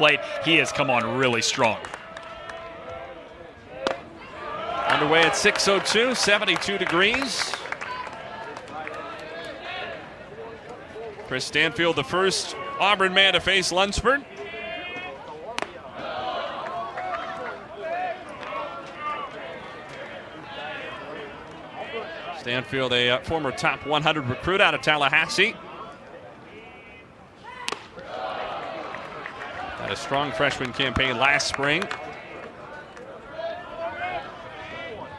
plate. He has come on really strong. Underway at 6:02, 72 degrees. Chris Stanfield, the first Auburn man to face Lunsford. Stanfield, a former top 100 recruit out of Tallahassee. Had a strong freshman campaign last spring.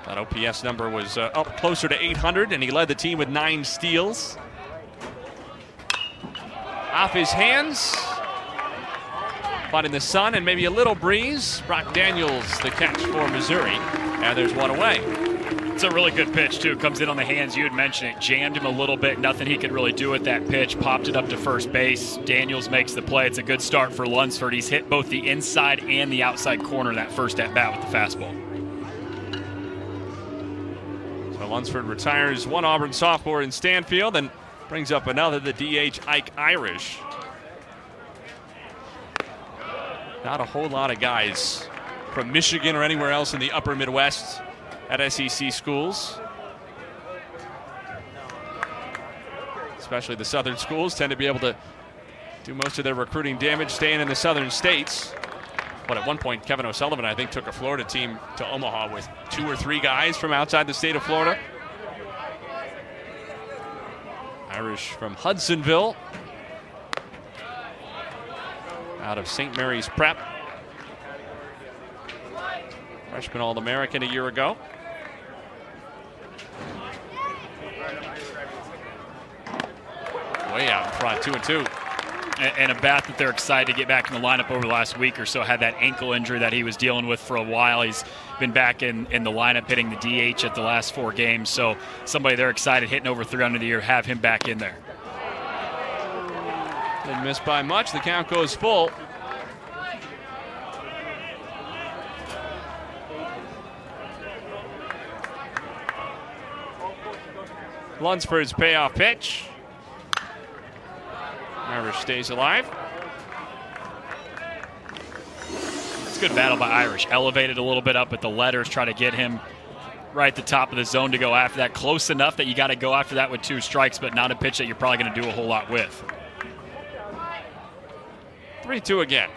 That OPS number was up closer to 800, and he led the team with 9 steals. Off his hands, but in the sun and maybe a little breeze, Brock Daniels the catch for Missouri, and there's one away. It's a really good pitch, too. Comes in on the hands. You had mentioned it. Jammed him a little bit. Nothing he could really do with that pitch. Popped it up to first base. Daniels makes the play. It's a good start for Lunsford. He's hit both the inside and the outside corner that first at-bat with the fastball. So Lunsford retires one Auburn sophomore in Stanfield and brings up another, the DH Ike Irish. Not a whole lot of guys from Michigan or anywhere else in the upper Midwest at SEC schools. Especially the southern schools tend to be able to do most of their recruiting damage staying in the southern states. But at one point, Kevin O'Sullivan, I think, took a Florida team to Omaha with 2 or 3 guys from outside the state of Florida. Irish from Hudsonville, out of St. Mary's Prep. Freshman All-American a year ago. Way out in front, 2-2. And a bat that they're excited to get back in the lineup over the last week or so. Had that ankle injury that he was dealing with for a while. He's been back in the lineup hitting the DH at the last 4 games. So somebody they're excited hitting over 300 a year, have him back in there. Didn't miss by much. The count goes full. Lunsford's payoff pitch. Irish stays alive. It's a good battle by Irish. Elevated a little bit up at the letters, try to get him right at the top of the zone to go after that. Close enough that you got to go after that with 2 strikes, but not a pitch that you're probably going to do a whole lot with. 3-2 again.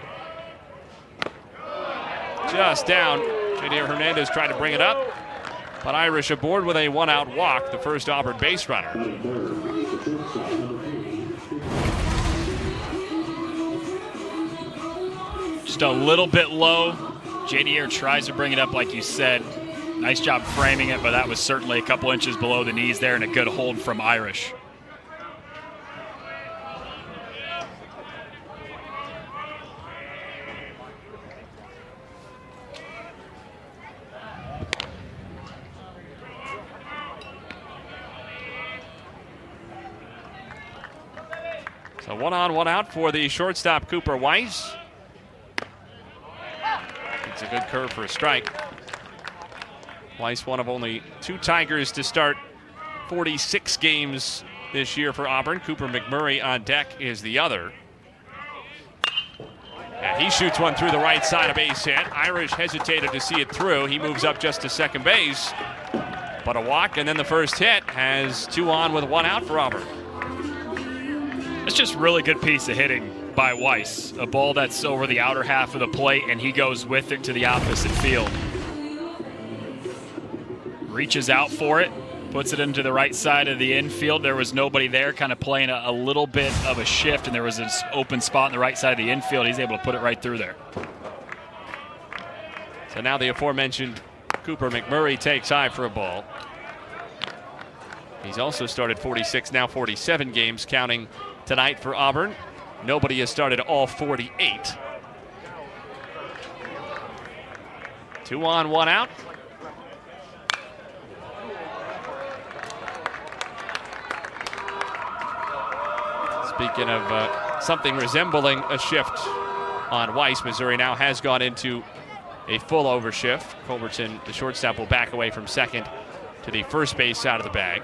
Just down. J.D. Hernandez tried to bring it up, but Irish aboard with a 1-out walk, the first Auburn base runner. Just a little bit low. J.D. tries to bring it up like you said. Nice job framing it, but that was certainly a couple inches below the knees there, and a good hold from Irish. So 1 on, 1 out for the shortstop, Cooper Weiss. It's a good curve for a strike. Weiss, one of only 2 Tigers to start 46 games this year for Auburn. Cooper McMurray on deck is the other. And he shoots one through the right side, a base hit. Irish hesitated to see it through. He moves up just to second base. But a walk, and then the first hit has 2 on with 1 out for Auburn. It's just really good piece of hitting by Weiss. A ball that's over the outer half of the plate, and he goes with it to the opposite field. Reaches out for it, puts it into the right side of the infield. There was nobody there, kind of playing a little bit of a shift, and there was this open spot on the right side of the infield. He's able to put it right through there. So now the aforementioned Cooper McMurray takes high for a ball. He's also started 46, now 47 games, counting tonight for Auburn. Nobody has started all 48. 2 on, 1 out. Speaking of something resembling a shift on Weiss, Missouri now has gone into a full overshift. Culbertson, the shortstop, will back away from second to the first base side of the bag.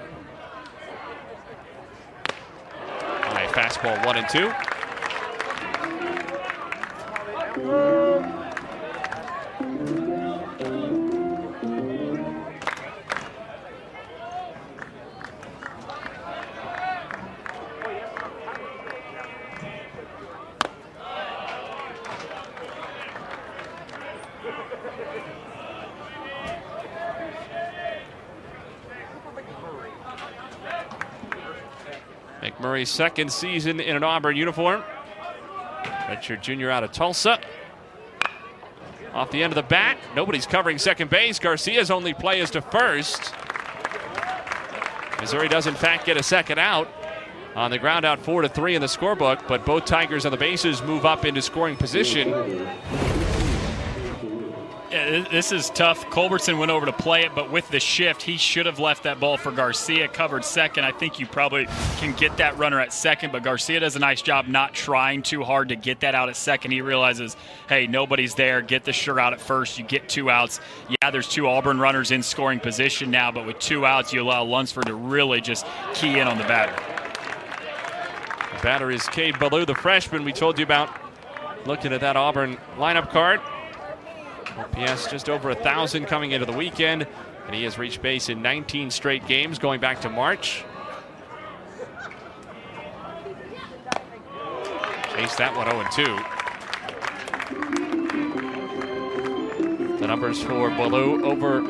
High fastball, 1-2. McMurray's second season in an Auburn uniform. Redshirt junior out of Tulsa. Off the end of the bat, nobody's covering second base. Garcia's only play is to first. Missouri does in fact get a second out on the ground out 4-3 in the scorebook, but both Tigers on the bases move up into scoring position. Yeah, this is tough. Culbertson went over to play it, but with the shift, he should have left that ball for Garcia, covered second. I think you probably can get that runner at second, but Garcia does a nice job not trying too hard to get that out at second. He realizes, hey, nobody's there. Get the shutout at first. You get 2 outs. Yeah, there's 2 Auburn runners in scoring position now, but with 2 outs, you allow Lunsford to really just key in on the batter. The batter is Cade Ballou, the freshman we told you about. Looking at that Auburn lineup card. OPS just over 1,000 coming into the weekend, and he has reached base in 19 straight games going back to March. Chase that one 0-2. The numbers for Ballou over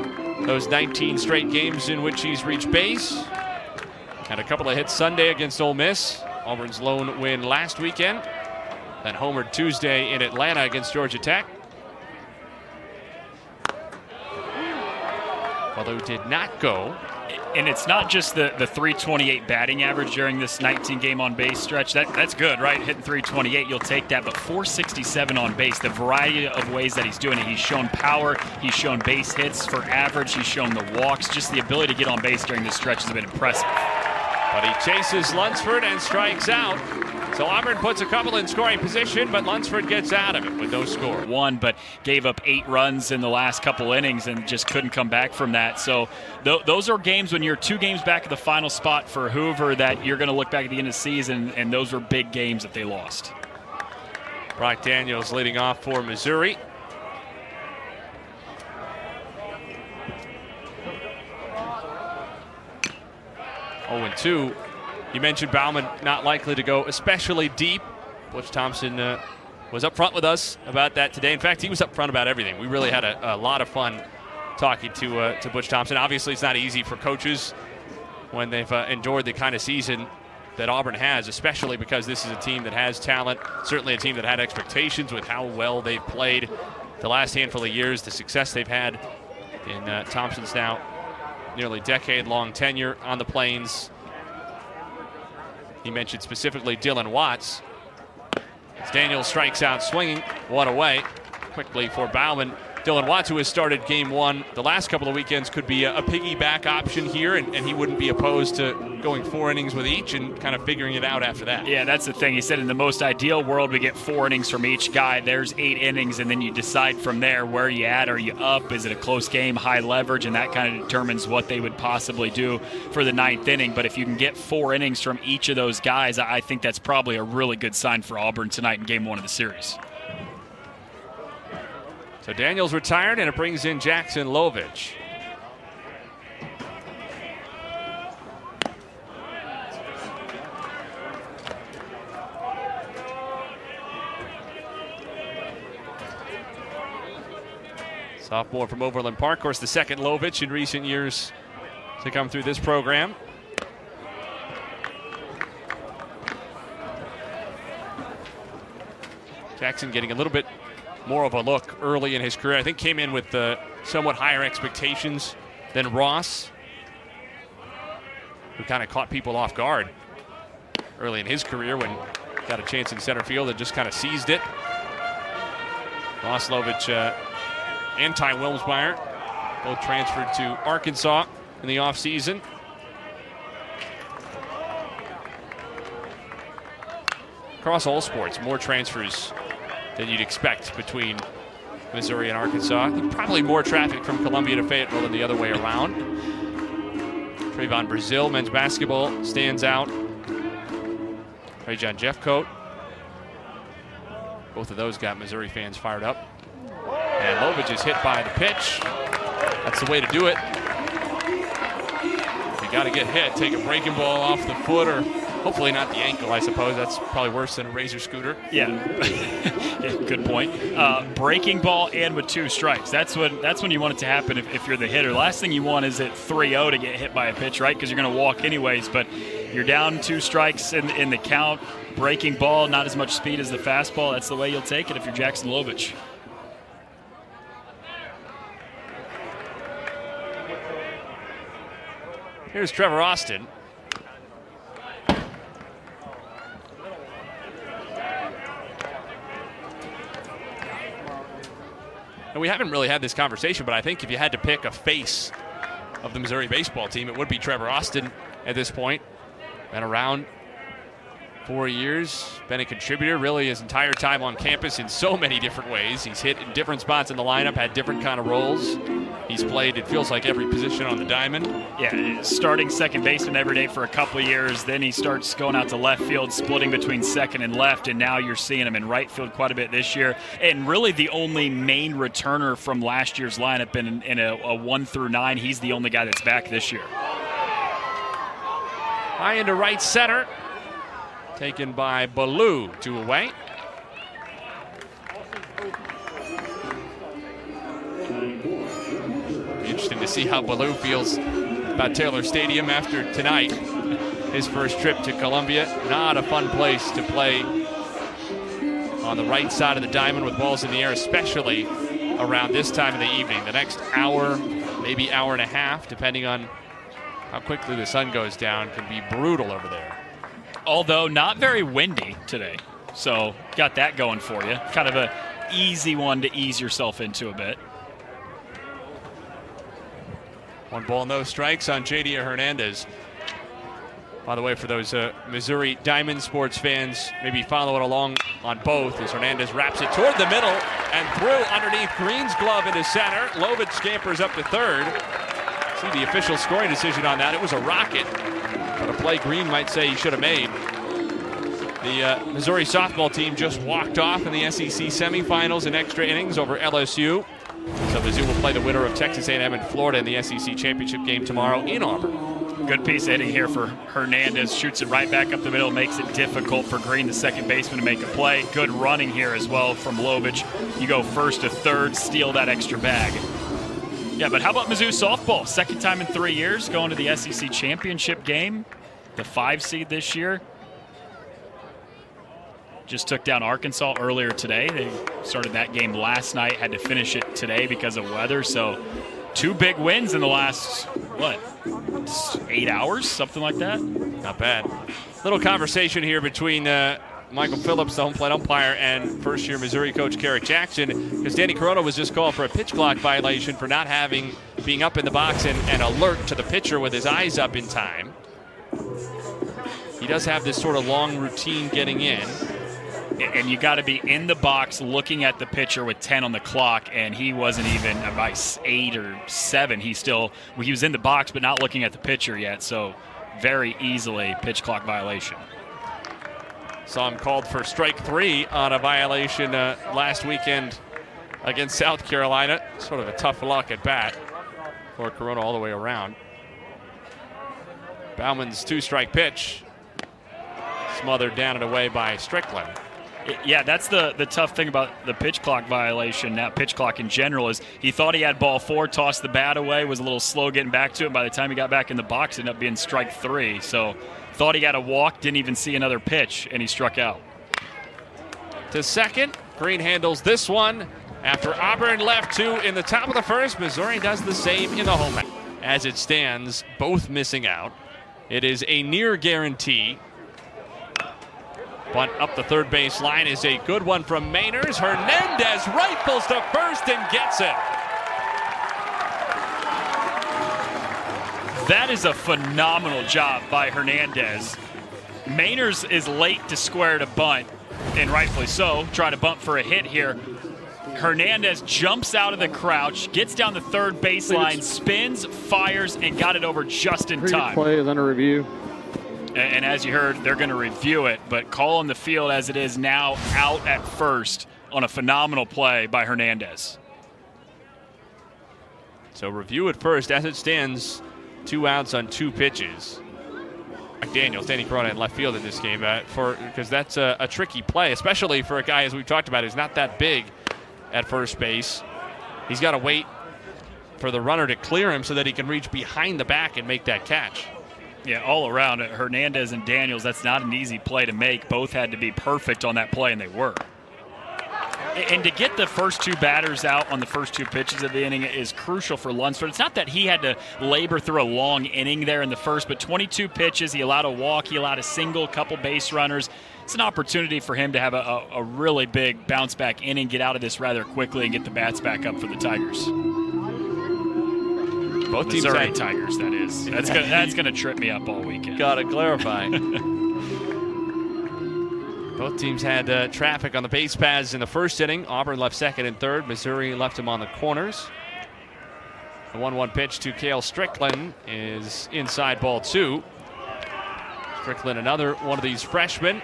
those 19 straight games in which he's reached base. Had a couple of hits Sunday against Ole Miss, Auburn's lone win last weekend. Then homered Tuesday in Atlanta against Georgia Tech. Ballou did not go. And it's not just the 328 batting average during this 19-game on-base stretch. That's good, right? Hitting 328, you'll take that. But 467 on base, the variety of ways that he's doing it. He's shown power. He's shown base hits for average. He's shown the walks. Just the ability to get on base during this stretch has been impressive. But he chases Lunsford and strikes out. So Auburn puts a couple in scoring position, but Lunsford gets out of it with no score. One, but gave up 8 runs in the last couple innings and just couldn't come back from that. So those are games when you're 2 games back at the final spot for Hoover that you're going to look back at the end of the season, and those were big games that they lost. Brock Daniels leading off for Missouri. Oh, 0-2. You mentioned Baumann not likely to go especially deep. Butch Thompson was up front with us about that today. In fact, he was up front about everything. We really had a lot of fun talking to Butch Thompson. Obviously, it's not easy for coaches when they've endured the kind of season that Auburn has, especially because this is a team that has talent, certainly a team that had expectations with how well they've played the last handful of years, the success they've had in Thompson's now nearly decade-long tenure on the Plains. He mentioned specifically Dylan Watts. As Daniels strikes out swinging, 1 away. Quickly for Baumann. Dylan Watts, who has started game 1 the last couple of weekends, could be a piggyback option here, and he wouldn't be opposed to going 4 innings with each and kind of figuring it out after that. Yeah, that's the thing. He said in the most ideal world, we get 4 innings from each guy. There's 8 innings, and then you decide from there where you at. Are you up? Is it a close game, high leverage? And that kind of determines what they would possibly do for the 9th inning. But if you can get 4 innings from each of those guys, I think that's probably a really good sign for Auburn tonight in game 1 of the series. So Daniels retired, and it brings in Jackson Lovich. Sophomore from Overland Park, of course, the second Lovich in recent years to come through this program. Jackson getting a little bit more of a look early in his career. I think came in with somewhat higher expectations than Ross, who kind of caught people off guard early in his career when got a chance in center field and just kind of seized it. Ross, Lovich, and Ty Wilmsmeyer both transferred to Arkansas in the offseason. Across all sports, more transfers than you'd expect between Missouri and Arkansas. Probably more traffic from Columbia to Fayetteville than the other way around. Trayvon Brazil, men's basketball, stands out. Trajan Jeffcoat. Both of those got Missouri fans fired up. And Lovich is hit by the pitch. That's the way to do it. You got to get hit. Take a breaking ball off the foot, or hopefully not the ankle, I suppose. That's probably worse than a razor scooter. Yeah, good point. Breaking ball and with 2 strikes. That's when you want it to happen if you're the hitter. Last thing you want is at 3-0 to get hit by a pitch, right? Because you're going to walk anyways. But you're down 2 strikes in the count. Breaking ball, not as much speed as the fastball. That's the way you'll take it if you're Jackson Lovich. Here's Trevor Austin. And we haven't really had this conversation, but I think if you had to pick a face of the Missouri baseball team, it would be Trevor Austin at this point. Been around 4 years, been a contributor really his entire time on campus in so many different ways. He's hit in different spots in the lineup, had different kind of roles. He's played, it feels like, every position on the diamond. Yeah, starting second baseman every day for a couple of years. Then he starts going out to left field, splitting between second and left, and now you're seeing him in right field quite a bit this year. And really the only main returner from last year's lineup in a 1 through 9. He's the only guy that's back this year. High into right center. Taken by Ballou, 2 away. Be interesting to see how Ballou feels about Taylor Stadium after tonight. His first trip to Columbia. Not a fun place to play on the right side of the diamond with balls in the air, especially around this time of the evening. The next hour, maybe hour and a half, depending on how quickly the sun goes down, can be brutal over there. Although not very windy today. So got that going for you. Kind of a easy one to ease yourself into a bit. 1 ball, no strikes on J.D. Hernandez. By the way, for those Missouri Diamond sports fans, maybe following along on both, as Hernandez wraps it toward the middle and through underneath Green's glove into center. Lovich scampers up to third. See the official scoring decision on that. It was a rocket, but a play Green might say he should have made. The Missouri softball team just walked off in the SEC semifinals in extra innings over LSU. So Mizzou will play the winner of Texas A&M and Florida in the SEC championship game tomorrow in Auburn. Good piece of hitting here for Hernandez. Shoots it right back up the middle, makes it difficult for Green, the second baseman, to make a play. Good running here as well from Lovich. You go first to third, steal that extra bag. Yeah, but how about Mizzou softball? Second time in 3 years going to the SEC championship game. The 5 seed this year. Just took down Arkansas earlier today. They started that game last night, had to finish it today because of weather. So 2 big wins in the last, 8 hours? Something like that? Not bad. Little conversation here between Michael Phillips, the home plate umpire, and first-year Missouri coach Carrick Jackson, because Danny Corona was just called for a pitch clock violation for not being up in the box and alert to the pitcher with his eyes up in time. He does have this sort of long routine getting in. And you got to be in the box looking at the pitcher with 10 on the clock, and he wasn't even by 8 or 7. He was in the box but not looking at the pitcher yet, so very easily pitch clock violation. Saw him called for strike 3 on a violation last weekend against South Carolina. Sort of a tough luck at bat for Corona all the way around. Bauman's 2-strike pitch smothered down and away by Strickland. Yeah, that's the tough thing about the pitch clock violation, that pitch clock in general, is he thought he had ball 4, tossed the bat away, was a little slow getting back to it. By the time he got back in the box, it ended up being strike 3. So thought he had a walk, didn't even see another pitch, and he struck out. To second, Green handles this one. After Auburn left 2 in the top of the first, Missouri does the same in the home half. As it stands, both missing out. It is a near guarantee. Bunt up the third base line is a good one from Mainers. Hernandez rifles to first and gets it. That is a phenomenal job by Hernandez. Mainers is late to square to bunt, and rightfully so, try to bunt for a hit here. Hernandez jumps out of the crouch, gets down the third baseline, spins, fires, and got it over just in time. Play is under review. And as you heard, they're going to review it, but calling the field as it is now out at first on a phenomenal play by Hernandez. So review at first. As it stands, 2 outs on 2 pitches. Daniel standing corona in left field in this game because that's a tricky play, especially for a guy, as we've talked about, who's not that big at first base. He's got to wait for the runner to clear him so that he can reach behind the back and make that catch. Yeah, all around it, Hernandez and Daniels, that's not an easy play to make. Both had to be perfect on that play, and they were. And to get the first 2 batters out on the first 2 pitches of the inning is crucial for Lunsford. It's not that he had to labor through a long inning there in the first, but 22 pitches, he allowed a walk, he allowed a single, couple base runners. It's an opportunity for him to have a really big bounce-back inning, get out of this rather quickly, and get the bats back up for the Tigers. Both teams Missouri Tigers, that is. That's gonna trip me up all weekend. Gotta clarify. Both teams had traffic on the base paths in the first inning. Auburn left second and third. Missouri left him on the corners. The 1-1 pitch to Cale Strickland is inside ball 2. Strickland, another one of these freshmen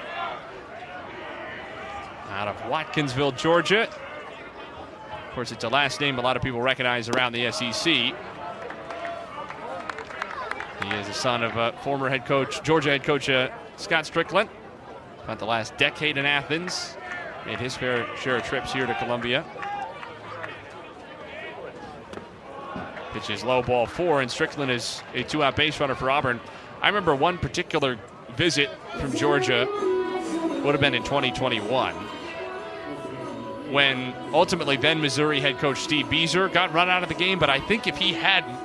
out of Watkinsville, Georgia. Of course, it's a last name a lot of people recognize around the SEC. He is the son of former Georgia head coach Scott Strickland. Spent the last decade in Athens. Made his fair share of trips here to Columbia. Pitches low, ball 4, and Strickland is a 2-out base runner for Auburn. I remember one particular visit from Georgia, would have been in 2021, when ultimately then Missouri head coach Steve Beezer got run out of the game, but I think if he hadn't,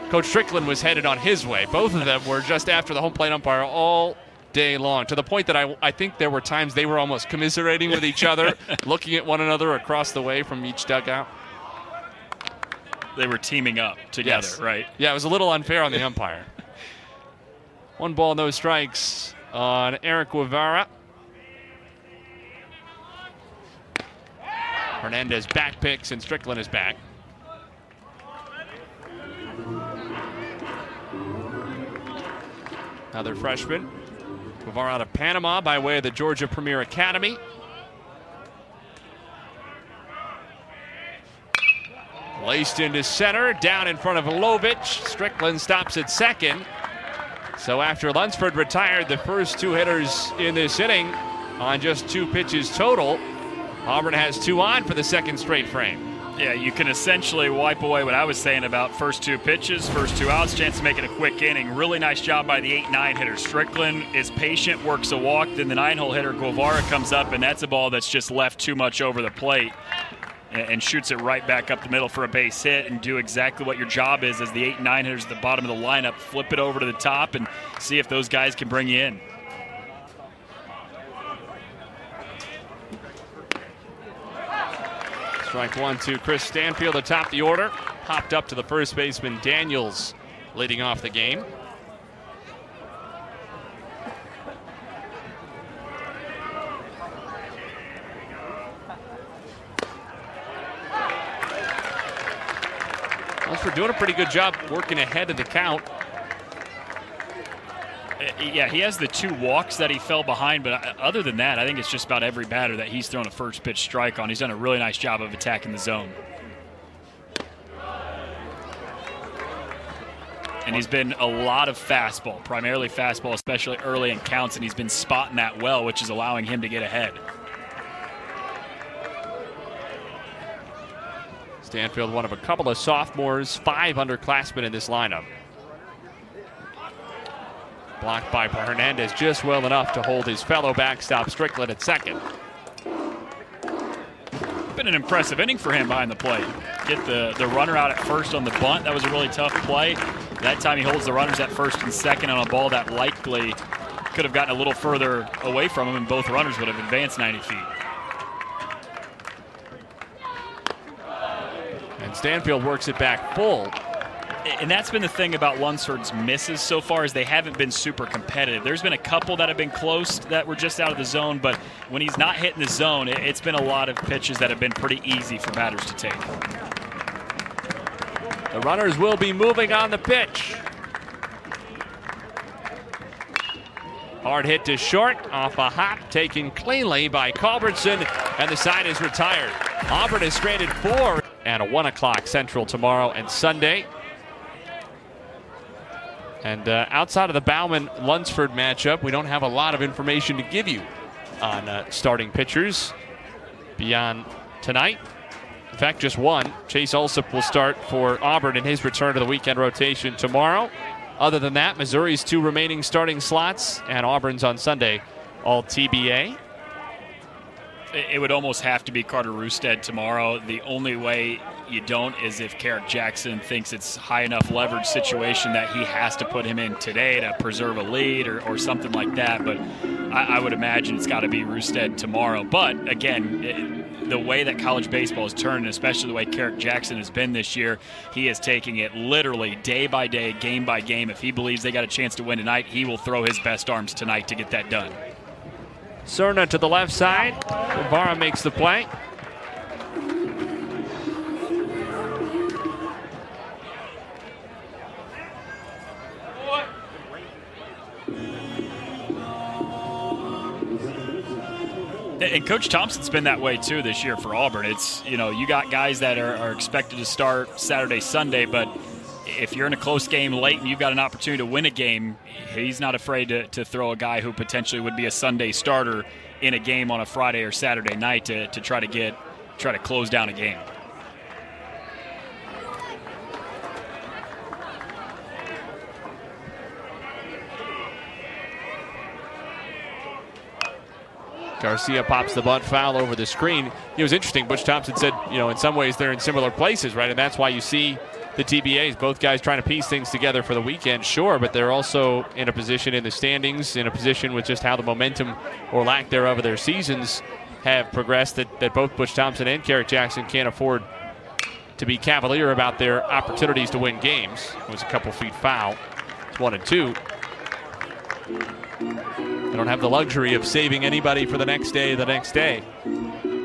Coach Strickland was headed on his way. Both of them were just after the home plate umpire all day long, to the point that I think there were times they were almost commiserating with each other, looking at one another across the way from each dugout. They were teaming up together, yes. Right? Yeah, it was a little unfair on the umpire. 1 ball, no strikes on Eric Guevara. Hernandez back picks, and Strickland is back. Another freshman. Guevara out of Panama by way of the Georgia Premier Academy. Laced into center, down in front of Lovich. Strickland stops at second. So after Lunsford retired the first 2 hitters in this inning on just 2 pitches total, Auburn has 2 on for the second straight frame. Yeah, you can essentially wipe away what I was saying about first 2 pitches, first 2 outs, chance to make it a quick inning. Really nice job by the 8-9 hitter. Strickland is patient, works a walk, then the 9-hole hitter Guevara comes up, and that's a ball that's just left too much over the plate and shoots it right back up the middle for a base hit, and do exactly what your job is as the 8-9 hitters at the bottom of the lineup. Flip it over to the top and see if those guys can bring you in. Strike 1 to Chris Stanfield atop the order. Popped up to the first baseman Daniels, leading off the game. Lunsford doing a pretty good job working ahead of the count. Yeah, he has the 2 walks that he fell behind, but other than that, I think it's just about every batter that he's thrown a first pitch strike on. He's done a really nice job of attacking the zone. And he's been a lot of fastball, primarily fastball, especially early in counts, and he's been spotting that well, which is allowing him to get ahead. Stanfield, one of a couple of sophomores, 5 underclassmen in this lineup. Blocked by Hernandez just well enough to hold his fellow backstop Strickland at second. Been an impressive inning for him behind the plate. Get the runner out at first on the bunt. That was a really tough play. That time he holds the runners at first and second on a ball that likely could have gotten a little further away from him, and both runners would have advanced 90 feet. And Stanfield works it back full. And that's been the thing about Lunsford's misses so far, is they haven't been super competitive. There's been a couple that have been close that were just out of the zone, but when he's not hitting the zone, it's been a lot of pitches that have been pretty easy for batters to take. The runners will be moving on the pitch. Hard hit to short, off a hop, taken cleanly by Culbertson, and the side is retired. Auburn is stranded 4 and a 1 o'clock Central tomorrow and Sunday. And outside of the Bauman-Lunsford matchup, we don't have a lot of information to give you on starting pitchers beyond tonight. In fact, just one. Chase Alsop will start for Auburn in his return to the weekend rotation tomorrow. Other than that, Missouri's 2 remaining starting slots and Auburn's on Sunday, all TBA. It would almost have to be Carter Roostead tomorrow. The only way you don't is if Carrick Jackson thinks it's high enough leverage situation that he has to put him in today to preserve a lead or something like that. But I would imagine it's got to be Roostead tomorrow. But again, the way that college baseball is turning, especially the way Carrick Jackson has been this year, he is taking it literally day by day, game by game. If he believes they got a chance to win tonight, he will throw his best arms tonight to get that done. Cerna to the left side. Guevara makes the play. And Coach Thompson's been that way too this year for Auburn. It's, you got guys that are expected to start Saturday, Sunday, but if you're in a close game late and you've got an opportunity to win a game, he's not afraid to throw a guy who potentially would be a Sunday starter in a game on a Friday or Saturday night to try to close down a game. Garcia pops the bunt foul over the screen. It was interesting. Butch Thompson said, in some ways they're in similar places, right? And that's why you see the TBAs, both guys trying to piece things together for the weekend, sure, but they're also in a position in the standings, in a position with just how the momentum or lack thereof of their seasons have progressed that both Butch Thompson and Carrick Jackson can't afford to be cavalier about their opportunities to win games. It was a couple feet foul. It's 1-2. They don't have the luxury of saving anybody for the next day.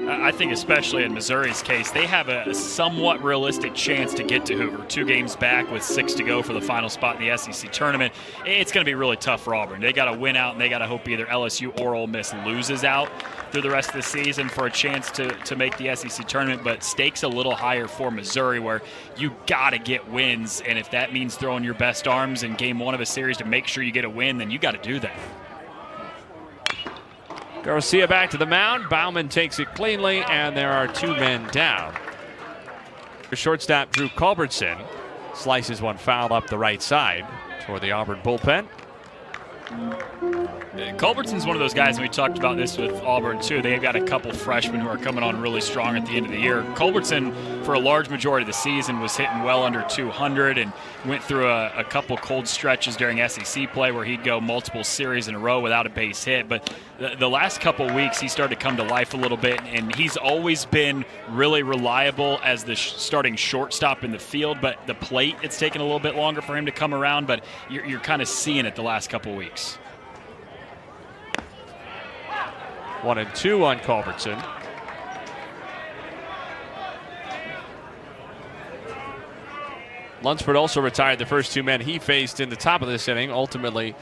I think especially in Missouri's case, they have a somewhat realistic chance to get to Hoover. 2 games back with 6 to go for the final spot in the SEC tournament. It's going to be really tough for Auburn. They got to win out, and they got to hope either LSU or Ole Miss loses out through the rest of the season for a chance to make the SEC tournament. But stakes a little higher for Missouri, where you got to get wins, and if that means throwing your best arms in game 1 of a series to make sure you get a win, then you got to do that. Garcia back to the mound. Bauman takes it cleanly, and there are 2 men down. Shortstop Drew Culbertson slices one foul up the right side toward the Auburn bullpen. Culbertson's one of those guys, and we talked about this with Auburn too. They've got a couple freshmen who are coming on really strong at the end of the year. Culbertson, for a large majority of the season, was hitting well under 200 and went through a couple cold stretches during SEC play where he'd go multiple series in a row without a base hit. But the last couple weeks, he started to come to life a little bit, and he's always been really reliable as the starting shortstop in the field. But the plate, it's taken a little bit longer for him to come around, but you're kind of seeing it the last couple weeks. 1-2 on Culbertson. Lunsford also retired the first 2 men he faced in the top of this inning, ultimately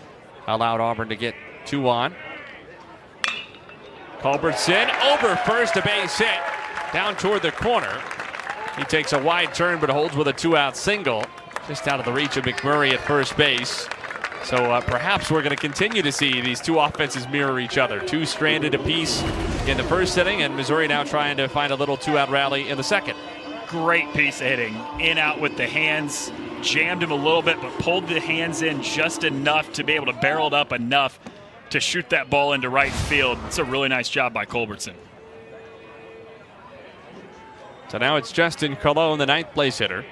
allowed Auburn to get 2 on. Culbertson over first, a base hit down toward the corner. He takes a wide turn but holds with a 2-out single just out of the reach of McMurray at first base. So perhaps we're going to continue to see these 2 offenses mirror each other. 2 stranded apiece in the first inning, and Missouri now trying to find a little 2-out rally in the second. Great piece of hitting. In, out with the hands. Jammed him a little bit, but pulled the hands in just enough to be able to barrel it up enough to shoot that ball into right field. It's a really nice job by Culbertson. So now it's Justin Colon, the 9th place hitter.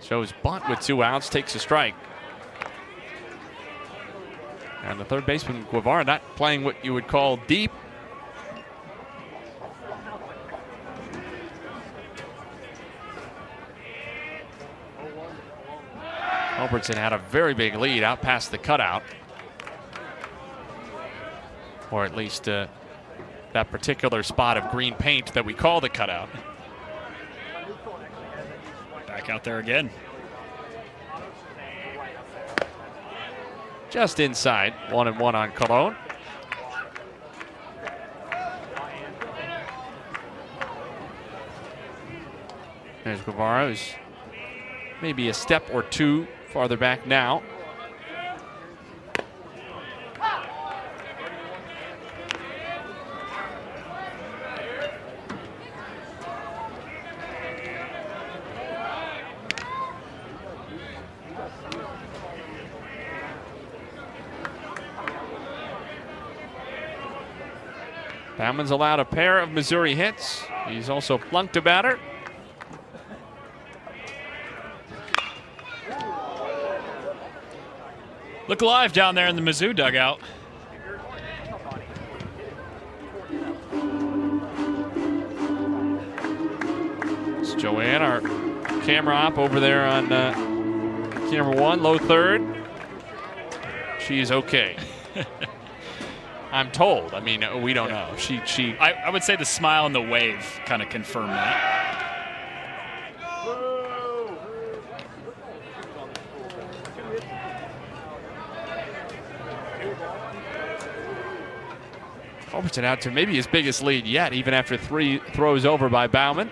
Shows bunt with 2 outs, takes a strike. And the third baseman, Guevara, not playing what you would call deep. Culbertson had a very big lead out past the cutout. Or at least that particular spot of green paint that we call the cutout. Back out there again. just inside. 1-1 on Cologne. There's Guevara, who's maybe a step or two farther back now. Bauman's allowed a pair of Missouri hits. He's also flunked a batter. Look alive down there in the Mizzou dugout. It's Joanne, our camera op over there on camera 1, low third. She's okay. I'm told. I mean, we don't know. I would say the smile and the wave kind of confirm that. Overton out to maybe his biggest lead yet, even after 3 throws over by Bauman.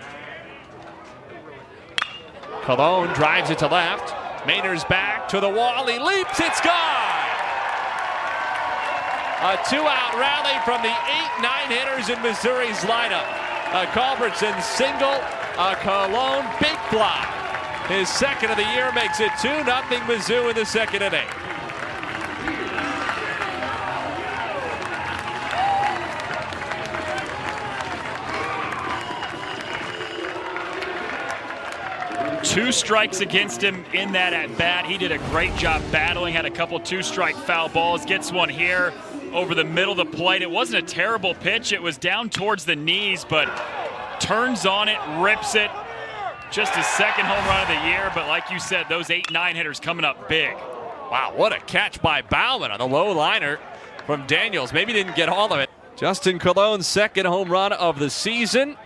Cologne drives it to left. Maynard's back to the wall. He leaps. It's gone. A 2-out rally from the 8-9 hitters in Missouri's lineup. A Culbertson single, a Cologne big fly. His second of the year makes it 2-0 Mizzou in the second inning. Two strikes against him in that at bat. He did a great job battling, had a couple 2-strike foul balls, gets one here over the middle of the plate. It wasn't a terrible pitch. It was down towards the knees, but turns on it, rips it. Just his second home run of the year, but like you said, those 8-9 hitters coming up big. Wow, what a catch by Bauman on the low liner from Daniels. Maybe didn't get all of it. Justin Cologne's second home run of the season,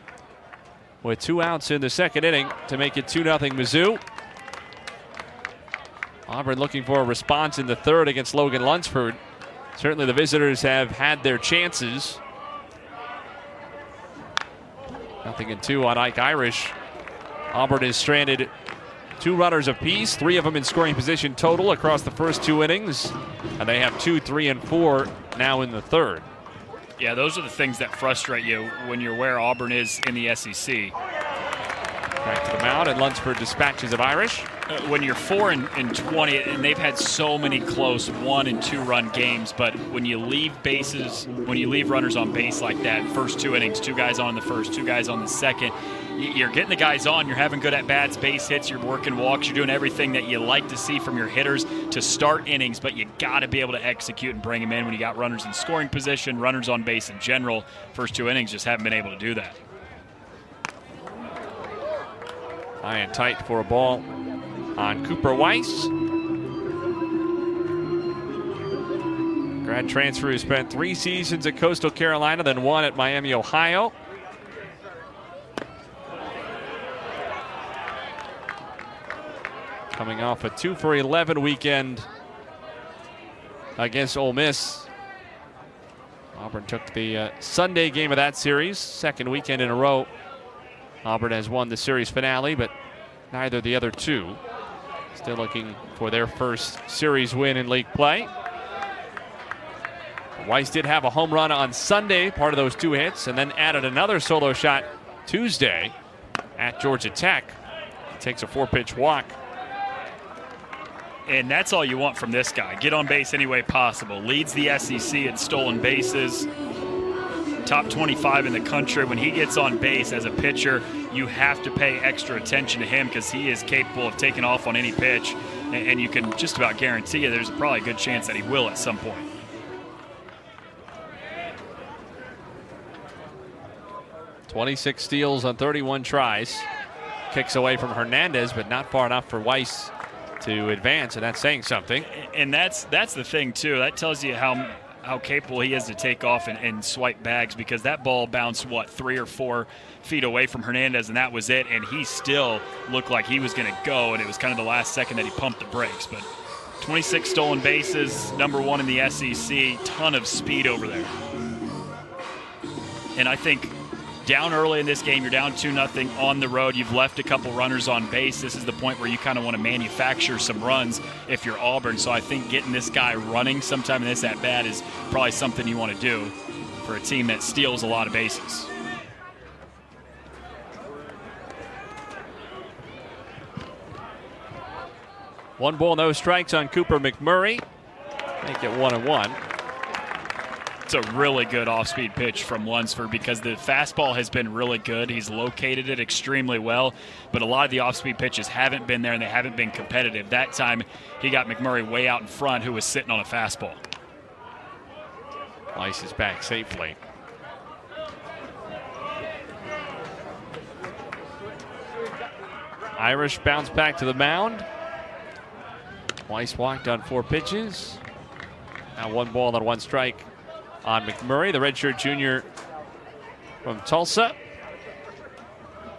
with 2 outs in the second inning to make it 2-0 Mizzou. Auburn looking for a response in the third against Logan Lunsford. Certainly the visitors have had their chances. 0-2 on Ike Irish. Auburn is stranded 2 runners apiece, 3 of them in scoring position total across the first 2 innings. And they have 2, 3, and 4 now in the third. Yeah, those are the things that frustrate you when you're where Auburn is in the SEC. Back to the mound, and Lunsford dispatches of Irish. When you're 4-20, and they've had so many close 1- and 2-run games, but when you leave runners on base like that, first 2 innings, 2 guys on the first, 2 guys on the second, you're getting the guys on, you're having good at-bats, base hits, you're working walks, you're doing everything that you like to see from your hitters to start innings, but you got to be able to execute and bring them in when you got runners in scoring position, runners on base in general. First 2 innings just haven't been able to do that. High and tight for a ball on Cooper Weiss. Grad transfer who spent 3 seasons at Coastal Carolina, then 1 at Miami, Ohio. Coming off a 2-for-11 weekend against Ole Miss. Auburn took the Sunday game of that series, second weekend in a row. Auburn has won the series finale, but neither the other 2. Still looking for their first series win in league play. Weiss did have a home run on Sunday, part of those 2 hits, and then added another solo shot Tuesday at Georgia Tech. He takes a 4-pitch walk. And that's all you want from this guy. Get on base any way possible. Leads the SEC at stolen bases. Top 25 in the country. When he gets on base as a pitcher, you have to pay extra attention to him because he is capable of taking off on any pitch. And you can just about guarantee you there's probably a good chance that he will at some point. .26 steals on 31 tries. Kicks away from Hernandez, but not far enough for Weiss to advance, and that's saying something. And that's the thing, too. That tells you how capable he is to take off and swipe bags, because that ball bounced, 3 or 4 feet away from Hernandez, and that was it. And he still looked like he was going to go, and it was kind of the last second that he pumped the brakes. But 26 stolen bases, number 1 in the SEC, ton of speed over there. And I think down early in this game, you're down 2-0 on the road. You've left a couple runners on base. This is the point where you kind of want to manufacture some runs if you're Auburn. So I think getting this guy running sometime in this at-bat is probably something you want to do for a team that steals a lot of bases. One ball, no strikes on Cooper McMurray. Make it 1-1. It's a really good off-speed pitch from Lunsford because the fastball has been really good. He's located it extremely well, but a lot of the off-speed pitches haven't been there and they haven't been competitive. That time, he got McMurray way out in front, who was sitting on a fastball. Weiss is back safely. Irish bounce back to the mound. Weiss walked on 4 pitches. Now 1 ball and 1 strike on McMurray, the redshirt junior from Tulsa.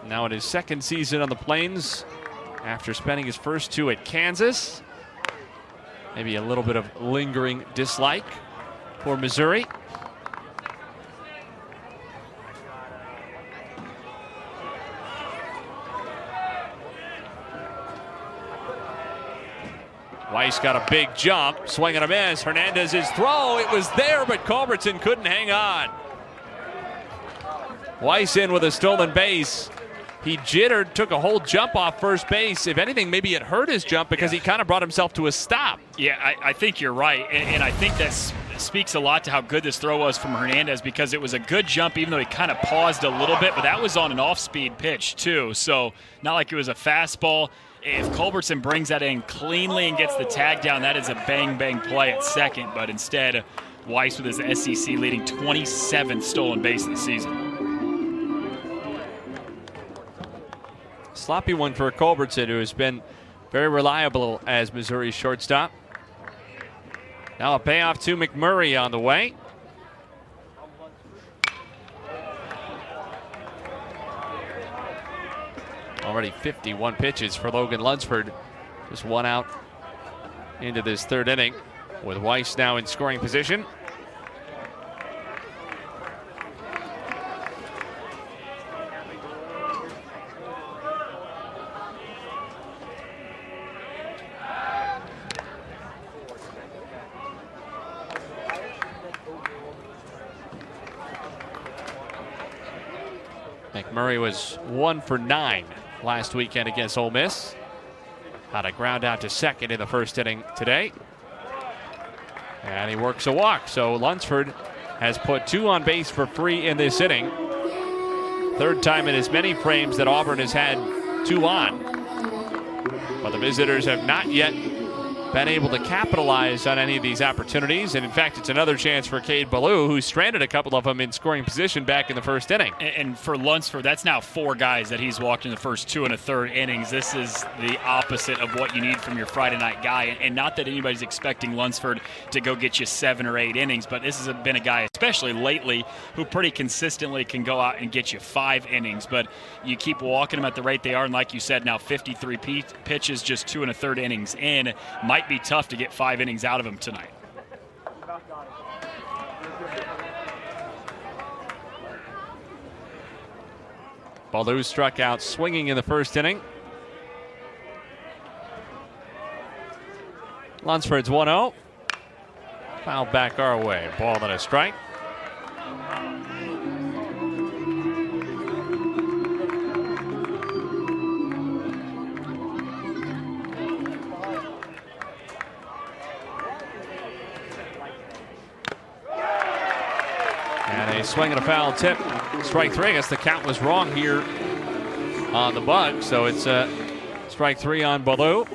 Now in his 2nd season on the Plains after spending his first 2 at Kansas. Maybe a little bit of lingering dislike for Missouri. Weiss got a big jump, swing and a miss. Hernandez's throw, it was there, but Culbertson couldn't hang on. Weiss in with a stolen base. He jittered, took a whole jump off first base. If anything, maybe it hurt his jump because he kind of brought himself to a stop. Yeah, I think you're right, and I think that speaks a lot to how good this throw was from Hernandez because it was a good jump even though he kind of paused a little bit, but that was on an off-speed pitch too, so not like it was a fastball. If Culbertson brings that in cleanly and gets the tag down, that is a bang-bang play at second. But instead, Weiss with his SEC leading 27th stolen base of the season. Sloppy one for Culbertson, who has been very reliable as Missouri's shortstop. Now a payoff to McMurray on the way. Already 51 pitches for Logan Lunsford. Just 1 out into this 3rd inning with Weiss now in scoring position. McMurray was 1 for 9 last weekend against Ole Miss. Had a ground out to second in the 1st inning today. And he works a walk. So Lunsford has put 2 on base for free in this inning. 3rd time in as many frames that Auburn has had 2 on. But the visitors have not yet been able to capitalize on any of these opportunities. And in fact, it's another chance for Cade Ballou, who stranded a couple of them in scoring position back in the 1st inning. And for Lunsford, that's now 4 guys that he's walked in the first 2 1/3 innings. This is the opposite of what you need from your Friday night guy. And not that anybody's expecting Lunsford to go get you 7 or 8 innings, but this has been a guy, especially lately, who pretty consistently can go out and get you 5 innings. But you keep walking them at the rate they are, and like you said, now 53 pitches, just 2 1/3 innings in. Might be tough to get 5 innings out of him tonight. Ballou struck out swinging in the 1st inning. Lunsford's 1-0. Foul back our way. Ball and a strike. And a swing and a foul tip. Strike 3. I guess the count was wrong here on the bug. So it's strike 3 on Ballou.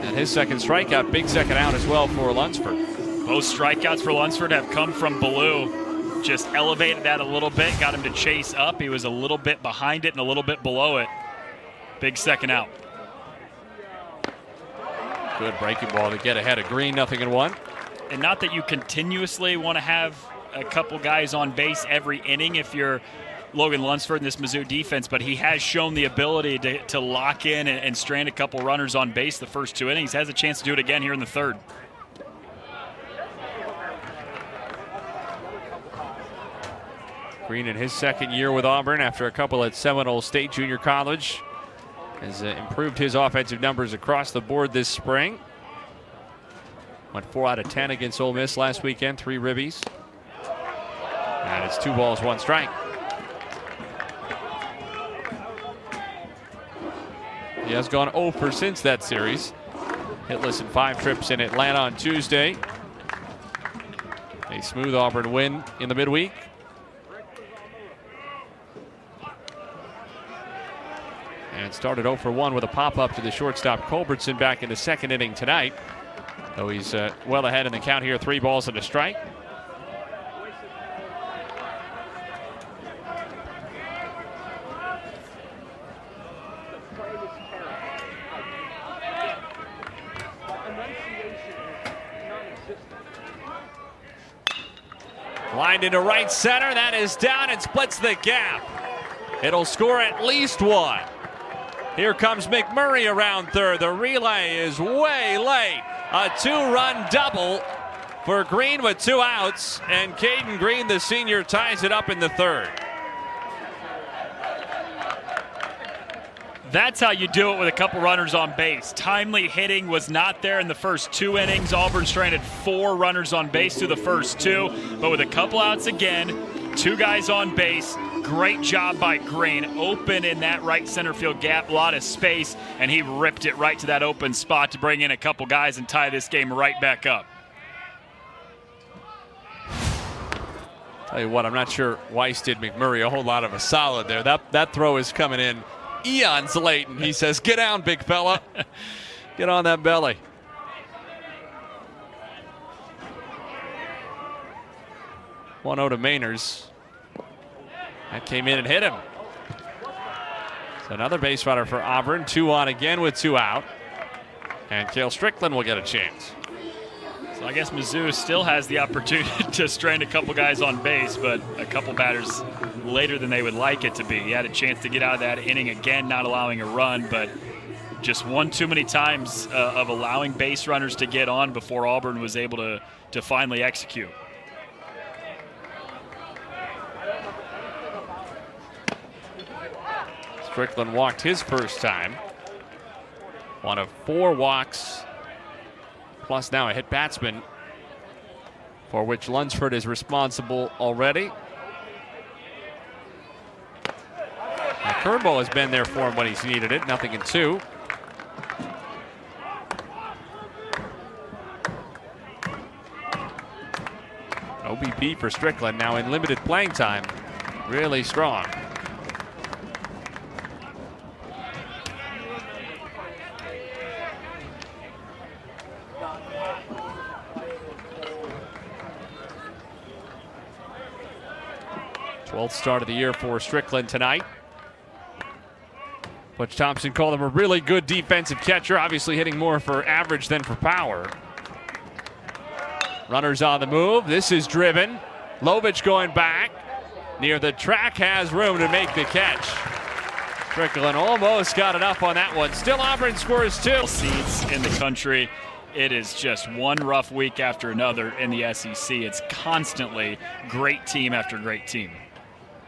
And his 2nd strikeout, big 2nd out as well for Lunsford. Both strikeouts for Lunsford have come from Ballou. Just elevated that a little bit, got him to chase up. He was a little bit behind it and a little bit below it. Big 2nd out. Good breaking ball to get ahead of Green, 0-1. And not that you continuously want to have a couple guys on base every inning if you're Logan Lunsford in this Mizzou defense, but he has shown the ability to lock in and strand a couple runners on base the first 2 innings. Has a chance to do it again here in the third. Green in his second year with Auburn after a couple at Seminole State Junior College has improved his offensive numbers across the board this spring. Went 4 out of 10 against Ole Miss last weekend, 3 ribbies. And it's 2 balls, 1 strike. He has gone over since that series. Hitless in 5 trips in Atlanta on Tuesday. A smooth Auburn win in the midweek. And started 0 for 1 with a pop-up to the shortstop Culbertson back in the second inning tonight. Though he's well ahead in the count here, 3 balls and a strike. Lined into right center, that is down and splits the gap. It'll score at least 1. Here comes McMurray around third. The relay is way late. A 2-run double for Green with 2 outs, and Caden Green, the senior, ties it up in the third. That's how you do it with a couple runners on base. Timely hitting was not there in the first 2 innings. Auburn stranded 4 runners on base through the first 2, but with a couple outs again, 2 guys on base. Great job by Green. Open in that right center field gap, a lot of space, and he ripped it right to that open spot to bring in a couple guys and tie this game right back up. Tell you what, I'm not sure Weiss did McMurray a whole lot of a solid there. That throw is coming in eons late, and he says, "Get down, big fella. Get on that belly." One 0 to Mainers. That came in and hit him. So another base runner for Auburn. 2 on again with 2 out. And Cale Strickland will get a chance. So I guess Mizzou still has the opportunity to strand a couple guys on base, but a couple batters later than they would like it to be. He had a chance to get out of that inning again, not allowing a run, but just one too many times of allowing base runners to get on before Auburn was able to finally execute. Strickland walked his first time. 1 of 4 walks, plus now a hit batsman, for which Lunsford is responsible already. The curveball has been there for him when he's needed it. 0-2. OBP for Strickland now in limited playing time. Really strong. Start of the year for Strickland tonight. Butch Thompson called him a really good defensive catcher, obviously hitting more for average than for power. Runners on the move. This is driven. Lovich going back. Near the track, has room to make the catch. Strickland almost got enough on that one. Still Auburn scores 2. Seeds in the country. It is just one rough week after another in the SEC. It's constantly great team after great team.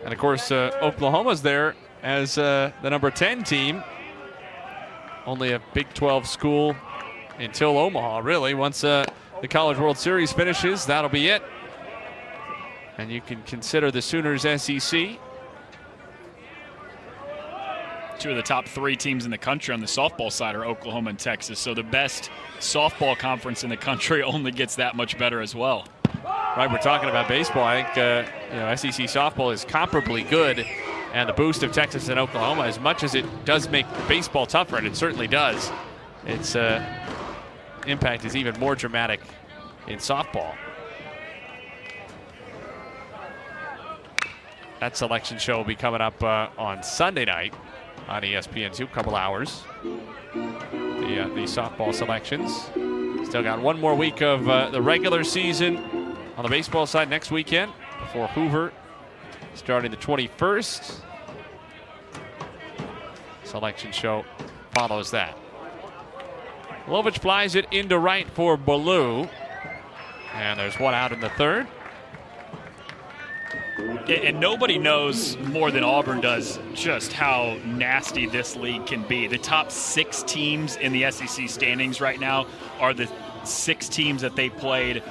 And, of course, Oklahoma's there as the number 10 team. Only a Big 12 school until Omaha, really. Once the College World Series finishes, that'll be it. And you can consider the Sooners SEC. 2 of the top 3 teams in the country on the softball side are Oklahoma and Texas. So the best softball conference in the country only gets that much better as well. Right, we're talking about baseball. I think SEC softball is comparably good, and the boost of Texas and Oklahoma, as much as it does make baseball tougher, and it certainly does, its impact is even more dramatic in softball. That selection show will be coming up on Sunday night on ESPN2, a couple hours. The softball selections. Still got one more week of the regular season on the baseball side next weekend before Hoover starting the 21st. Selection show follows that. Lovich flies it into right for Ballou. And there's one out in the third. And nobody knows more than Auburn does just how nasty this league can be. The top 6 teams in the SEC standings right now are the 6 teams that they played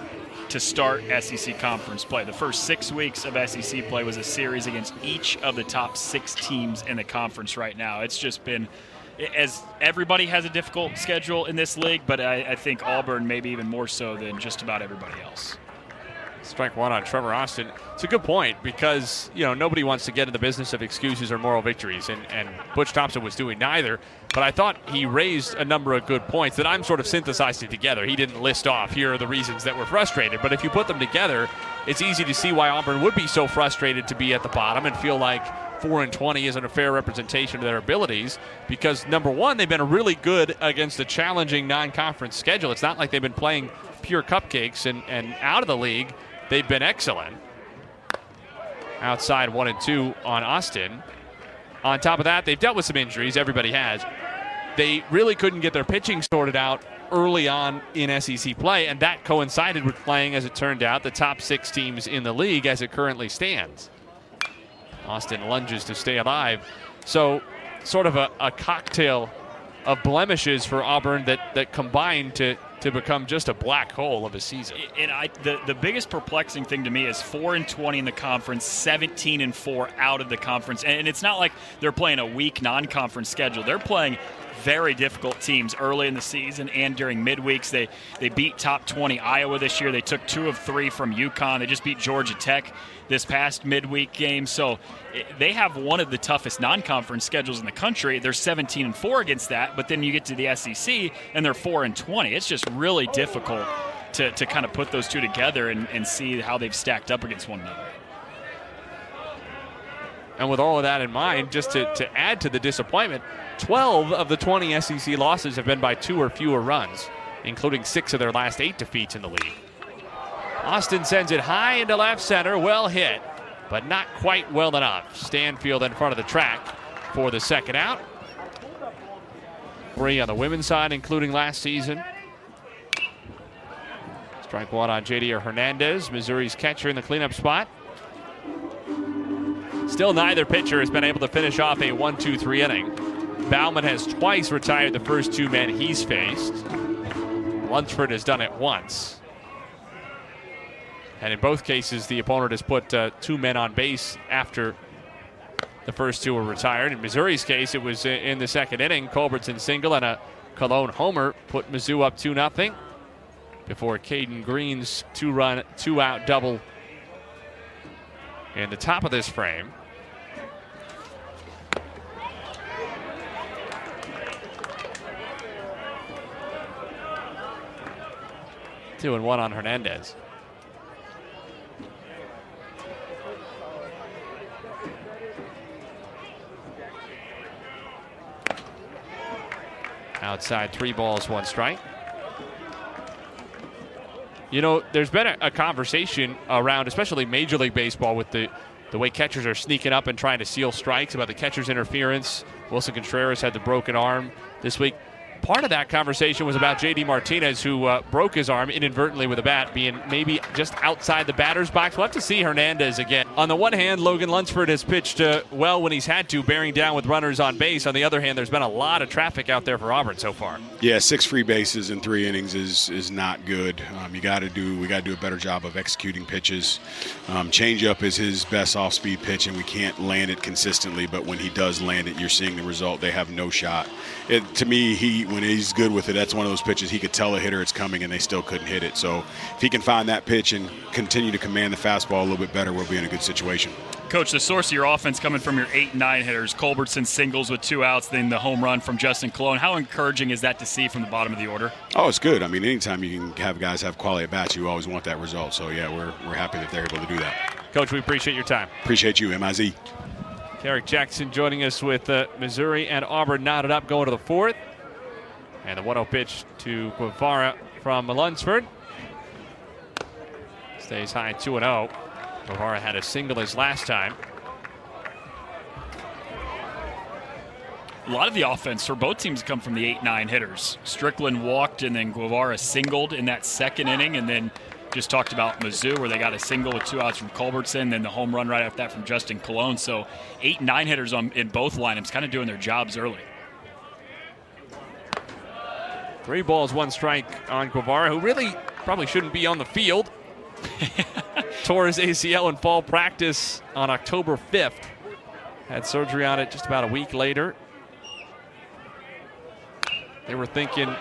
to start SEC conference play. The first 6 weeks of SEC play was a series against each of the top 6 teams in the conference right now. It's just been, as everybody has a difficult schedule in this league, but I think Auburn maybe even more so than just about everybody else. Strike one on Trevor Austin. It's a good point because, nobody wants to get in the business of excuses or moral victories, and Butch Thompson was doing neither. But I thought he raised a number of good points that I'm sort of synthesizing together. He didn't list off, here are the reasons that we're frustrated. But if you put them together, it's easy to see why Auburn would be so frustrated to be at the bottom and feel like 4-20 isn't a fair representation of their abilities, because number one, they've been really good against a challenging non-conference schedule. It's not like they've been playing pure cupcakes and out of the league. They've been excellent. Outside 1-2 on Austin. On top of that, they've dealt with some injuries. Everybody has. They really couldn't get their pitching sorted out early on in SEC play, and that coincided with playing, as it turned out, the top 6 teams in the league as it currently stands. Austin lunges to stay alive. So sort of a cocktail of blemishes for Auburn that combined to become just a black hole of a season. And the biggest perplexing thing to me is 4-20 in the conference, 17-4 out of the conference. And it's not like they're playing a weak non-conference schedule. They're playing very difficult teams early in the season and during midweeks. They beat top 20 Iowa this year. They took 2 of 3 from UConn. They just beat Georgia Tech this past midweek game. So they have one of the toughest non-conference schedules in the country. They're 17-4 against that, but then you get to the SEC and they're 4-20. It's just really difficult to kind of put those two together and see how they've stacked up against one another. And with all of that in mind, just to add to the disappointment, 12 of the 20 SEC losses have been by 2 or fewer runs, including 6 of their last 8 defeats in the league. Austin sends it high into left center, well hit, but not quite well enough. Stanfield in front of the track for the second out. 3 on the women's side, including last season. Strike one on J.D. Hernandez, Missouri's catcher in the cleanup spot. Still neither pitcher has been able to finish off a 1-2-3 inning. Bauman has twice retired the first 2 men he's faced. Lunsford has done it once. And in both cases, the opponent has put 2 men on base after the first 2 were retired. In Missouri's case, it was in the second inning. Culbertson single and a Cologne homer put Mizzou up 2-0 before Caden Green's 2-run, 2-out double in the top of this frame. Two and one on Hernandez. Outside, 3 balls, 1 strike. There's been a conversation around, especially Major League Baseball, with the way catchers are sneaking up and trying to steal strikes, about the catcher's interference. Wilson Contreras had the broken arm this week. Part of that conversation was about J.D. Martinez, who broke his arm inadvertently with a bat, being maybe just outside the batter's box. We'll have to see Hernandez again. On the one hand, Logan Lunsford has pitched well when he's had to, bearing down with runners on base. On the other hand, there's been a lot of traffic out there for Auburn so far. Yeah, 6 free bases in 3 innings is not good. We got to do a better job of executing pitches. Changeup is his best off-speed pitch, and we can't land it consistently. But when he does land it, you're seeing the result. They have no shot. To me, when he's good with it, that's one of those pitches he could tell a hitter it's coming and they still couldn't hit it. So if he can find that pitch and continue to command the fastball a little bit better, we'll be in a good situation. Coach, the source of your offense coming from your 8 and 9 hitters, Culbertson singles with 2 outs, then the home run from Justin Cologne. How encouraging is that to see from the bottom of the order? Oh, it's good. I mean, anytime you can have guys have quality at bats, you always want that result. So, yeah, we're happy that they're able to do that. Coach, we appreciate your time. Appreciate you, MIZ. Derek Jackson joining us with Missouri and Auburn knotted up going to the 4th. And the 1-0 pitch to Guevara from Lunsford. Stays high 2-0. Guevara had a single his last time. a lot of the offense for both teams come from the 8-9 hitters. Strickland walked, and then Guevara singled in that second inning, and then just talked about Mizzou where they got a single with 2 outs from Culbertson, then the home run right after that from Justin Colon. So 8-9 hitters in both lineups kind of doing their jobs early. 3 balls, 1 strike on Guevara, who really probably shouldn't be on the field. Tore his ACL in fall practice on October 5th. Had surgery on it just about a week later. They were thinking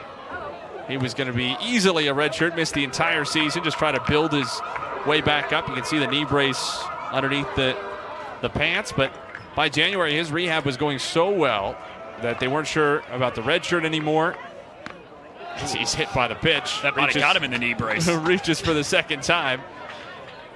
he was going to be easily a redshirt, miss the entire season, just try to build his way back up. You can see the knee brace underneath the pants, but by January his rehab was going so well that they weren't sure about the redshirt anymore. He's hit by the pitch. That might have got him in the knee brace. Reaches for the second time.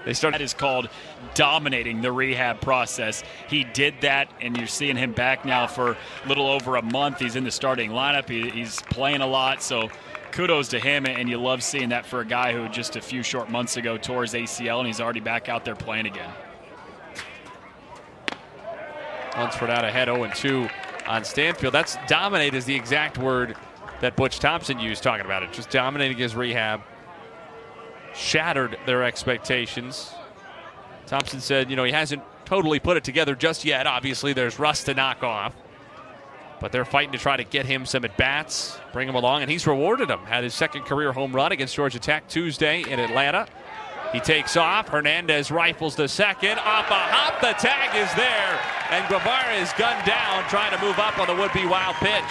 That is called dominating the rehab process. He did that, and you're seeing him back now for a little over a month. He's in the starting lineup. He's playing a lot, so kudos to him, and you love seeing that for a guy who just a few short months ago tore his ACL, and he's already back out there playing again. Lunsford out ahead 0-2 on Stanfield. That's dominate is the exact word that Butch Thompson used talking about it. Just dominating his rehab. Shattered their expectations. Thompson said, he hasn't totally put it together just yet. Obviously, there's rust to knock off. But they're fighting to try to get him some at-bats, bring him along, and he's rewarded him. Had his second career home run against Georgia Tech Tuesday in Atlanta. He takes off. Hernandez rifles the second. Off a hop, the tag is there. And Guevara is gunned down, trying to move up on the would-be wild pitch.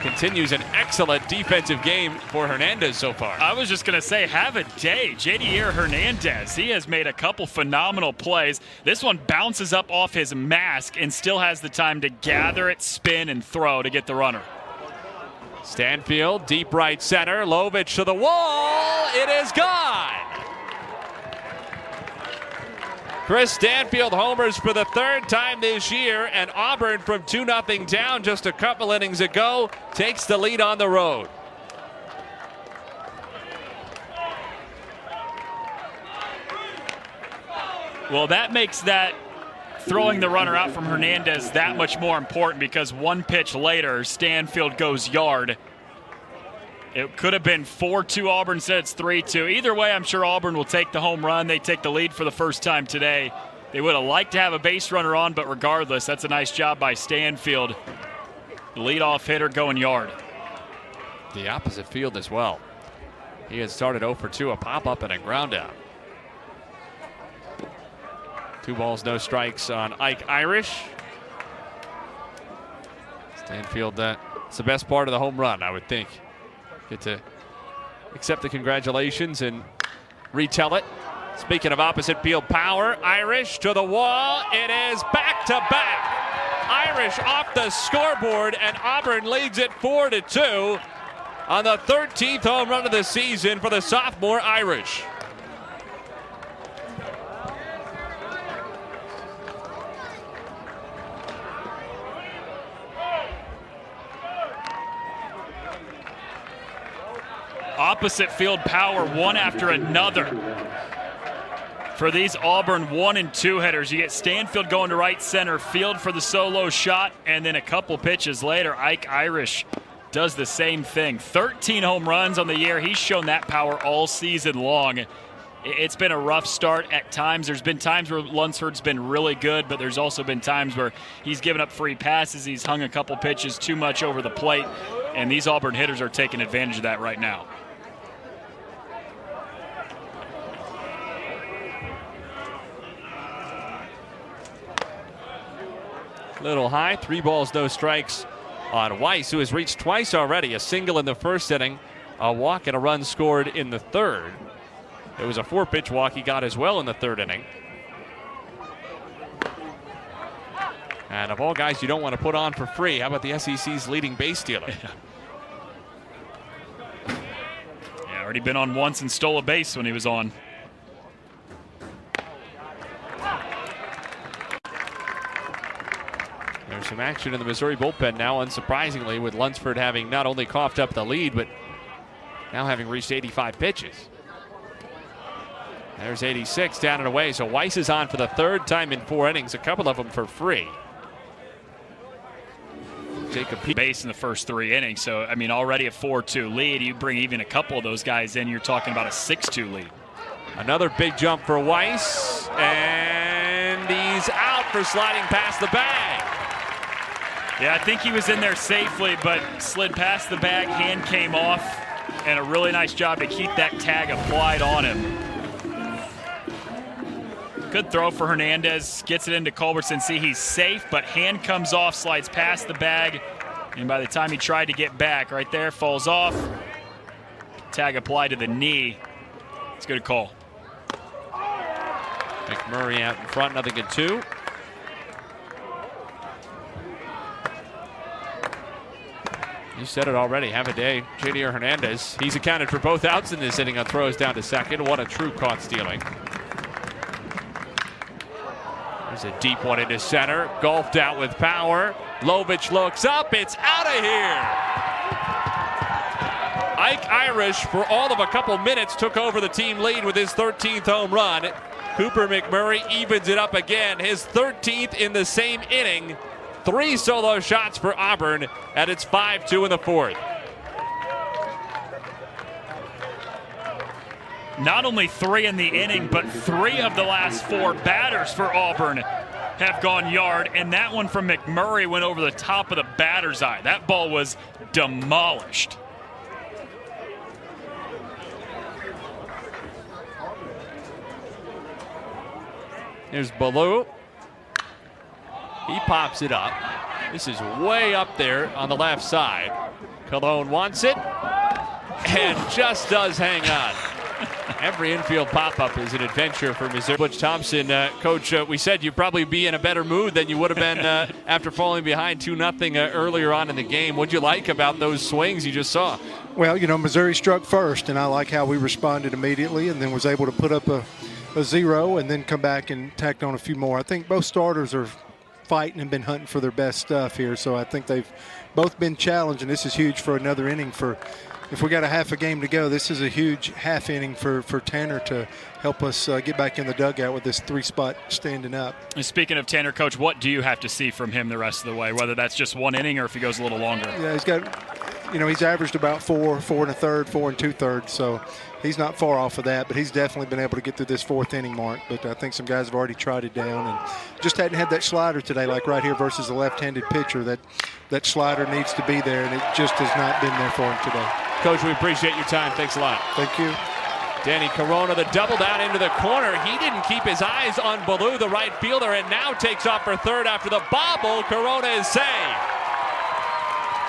Continues an excellent defensive game for Hernandez so far. I was just going to say, have a day. Jadier Hernandez, he has made a couple phenomenal plays. This one bounces up off his mask and still has the time to gather it, spin, and throw to get the runner. Stanfield, deep right center. Lovich to the wall. It is gone. Chris Stanfield homers for the 3rd time this year, and Auburn from 2-0 down just a couple innings ago takes the lead on the road. Well, that makes that throwing the runner out from Hernandez that much more important, because one pitch later, Stanfield goes yard. It could have been 4-2 Auburn, said it's 3-2. Either way, I'm sure Auburn will take the home run. They take the lead for the first time today. They would have liked to have a base runner on, but regardless, that's a nice job by Stanfield. The leadoff hitter going yard. The opposite field as well. He had started 0-2, a pop-up and a ground out. 2 balls, no strikes on Ike Irish. Stanfield, that's the best part of the home run, I would think. Get to accept the congratulations and retell it. Speaking of opposite field power, Irish to the wall. It is back-to-back. Irish off the scoreboard, and Auburn leads it 4-2 on the 13th home run of the season for the sophomore Irish. Opposite field power, one after another. For these Auburn 1 and 2 hitters, you get Stanfield going to right center field for the solo shot, and then a couple pitches later, Ike Irish does the same thing. 13 home runs on the year. He's shown that power all season long. It's been a rough start at times. There's been times where Lunsford's been really good, but there's also been times where he's given up free passes. He's hung a couple pitches too much over the plate, and these Auburn hitters are taking advantage of that right now. Little high, 3 balls, no strikes on Weiss, who has reached twice already. A single in the first inning, a walk and a run scored in the third. It was a 4-pitch walk he got as well in the third inning. And of all guys you don't want to put on for free, how about the SEC's leading base stealer? Yeah, already been on once and stole a base when he was on. There's some action in the Missouri bullpen now, unsurprisingly, with Lunsford having not only coughed up the lead, but now having reached 85 pitches. There's 86 down and away, so Weiss is on for the 3rd time in 4 innings, a couple of them for free. Jacob base in the first 3 innings. So, I mean, already a 4-2 lead. You bring even a couple of those guys in, you're talking about a 6-2 lead. Another big jump for Weiss, and he's out for sliding past the bag. Yeah, I think he was in there safely, but slid past the bag, hand came off, and a really nice job to keep that tag applied on him. Good throw for Hernandez, gets it into Culbertson. See, he's safe, but hand comes off, slides past the bag, and by the time he tried to get back, right there, falls off. Tag applied to the knee. It's a good call. McMurray out in front, 0-2. You said it already, have a day. JD Hernandez, he's accounted for both outs in this inning on throws down to second. What a true caught stealing. There's a deep one into center, golfed out with power. Lovich looks up, it's out of here. Ike Irish, for all of a couple minutes, took over the team lead with his 13th home run. Cooper McMurray evens it up again, his 13th in the same inning. 3 solo shots for Auburn, and it's 5-2 in the 4th. Not only 3 in the inning, but 3 of the last 4 batters for Auburn have gone yard, and that one from McMurray went over the top of the batter's eye. That ball was demolished. Here's Ballou. He pops it up. This is way up there on the left side. Cologne wants it and just does hang on. Every infield pop-up is an adventure for Missouri. Butch Thompson, Coach, we said you'd probably be in a better mood than you would have been after falling behind 2-0 earlier on in the game. What'd you like about those swings you just saw? Well, you know, Missouri struck first, and I like how we responded immediately and then was able to put up a 0 and then come back and tacked on a few more. I think both starters are fighting and been hunting for their best stuff here, so I think they've both been challenged, and this is huge for another inning. If we got a half a game to go, this is a huge half inning for Tanner to help us get back in the dugout with this 3-spot standing up. And speaking of Tanner, Coach, what do you have to see from him the rest of the way, whether that's just 1 inning or if he goes a little longer? Yeah, he's got, you know, he's averaged about 4 1/3, 4 2/3, so he's not far off of that, but he's definitely been able to get through this 4th inning mark. But I think some guys have already tried it down and just hadn't had that slider today, like right here versus the left-handed pitcher. That slider needs to be there, and it just has not been there for him today. Coach, we appreciate your time. Thanks a lot. Thank you. Danny Corona, the double down into the corner. He didn't keep his eyes on Ballou, the right fielder, and now takes off for third after the bobble. Corona is saved.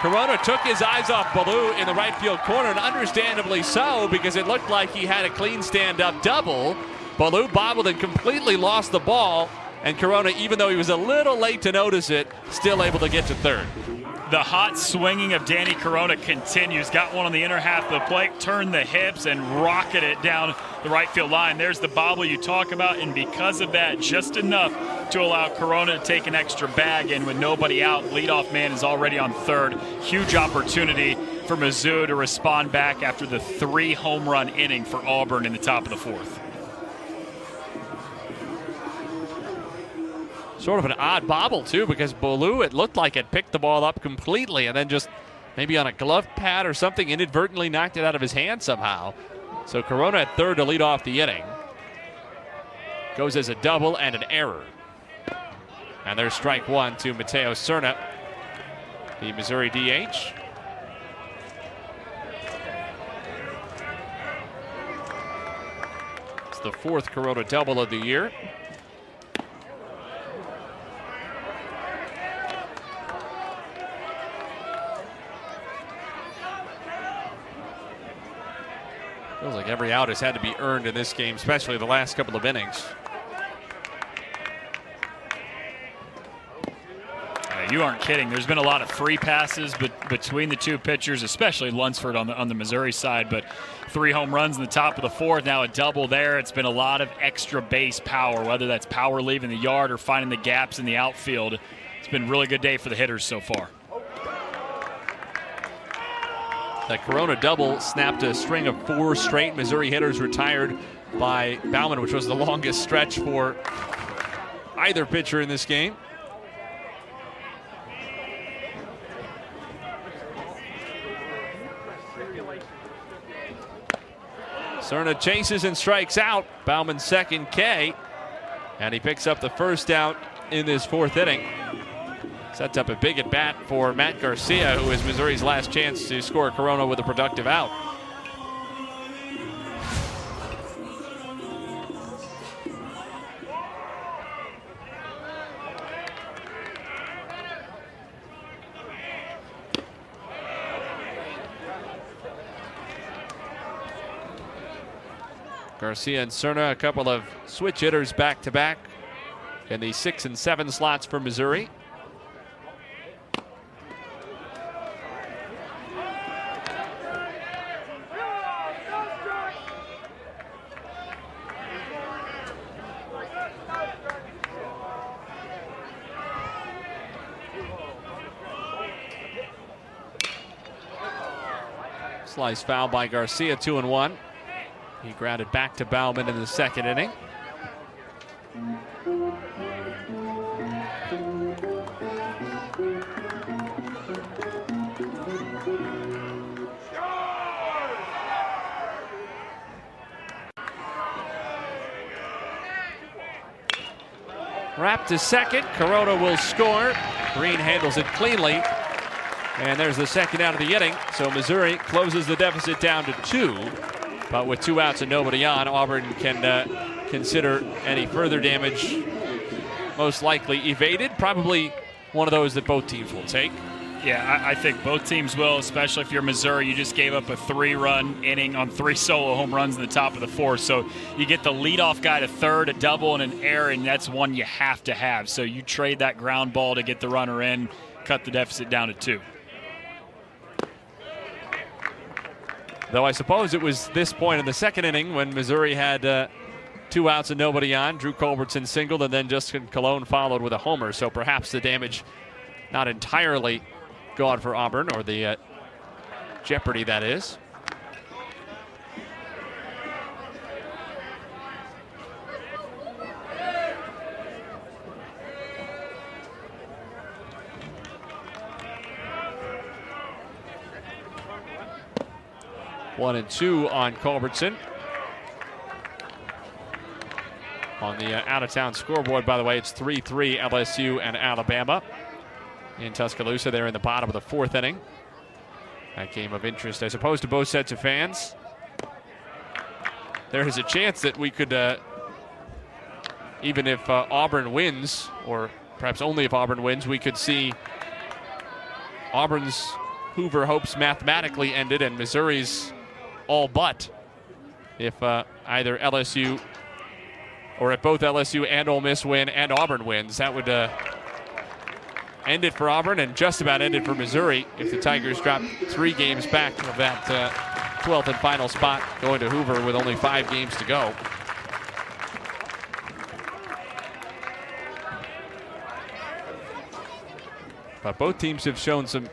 Corona took his eyes off Ballou in the right field corner, and understandably so, because it looked like he had a clean stand-up double. Ballou bobbled and completely lost the ball, and Corona, even though he was a little late to notice it, still able to get to third. The hot swinging of Danny Corona continues. Got one on the inner half of the plate, turned the hips, and rocketed it down the right field line. There's the bobble you talk about, and because of that, just enough to allow Corona to take an extra bag in with nobody out. Leadoff man is already on third. Huge opportunity for Mizzou to respond back after the 3 home run inning for Auburn in the top of the 4th. Sort of an odd bobble, too, because Ballou, it looked like it picked the ball up completely and then just maybe on a glove pad or something inadvertently knocked it out of his hand somehow. So Corona at third to lead off the inning. Goes as a double and an error. And there's strike 1 to Mateo Cerna, the Missouri DH. It's the 4th Corona double of the year. Feels like every out has had to be earned in this game, especially the last couple of innings. You aren't kidding. There's been a lot of free passes between the 2 pitchers, especially Lunsford on the Missouri side, but 3 home runs in the top of the 4th, now a double there. It's been a lot of extra base power, whether that's power leaving the yard or finding the gaps in the outfield. It's been a really good day for the hitters so far. That Corona double snapped a string of 4 straight Missouri hitters retired by Bauman, which was the longest stretch for either pitcher in this game. Cerna chases and strikes out. Bauman's second K. And he picks up the first out in this fourth inning. Sets up a big at bat for Matt Garcia, who is Missouri's last chance to score Corona with a productive out. Garcia and Cerna, a couple of switch hitters back to back in the 6 and 7 slots for Missouri. Slice foul by Garcia, 2-1. He grounded back to Bauman in the second inning. Wrapped to second. Corona will score. Green handles it cleanly. And there's the second out of the inning. So Missouri closes the deficit down to 2. But with 2 outs and nobody on, Auburn can consider any further damage most likely evaded. Probably one of those that both teams will take. Yeah, I think both teams will, especially if you're Missouri. You just gave up a 3-run inning on 3 solo home runs in the top of the 4th. So you get the leadoff guy to third, a double, and an error, and that's one you have to have. So you trade that ground ball to get the runner in, cut the deficit down to 2. Though I suppose it was this point in the second inning when Missouri had 2 outs and nobody on. Drew Culbertson singled, and then Justin Colon followed with a homer. So perhaps the damage not entirely gone for Auburn, or the jeopardy, that is. One and 2 on Culbertson. On the out-of-town scoreboard, by the way, it's 3-3 LSU and Alabama in Tuscaloosa. They're in the bottom of the 4th inning. That game of interest, I suppose, to both sets of fans. There is a chance that we could, even if Auburn wins, or perhaps only if Auburn wins, we could see Auburn's Hoover hopes mathematically ended and Missouri's all but, if either LSU, or if both LSU and Ole Miss win and Auburn wins. That would end it for Auburn and just about end it for Missouri if the Tigers drop 3 games back of that 12th and final spot, going to Hoover with only 5 games to go. But both teams have shown some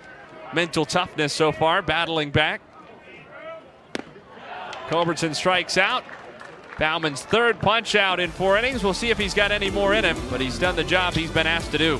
mental toughness so far, battling back. Culbertson strikes out. Bauman's 3rd punch out in 4 innings. We'll see if he's got any more in him, but he's done the job he's been asked to do.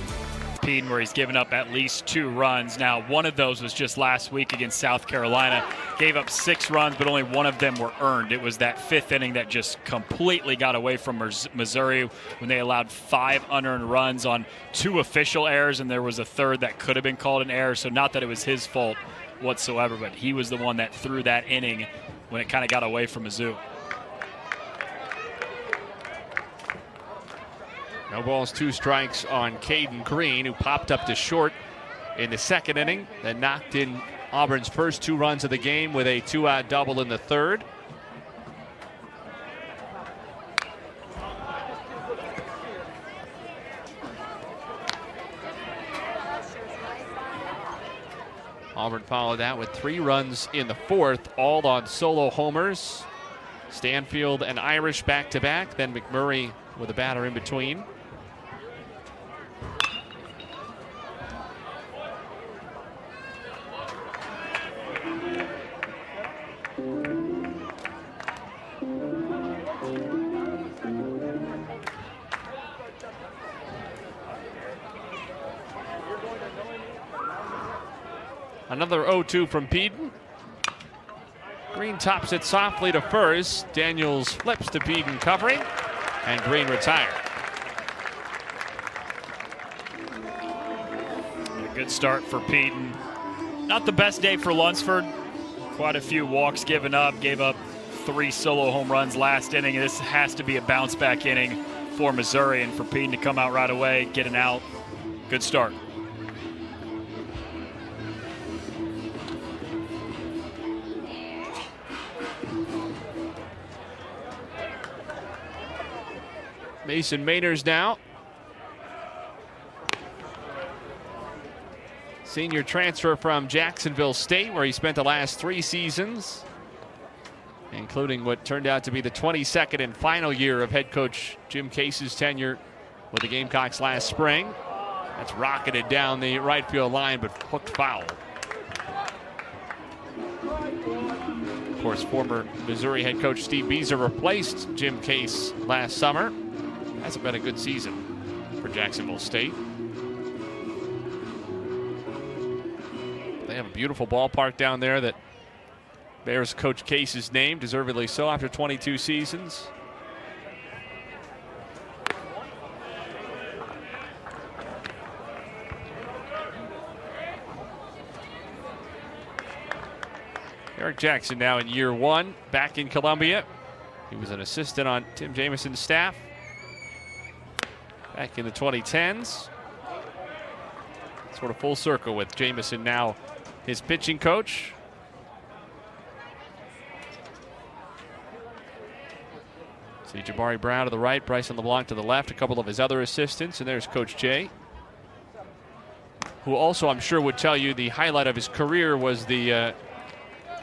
Peden, where he's given up at least 2 runs. Now, one of those was just last week against South Carolina. Gave up 6 runs, but only 1 of them were earned. It was that 5th inning that just completely got away from Missouri when they allowed 5 unearned runs on 2 official errors, and there was a 3rd that could have been called an error. So not that it was his fault whatsoever, but he was the one that threw that inning when it kind of got away from Mizzou. No balls, 2 strikes on Caden Green, who popped up to short in the second inning, then knocked in Auburn's first 2 runs of the game with a 2-out double in the 3rd. Auburn followed that with 3 runs in the 4th, all on solo homers. Stanfield and Irish back-to-back, then McMurray with a batter in between. Another 0-2 from Peden. Green tops it softly to first. Daniels flips to Peden covering, and Green retired. A good start for Peden. Not the best day for Lunsford. Quite a few walks given up. Gave up 3 solo home runs last inning. This has to be a bounce back inning for Missouri, and for Peden to come out right away, get an out. Good start. Mason Mainers now. Senior transfer from Jacksonville State, where he spent the last 3 seasons, including what turned out to be the 22nd and final year of head coach Jim Case's tenure with the Gamecocks last spring. That's rocketed down the right field line, but hooked foul. Of course, former Missouri head coach Steve Beazer replaced Jim Case last summer. Hasn't been a good season for Jacksonville State. They have a beautiful ballpark down there that bears Coach Case's name, deservedly so, after 22 seasons. Eric Jackson now in year 1, back in Columbia. He was an assistant on Tim Jamison's staff back in the 2010s. Sort of full circle with Jamison now his pitching coach. See Jabari Brown to the right, Bryson LeBlanc to the left, a couple of his other assistants, and there's Coach Jay, who also I'm sure would tell you the highlight of his career was the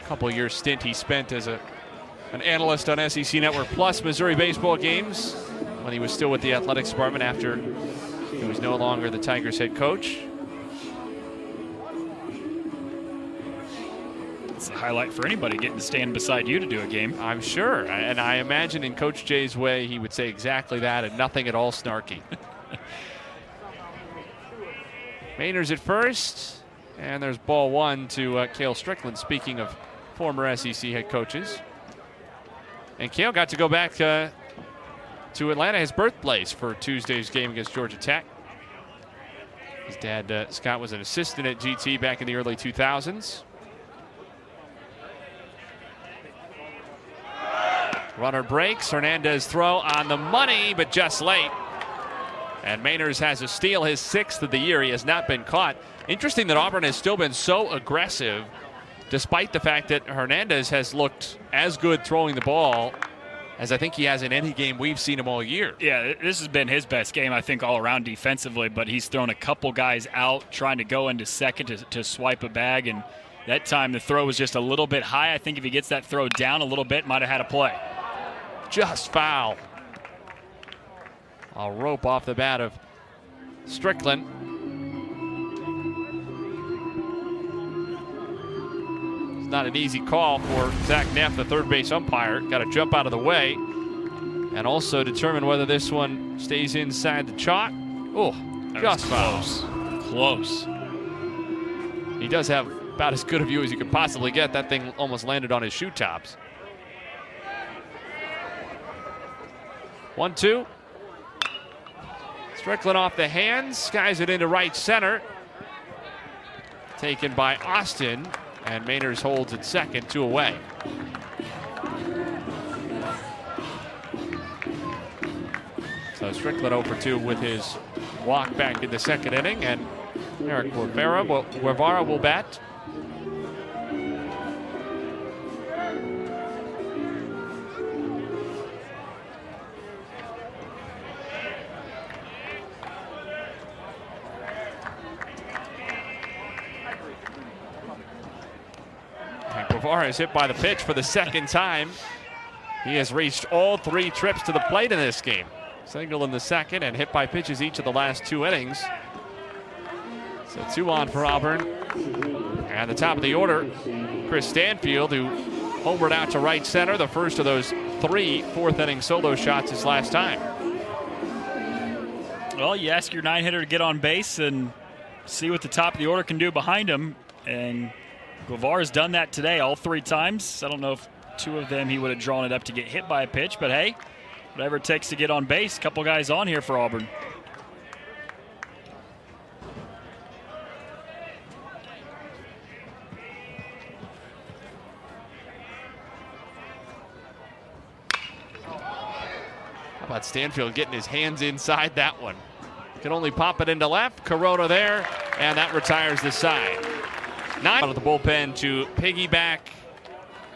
couple-year stint he spent as an analyst on SEC Network Plus Missouri baseball games when he was still with the athletics department after he was no longer the Tigers head coach. It's a highlight for anybody getting to stand beside you to do a game. I'm sure, and I imagine in Coach Jay's way he would say exactly that and nothing at all snarky. Mainers at first, and there's ball 1 to Cale Strickland, speaking of former SEC head coaches. And Cale got to go back to Atlanta, his birthplace, for Tuesday's game against Georgia Tech. His dad, Scott, was an assistant at GT back in the early 2000s. Runner breaks. Hernandez throw on the money, but just late. And Mainers has a steal, his 6th of the year. He has not been caught. Interesting that Auburn has still been so aggressive, despite the fact that Hernandez has looked as good throwing the ball as I think he has in any game we've seen him all year. Yeah, this has been his best game, I think, all around defensively, but he's thrown a couple guys out trying to go into second to swipe a bag, and that time the throw was just a little bit high. I think if he gets that throw down a little bit, might have had a play. Just foul. A rope off the bat of Strickland. It's not an easy call for Zach Neff, the third base umpire. Got to jump out of the way and also determine whether this one stays inside the chalk. Oh, just close. Close. He does have about as good a view as you could possibly get. That thing almost landed on his shoe tops. 1-2. Strickland off the hands, skies it into right center. Taken by Austin, and Mainers holds at second, 2 away. So Strickland 0 for 2 with his walk back in the second inning, and Eric Guevara will bat. Guevara is hit by the pitch for the second time. He has reached all 3 trips to the plate in this game. Single in the second and hit by pitches each of the last 2 innings. So 2 on for Auburn. And the top of the order, Chris Stanfield, who homered out to right center. The first of those 3 fourth-inning solo shots his last time. Well, you ask your 9-hitter to get on base and see what the top of the order can do behind him. And Guevara's done that today all 3 times. I don't know if 2 of them he would have drawn it up to get hit by a pitch, but hey, whatever it takes to get on base. Couple guys on here for Auburn. How about Stanfield getting his hands inside that one? Can only pop it into left. Corona there, and that retires the side. 9 out of the bullpen to piggyback.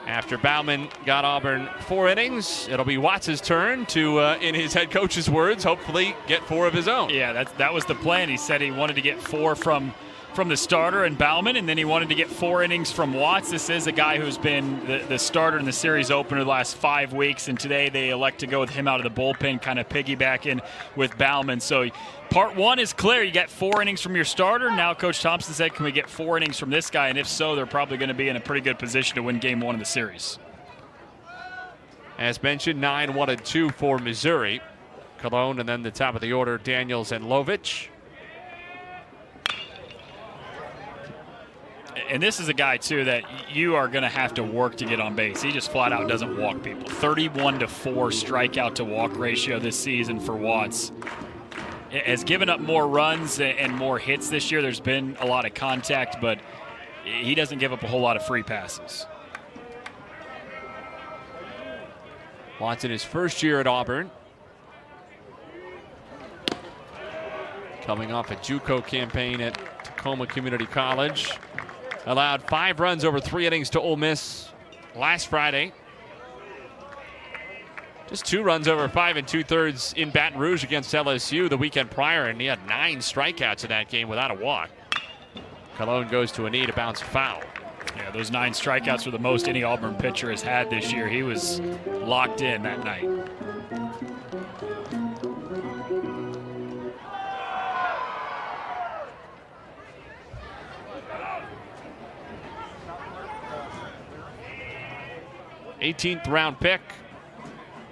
After Bauman got Auburn 4 innings, it'll be Watts' turn to, in his head coach's words, hopefully get 4 of his own. Yeah, that was the plan. He said he wanted to get 4 from the starter and Bauman, and then he wanted to get 4 innings from Watts. This is a guy who's been the starter in the series opener the last 5 weeks, and today they elect to go with him out of the bullpen, kind of piggybacking with Bauman. So part 1 is clear. You get 4 innings from your starter. Now Coach Thompson said, can we get 4 innings from this guy? And if so, they're probably going to be in a pretty good position to win game 1 of the series. As mentioned, 9-1-2 for Missouri. Cologne, and then the top of the order, Daniels and Lovich. And this is a guy, too, that you are going to have to work to get on base. He just flat out doesn't walk people. 31-4 strikeout to walk ratio this season for Watts. Has given up more runs and more hits this year. There's been a lot of contact, but he doesn't give up a whole lot of free passes. Watts in his first year at Auburn. Coming off a JUCO campaign at Tacoma Community College. Allowed 5 runs over 3 innings to Ole Miss last Friday. Just 2 runs over 5 2/3 in Baton Rouge against LSU the weekend prior, and he had 9 strikeouts in that game without a walk. Cologne goes to a knee to bounce foul. Yeah, those 9 strikeouts were the most any Auburn pitcher has had this year. He was locked in that night. '18th round pick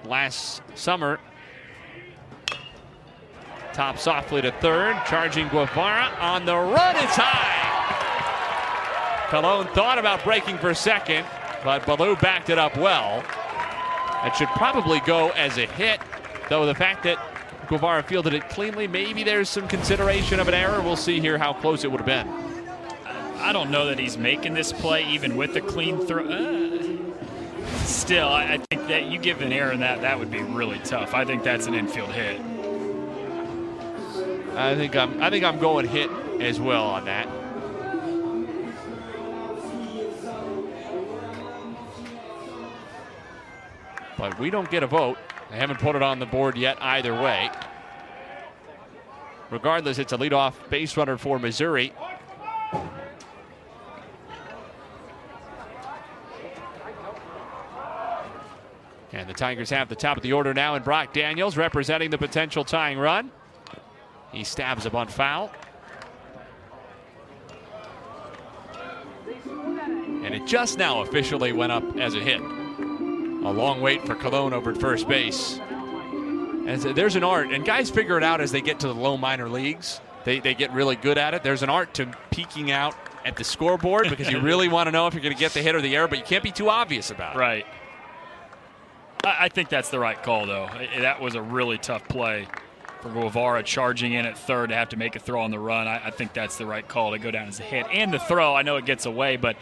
last summer. Top softly to third, charging Guevara on the run. It's high. Cologne thought about breaking for second, but Ballou backed it up well. It should probably go as a hit, though the fact that Guevara fielded it cleanly, maybe there's some consideration of an error. We'll see here how close it would have been. I don't know that he's making this play even with the clean throw. Still, I think that you give an error in that would be really tough. I think that's an infield hit. I think I'm going hit as well on that. But we don't get a vote. They haven't put it on the board yet either way. Regardless, it's a leadoff base runner for Missouri. And the Tigers have the top of the order now, and Brock Daniels representing the potential tying run. He stabs a bunt foul. And it just now officially went up as a hit. A long wait for Cologne over at first base. And there's an art, and guys figure it out as they get to the low minor leagues. They get really good at it. There's an art to peeking out at the scoreboard because you really want to know if you're going to get the hit or the error, but you can't be too obvious about it. Right. I think that's the right call, though. That was a really tough play for Guevara charging in at third to have to make a throw on the run. I think that's the right call to go down as a hit. And the throw, I know it gets away, but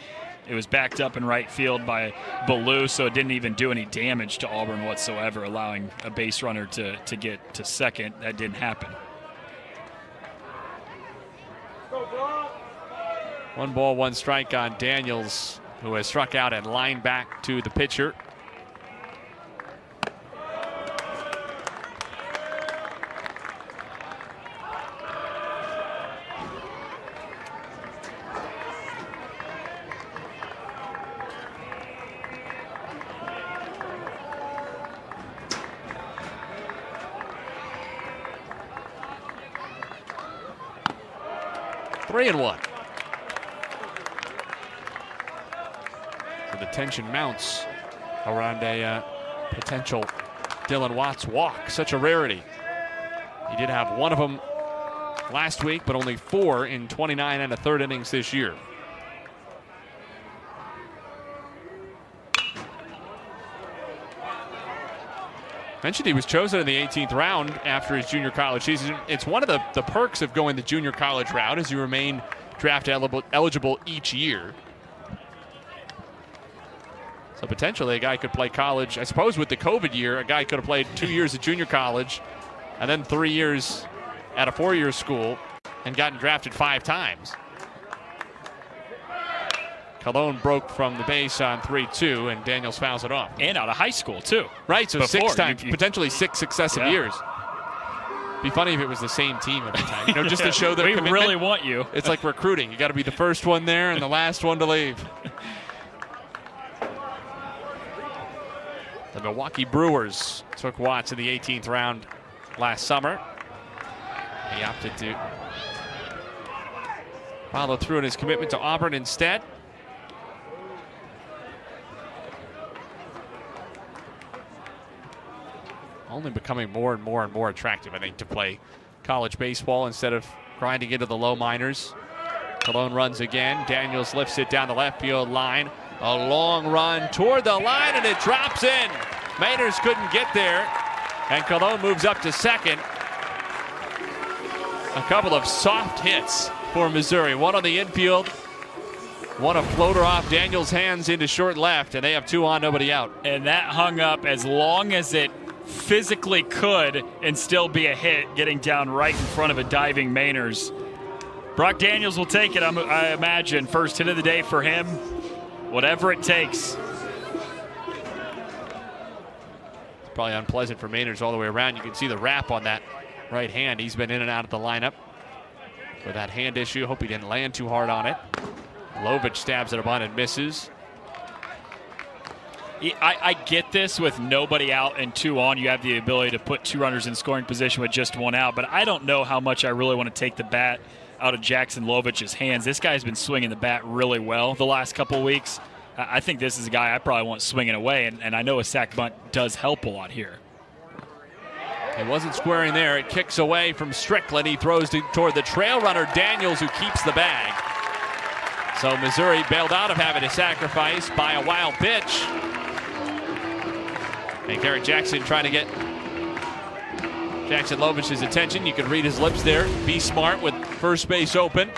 it was backed up in right field by Ballou, so it didn't even do any damage to Auburn whatsoever, allowing a base runner to get to second. That didn't happen. 1 ball, 1 strike on Daniels, who has struck out and lined back to the pitcher. Three and 1. So the tension mounts around a potential Dylan Watts walk. Such a rarity. He did have 1 of them last week, but only 4 in 29 and a third innings this year. Mentioned he was chosen in the 18th round after his junior college season. It's one of the perks of going the junior college route is you remain draft eligible each year. So potentially a guy could play college. I suppose with the COVID year, a guy could have played 2 years at junior college and then 3 years at a 4-year school and gotten drafted 5 times. Cologne broke from the base on 3-2, and Daniels fouls it off. And out of high school, too. Right, so Before, 6 times, potentially 6 successive years. Be funny if it was the same team every time. You know, just to show their commitment. We really want you. It's like recruiting. You got to be the first one there and the last one to leave. The Milwaukee Brewers took Watts in the 18th round last summer. He opted to follow through on his commitment to Auburn instead. Only becoming more and more attractive, I think, to play college baseball instead of grinding into the low minors. Cologne runs again. Daniels lifts it down the left field line. A long run toward the line, and it drops in. Mainers couldn't get there, and Cologne moves up to second. A couple of soft hits for Missouri. One on the infield, one a floater off Daniels' hands into short left, and they have 2 on, nobody out. And that hung up as long as it physically could and still be a hit, getting down right in front of a diving Mainers. Brock Daniels will take it, I imagine. First hit of the day for him. Whatever it takes. It's probably unpleasant for Mainers all the way around. You can see the wrap on that right hand. He's been in and out of the lineup with that hand issue. Hope he didn't land too hard on it. Lovich stabs at a bunt and misses. I get this with nobody out and 2 on. You have the ability to put 2 runners in scoring position with just 1 out, but I don't know how much I really want to take the bat out of Jackson Lovich's hands. This guy's been swinging the bat really well the last couple of weeks. I think this is a guy I probably want swinging away, and I know a sac bunt does help a lot here. It wasn't squaring there. It kicks away from Strickland. He throws toward the trail runner, Daniels, who keeps the bag. So Missouri bailed out of having to sacrifice by a wild pitch. And Garrett Jackson trying to get Jackson Lovich's attention. You can read his lips there. Be smart with first base open.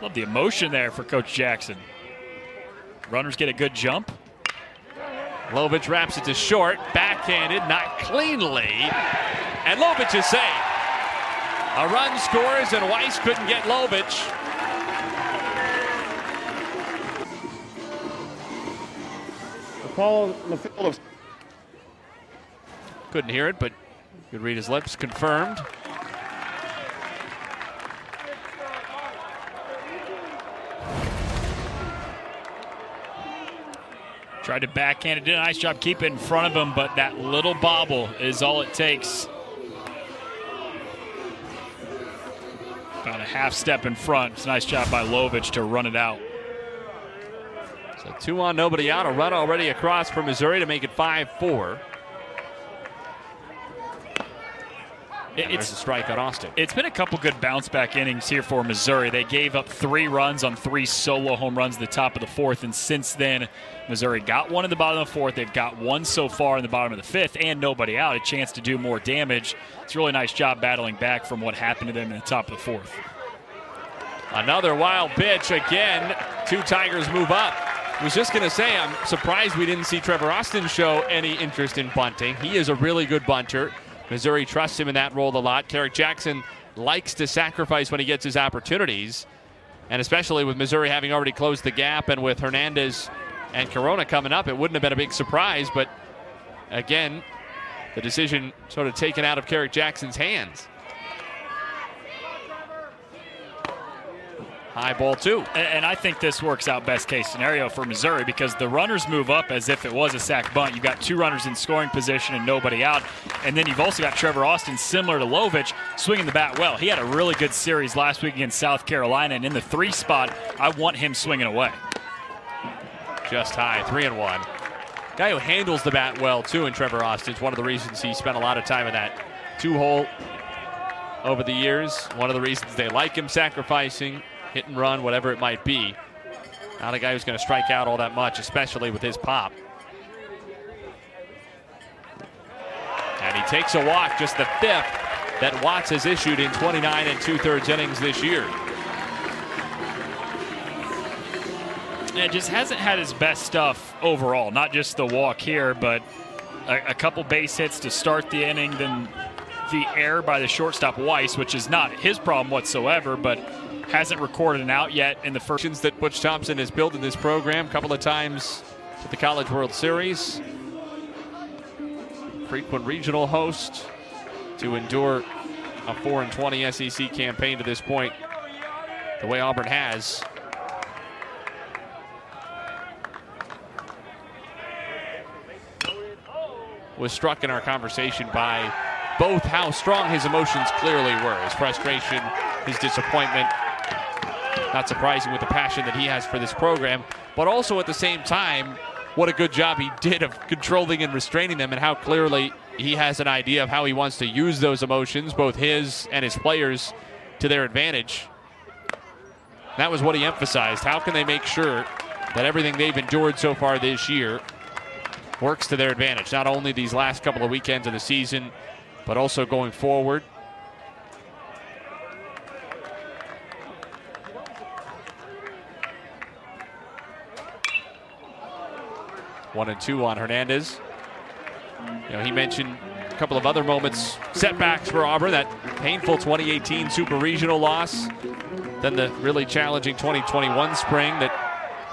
Love the emotion there for Coach Jackson. Runners get a good jump. Lovich wraps it to short. Backhanded, not cleanly. And Lovich is safe. A run scores, and Weiss couldn't get Lovich. Couldn't hear it, but could read his lips. Confirmed. Tried to backhand it. Did a nice job keeping it in front of him, but that little bobble is all it takes. About a half step in front. It's a nice job by Lovich to run it out. So 2 on, nobody out. A run already across for Missouri to make it 5-4. It's a strike on Austin. It's been a couple good bounce back innings here for Missouri. They gave up 3 runs on 3 solo home runs at the top of the 4th, and since then, Missouri got 1 in the bottom of the 4th. They've got 1 so far in the bottom of the 5th, and nobody out. A chance to do more damage. It's a really nice job battling back from what happened to them in the top of the 4th. Another wild pitch again. 2 Tigers move up. I was just going to say, I'm surprised we didn't see Trevor Austin show any interest in bunting. He is a really good bunter. Missouri trusts him in that role a lot. Garrett Jackson likes to sacrifice when he gets his opportunities, and especially with Missouri having already closed the gap and with Hernandez and Corona coming up, it wouldn't have been a big surprise, but again, the decision sort of taken out of Garrett Jackson's hands. High ball 2. And I think this works out best case scenario for Missouri because the runners move up as if it was a sac bunt. You've got 2 runners in scoring position and nobody out. And then you've also got Trevor Austin, similar to Lovich, swinging the bat well. He had a really good series last week against South Carolina, and in the 3 spot, I want him swinging away. Just high, 3-1. Guy who handles the bat well, too, in Trevor Austin. It's one of the reasons he spent a lot of time in that 2-hole over the years. One of the reasons they like him, sacrificing, hit and run, whatever it might be. Not a guy who's going to strike out all that much, especially with his pop. And he takes a walk, just the 5th that Watts has issued in 29 2/3 innings this year. It just hasn't had his best stuff overall, not just the walk here, but a couple base hits to start the inning, then the error by the shortstop Weiss, which is not his problem whatsoever, but hasn't recorded an out yet in the first. That Butch Thompson has built in this program a couple of times at the College World Series. Frequent regional host to endure a 4-20 SEC campaign to this point, the way Auburn has. Was struck in our conversation by both how strong his emotions clearly were. His frustration, his disappointment. Not surprising with the passion that he has for this program, but also at the same time, what a good job he did of controlling and restraining them, and how clearly he has an idea of how he wants to use those emotions, both his and his players, to their advantage. That was what he emphasized. How can they make sure that everything they've endured so far this year works to their advantage, not only these last couple of weekends of the season, but also going forward. One and two on Hernandez. You know, he mentioned a couple of other moments, setbacks for Auburn, that painful 2018 Super Regional loss, then the really challenging 2021 spring that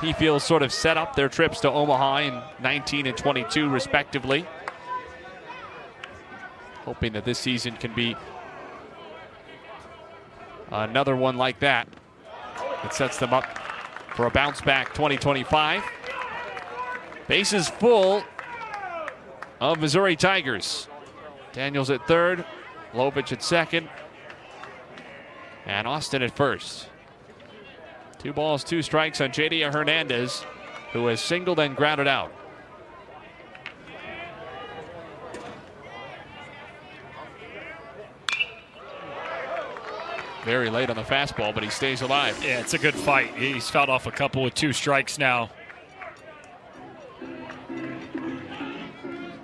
he feels sort of set up their trips to Omaha in 19 and 22 respectively. Hoping that this season can be another one like that. It sets them up for a bounce back 2025. Bases full of Missouri Tigers. Daniels at third, Lovich at second, and Austin at first. 2 balls, 2 strikes on J.D. Hernandez, who has singled and grounded out. Very late on the fastball, but he stays alive. Yeah, it's a good fight. He's fouled off a couple with 2 strikes now.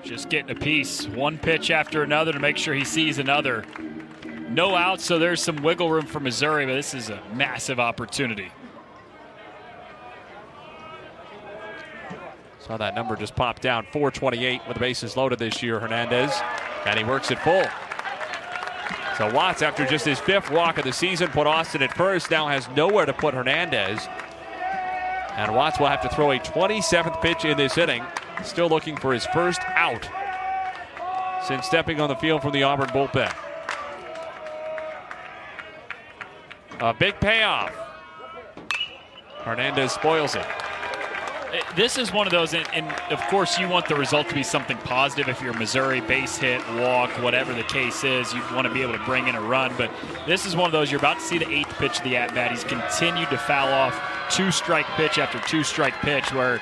Just getting a piece, one pitch after another to make sure he sees another. No outs, so there's some wiggle room for Missouri, but this is a massive opportunity. Saw that number just pop down, 428 with the bases loaded this year, Hernandez, and he works it full. So Watts, after just his 5th walk of the season, put Austin at first, now has nowhere to put Hernandez. And Watts will have to throw a 27th pitch in this inning, still looking for his first out since stepping on the field from the Auburn bullpen. A big payoff. Hernandez spoils it. This is one of those, and of course you want the result to be something positive. If you're Missouri, base hit, walk, whatever the case is, you want to be able to bring in a run. But this is one of those, you're about to see the 8th pitch of the at-bat. He's continued to foul off 2-strike pitch after 2-strike pitch, where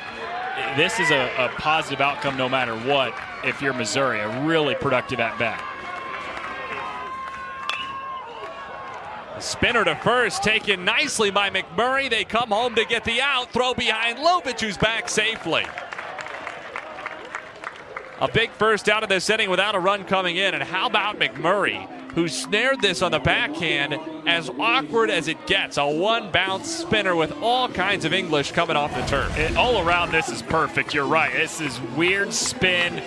this is a positive outcome no matter what if you're Missouri. A really productive at-bat. A spinner to first, taken nicely by McMurray. They come home to get the out. Throw behind Lovich, who's back safely. A big first out of this inning without a run coming in. And how about McMurray, who snared this on the backhand, as awkward as it gets. A one-bounce spinner with all kinds of English coming off the turf. All around this is perfect. You're right. This is weird spin.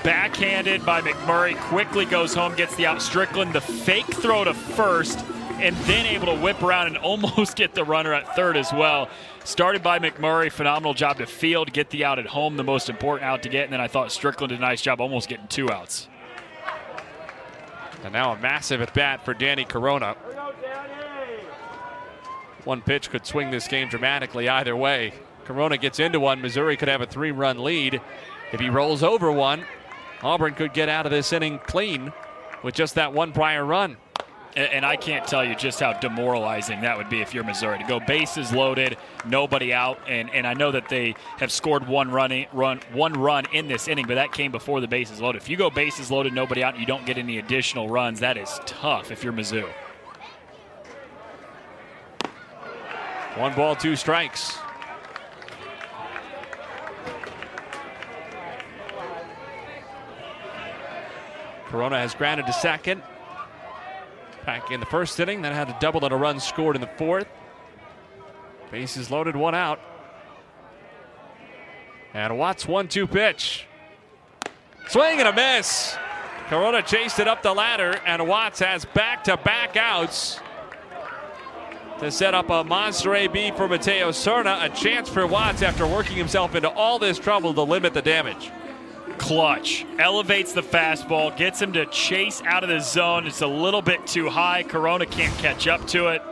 Backhanded by McMurray. Quickly goes home, gets the out. Strickland, the fake throw to first, and then able to whip around and almost get the runner at third as well. Started by McMurray, phenomenal job to field, get the out at home, the most important out to get, and then I thought Strickland did a nice job almost getting 2 outs. And now a massive at bat for Danny Corona. One pitch could swing this game dramatically either way. Corona gets into one, Missouri could have a 3-run lead. If he rolls over one, Auburn could get out of this inning clean with just that one prior run. And I can't tell you just how demoralizing that would be if you're Missouri, to go bases loaded, nobody out, and I know that they have scored one run in this inning, but that came before the bases loaded. If you go bases loaded, nobody out, and you don't get any additional runs, that is tough if you're Mizzou. 1 ball, 2 strikes. Corona has grounded to second. Back in the first inning, then had a double and a run scored in the fourth. Bases loaded, 1 out. And Watts 1-2 pitch. Swing and a miss. Corona chased it up the ladder, and Watts has back-to-back outs to set up a monster AB for Mateo Serna. A chance for Watts after working himself into all this trouble to limit the damage. Clutch, elevates the fastball, gets him to chase out of the zone. It's a little bit too high. Corona can't catch up to it.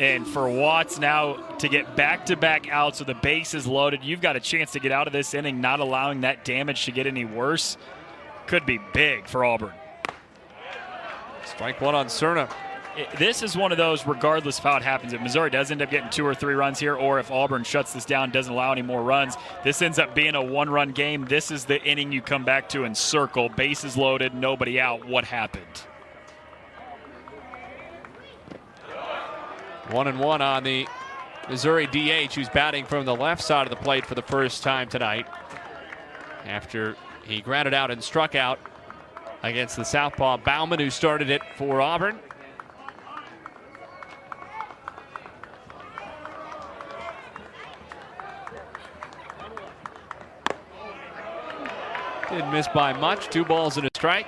And for Watts now to get back-to-back outs with the bases loaded, you've got a chance to get out of this inning, not allowing that damage to get any worse. Could be big for Auburn. Strike 1 on Serna. This is one of those, regardless of how it happens, if Missouri does end up getting 2 or 3 runs here, or if Auburn shuts this down, doesn't allow any more runs, this ends up being a 1-run game. This is the inning you come back to and circle. Bases loaded, nobody out. What happened? 1-1 on the Missouri DH, who's batting from the left side of the plate for the first time tonight, after he grounded out and struck out against the southpaw Bauman, who started it for Auburn. Didn't miss by much. 2 balls and a strike.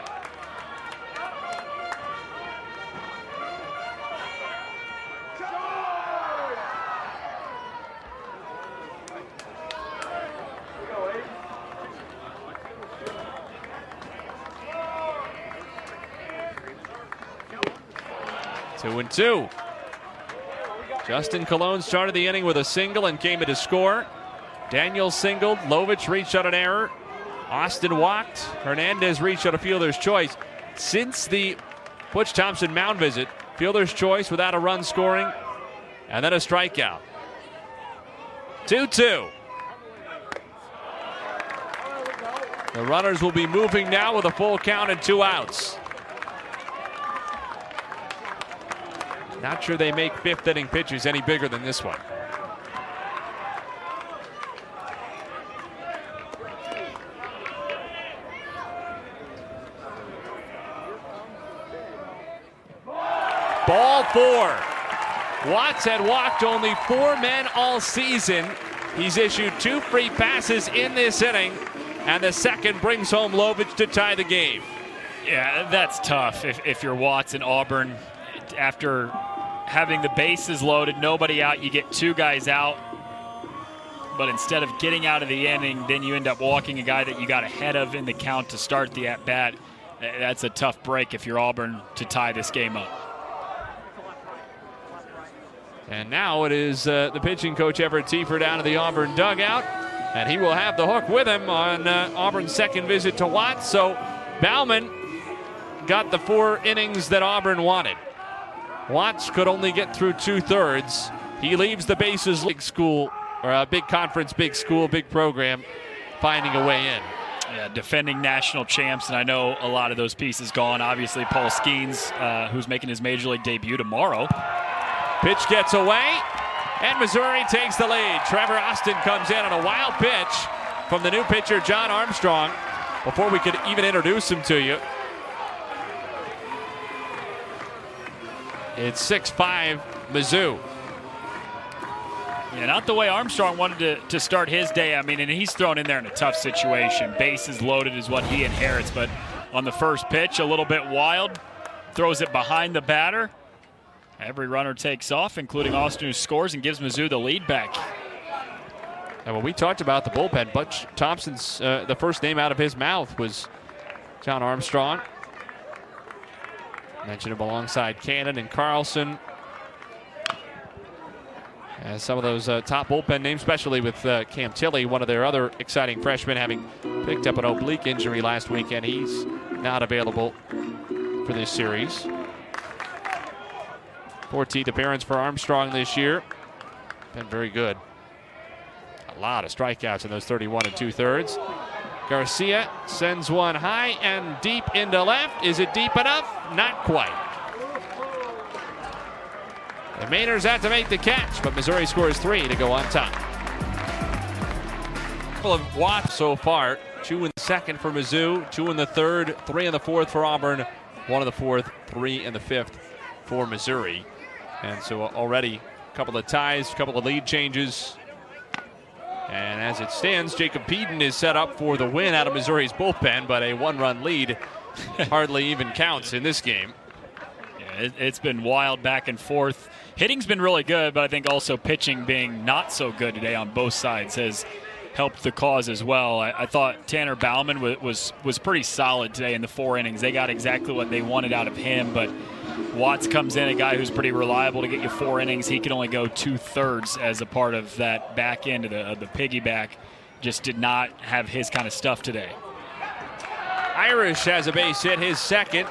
Two and two. Justin Colon started the inning with a single and came in to score. Daniels singled. Lovich reached out an error. Austin walked. Hernandez reached out a fielder's choice. Since the Butch Thompson mound visit, fielder's choice without a run scoring, and then a strikeout. 2-2. The runners will be moving now with a full count and 2 outs. Not sure they make 5th inning pitches any bigger than this one. Ball 4. Watts had walked only 4 men all season. He's issued 2 free passes in this inning, and the second brings home Lovich to tie the game. Yeah, that's tough if you're Watts and Auburn. After having the bases loaded, nobody out, you get 2 guys out. But instead of getting out of the inning, then you end up walking a guy that you got ahead of in the count to start the at-bat. That's a tough break if you're Auburn to tie this game up. And now it is the pitching coach, Everett Tiefer, down to the Auburn dugout. And he will have the hook with him on Auburn's second visit to Watts. So Bauman got the 4 innings that Auburn wanted. Watts could only get through 2/3. He leaves the bases big school, or a big conference, big school, big program, finding a way in. Yeah, defending national champs, and I know a lot of those pieces gone. Obviously, Paul Skeens, who's making his major league debut tomorrow. Pitch gets away, and Missouri takes the lead. Trevor Austin comes in on a wild pitch from the new pitcher, John Armstrong. Before we could even introduce him to you, it's 6-5 Mizzou. Yeah, not the way Armstrong wanted to start his day. I mean, and he's thrown in there in a tough situation. Bases loaded is what he inherits, but on the first pitch, a little bit wild. Throws it behind the batter. Every runner takes off, including Austin, who scores and gives Mizzou the lead back. And when we talked about the bullpen, Butch Thompson's, the first name out of his mouth was John Armstrong. Mentioned him alongside Cannon and Carlson. And some of those top bullpen names, especially with Cam Tilley, one of their other exciting freshmen, having picked up an oblique injury last weekend. He's not available for this series. 14th appearance for Armstrong this year. Been very good. A lot of strikeouts in those 31 2/3. Garcia sends one high and deep into left. Is it deep enough? Not quite. The Mainers have to make the catch, but Missouri scores 3 to go on top. Couple of Watts so far. 2 in the second for Mizzou, 2 in the third, 3 in the fourth for Auburn, 1 in the fourth, 3 in the fifth for Missouri. And so already a couple of ties, a couple of lead changes. And as it stands, Jacob Peden is set up for the win out of Missouri's bullpen, but a 1-run lead hardly even counts in this game. Yeah, it's been wild back and forth. Hitting's been really good, but I think also pitching being not so good today on both sides has helped the cause as well. I thought Tanner Bauman was pretty solid today in the 4 innings. They got exactly what they wanted out of him, but Watts comes in, a guy who's pretty reliable to get you 4 innings. He can only go 2/3 as a part of that back end of the piggyback. Just did not have his kind of stuff today. Irish has a base hit, his second.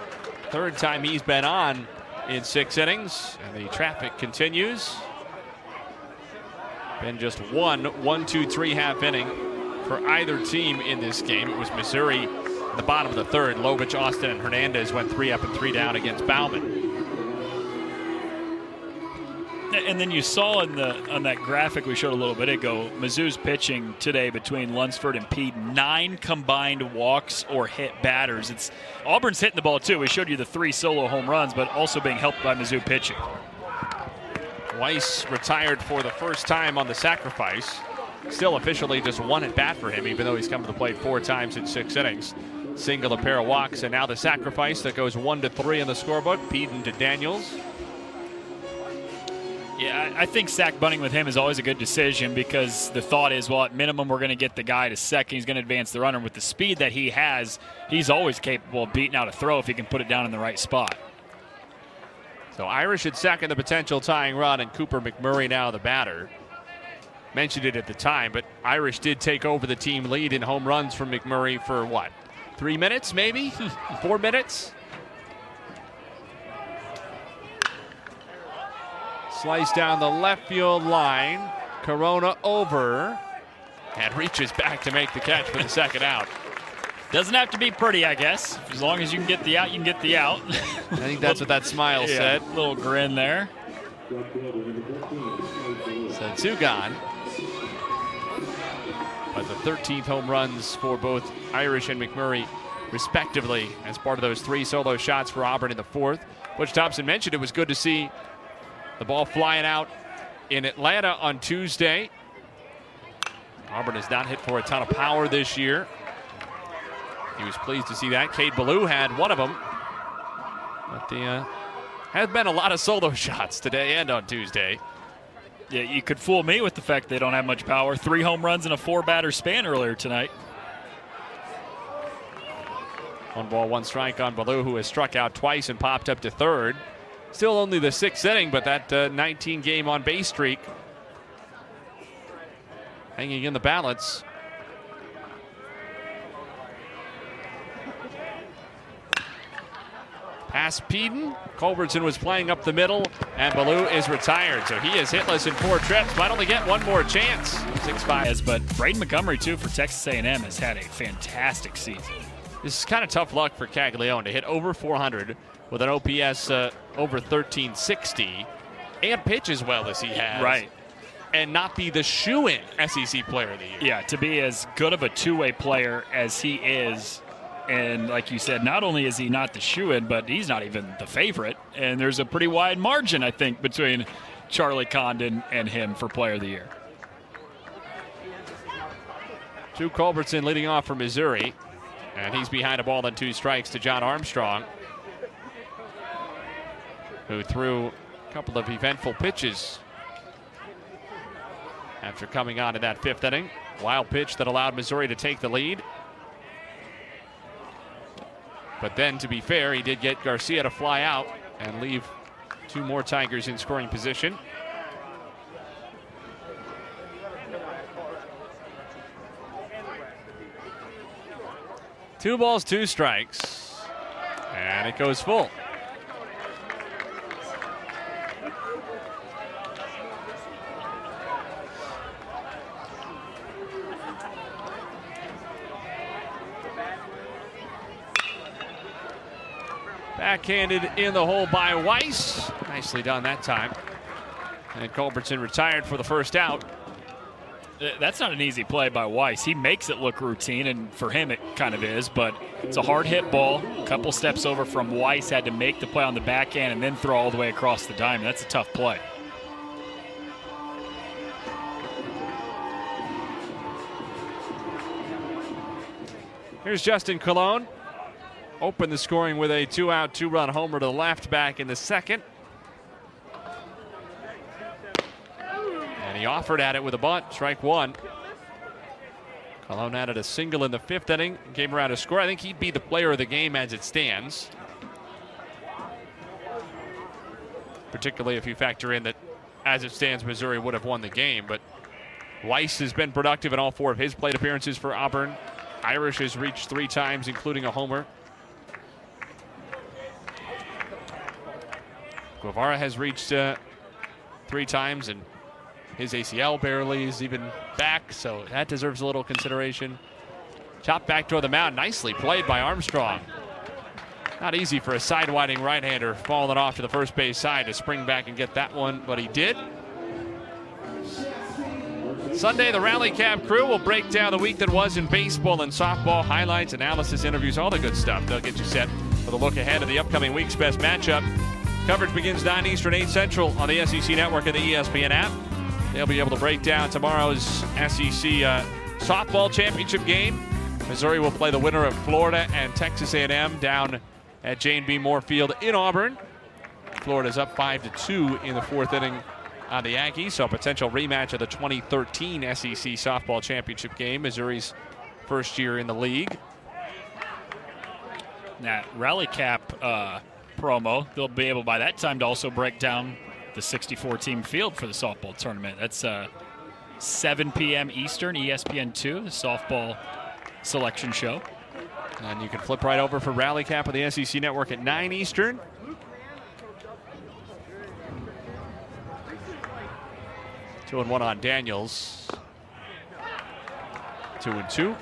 Third time he's been on in 6 innings, and the traffic continues. Been just 1-2-3 half inning for either team in this game. It was Missouri in the bottom of the third. Lovich, Austin, and Hernandez went 3 up and 3 down against Bauman. And then you saw on that graphic we showed a little bit ago, Mizzou's pitching today between Lunsford and Peden, 9 combined walks or hit batters. Auburn's hitting the ball too. We showed you the 3 solo home runs, but also being helped by Mizzou pitching. Weiss retired for the first time on the sacrifice. Still officially just 1 at bat for him, even though he's come to the plate 4 times in 6 innings. Single, a pair of walks, and now the sacrifice that goes 1-3 in the scorebook. Peden to Daniels. Yeah, I think sack bunting with him is always a good decision because the thought is, well, at minimum, we're going to get the guy to second. He's going to advance the runner. With the speed that he has, he's always capable of beating out a throw if he can put it down in the right spot. So Irish at second, the potential tying run, and Cooper McMurray now the batter. Mentioned it at the time, but Irish did take over the team lead in home runs from McMurray for what? 3 minutes, maybe? 4 minutes? Slice down the left field line. Corona over and reaches back to make the catch for the second out. Doesn't have to be pretty, I guess. As long as you can get the out, you can get the out. I think that's what that smile said. Little grin there. So 2 gone. But the 13th home runs for both Irish and McMurray, respectively, as part of those 3 solo shots for Auburn in the 4th. Butch Thompson mentioned it was good to see the ball flying out in Atlanta on Tuesday. Auburn has not hit for a ton of power this year. He was pleased to see that. Cade Ballou had one of them. But there has been a lot of solo shots today and on Tuesday. Yeah, you could fool me with the fact they don't have much power. 3 home runs in a 4-batter span earlier tonight. 1 ball, 1 strike on Ballou, who has struck out twice and popped up to third. Still only the 6th inning, but that 19-game on-base streak hanging in the balance. Past Peden. Culbertson was playing up the middle, and Ballou is retired. So he is hitless in 4 trips. Might only get 1 more chance. 6-5. But Braden Montgomery, too, for Texas A&M has had a fantastic season. This is kind of tough luck for Caglione to hit over 400 with an OPS over 1360 and pitch as well as he has. Right. And not be the shoe-in SEC player of the year. Yeah, to be as good of a two-way player as he is. And like you said, not only is he not the shoe-in, but he's not even the favorite. And there's a pretty wide margin, I think, between Charlie Condon and him for player of the year. Drew Culbertson leading off for Missouri. And he's behind a ball and 2 strikes to John Armstrong, who threw a couple of eventful pitches after coming on in that 5th inning. Wild pitch that allowed Missouri to take the lead. But then, to be fair, he did get Garcia to fly out and leave 2 more Tigers in scoring position. Two balls, 2 strikes. And it goes full. Backhanded in the hole by Weiss. Nicely done that time. And Culbertson retired for the first out. That's not an easy play by Weiss. He makes it look routine, and for him it kind of is, but it's a hard hit ball. A couple steps over from Weiss, had to make the play on the backhand and then throw all the way across the diamond. That's a tough play. Here's Justin Colon. Opened the scoring with a 2-out, 2-run homer to the left back in the second. And he offered at it with a bunt, strike one. Colon added a single in the fifth inning, came around to score. I think he'd be the player of the game as it stands. Particularly if you factor in that as it stands, Missouri would have won the game. But Weiss has been productive in all four of his plate appearances for Auburn. Irish has reached 3 times, including a homer. Guevara has reached 3 times, and his ACL barely is even back, so that deserves a little consideration. Chopped back toward the mound. Nicely played by Armstrong. Not easy for a sidewinding right-hander falling off to the first base side to spring back and get that one, but he did. Sunday, the Rally Cap crew will break down the week that was in baseball and softball, highlights, analysis, interviews, all the good stuff. They'll get you set for the look ahead of the upcoming week's best matchup. Coverage begins 9 Eastern, 8 Central on the SEC Network and the ESPN app. They'll be able to break down tomorrow's SEC softball championship game. Missouri will play the winner of Florida and Texas A&M down at Jane B. Moore Field in Auburn. Florida's up 5-2 in the fourth inning on the Yankees, so a potential rematch of the 2013 SEC softball championship game, Missouri's first year in the league. That Rally Cap promo, they'll be able by that time to also break down the 64-team field for the softball tournament. That's 7 p.m. Eastern, ESPN2, the softball selection show. And you can flip right over for Rally Cap of the SEC Network at 9 Eastern. Two and one on Daniels. 2-2.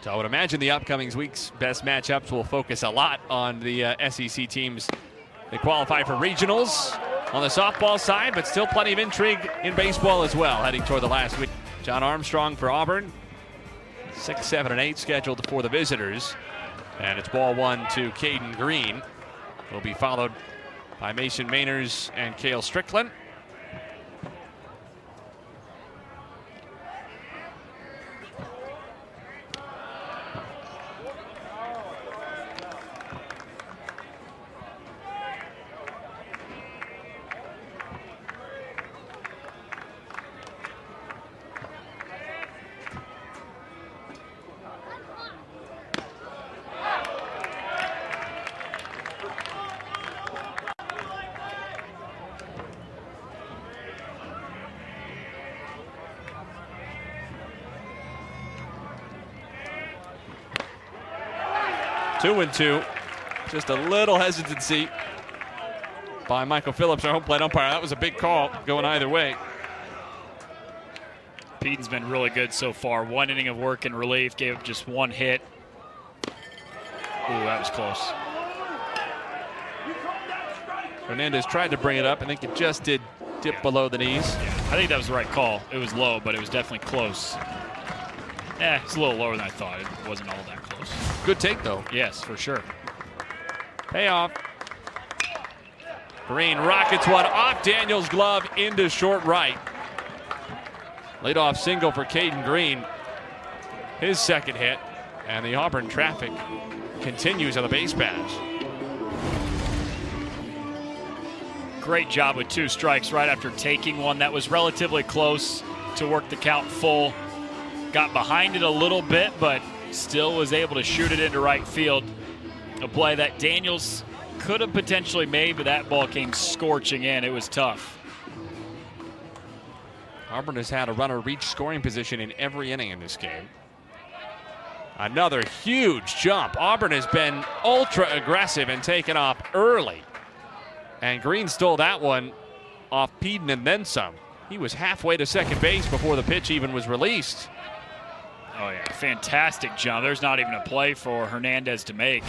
So I would imagine the upcoming week's best matchups will focus a lot on the SEC teams that qualify for regionals on the softball side, but still plenty of intrigue in baseball as well, heading toward the last week. John Armstrong for Auburn. 6, 7, and 8 scheduled for the visitors. And it's ball one to Caden Green. Will be followed by Mason Mainers and Cale Strickland. Two and two. Just a little hesitancy by Michael Phillips, our home plate umpire. That was a big call going either way. Peden's been really good so far. 1 inning of work in relief, gave up just 1 hit. Ooh, that was close. Hernandez tried to bring it up. I think it just did dip below the knees. Yeah, I think that was the right call. It was low, but it was definitely close. It's a little lower than I thought. It wasn't all that close. Good take, though. Yes, for sure. Payoff. Green rockets one off Daniels' glove into short right. Leadoff single for Caden Green. His second hit. And the Auburn traffic continues on the base paths. Great job with 2 strikes right after taking one that was relatively close to work the count full. Got behind it a little bit, but still was able to shoot it into right field. A play that Daniels could have potentially made, but that ball came scorching in. It was tough. Auburn has had a runner reach scoring position in every inning in this game. Another huge jump. Auburn has been ultra aggressive and taken off early. And Green stole that one off Peden and then some. He was halfway to second base before the pitch even was released. Oh, yeah, fantastic jump. There's not even a play for Hernandez to make.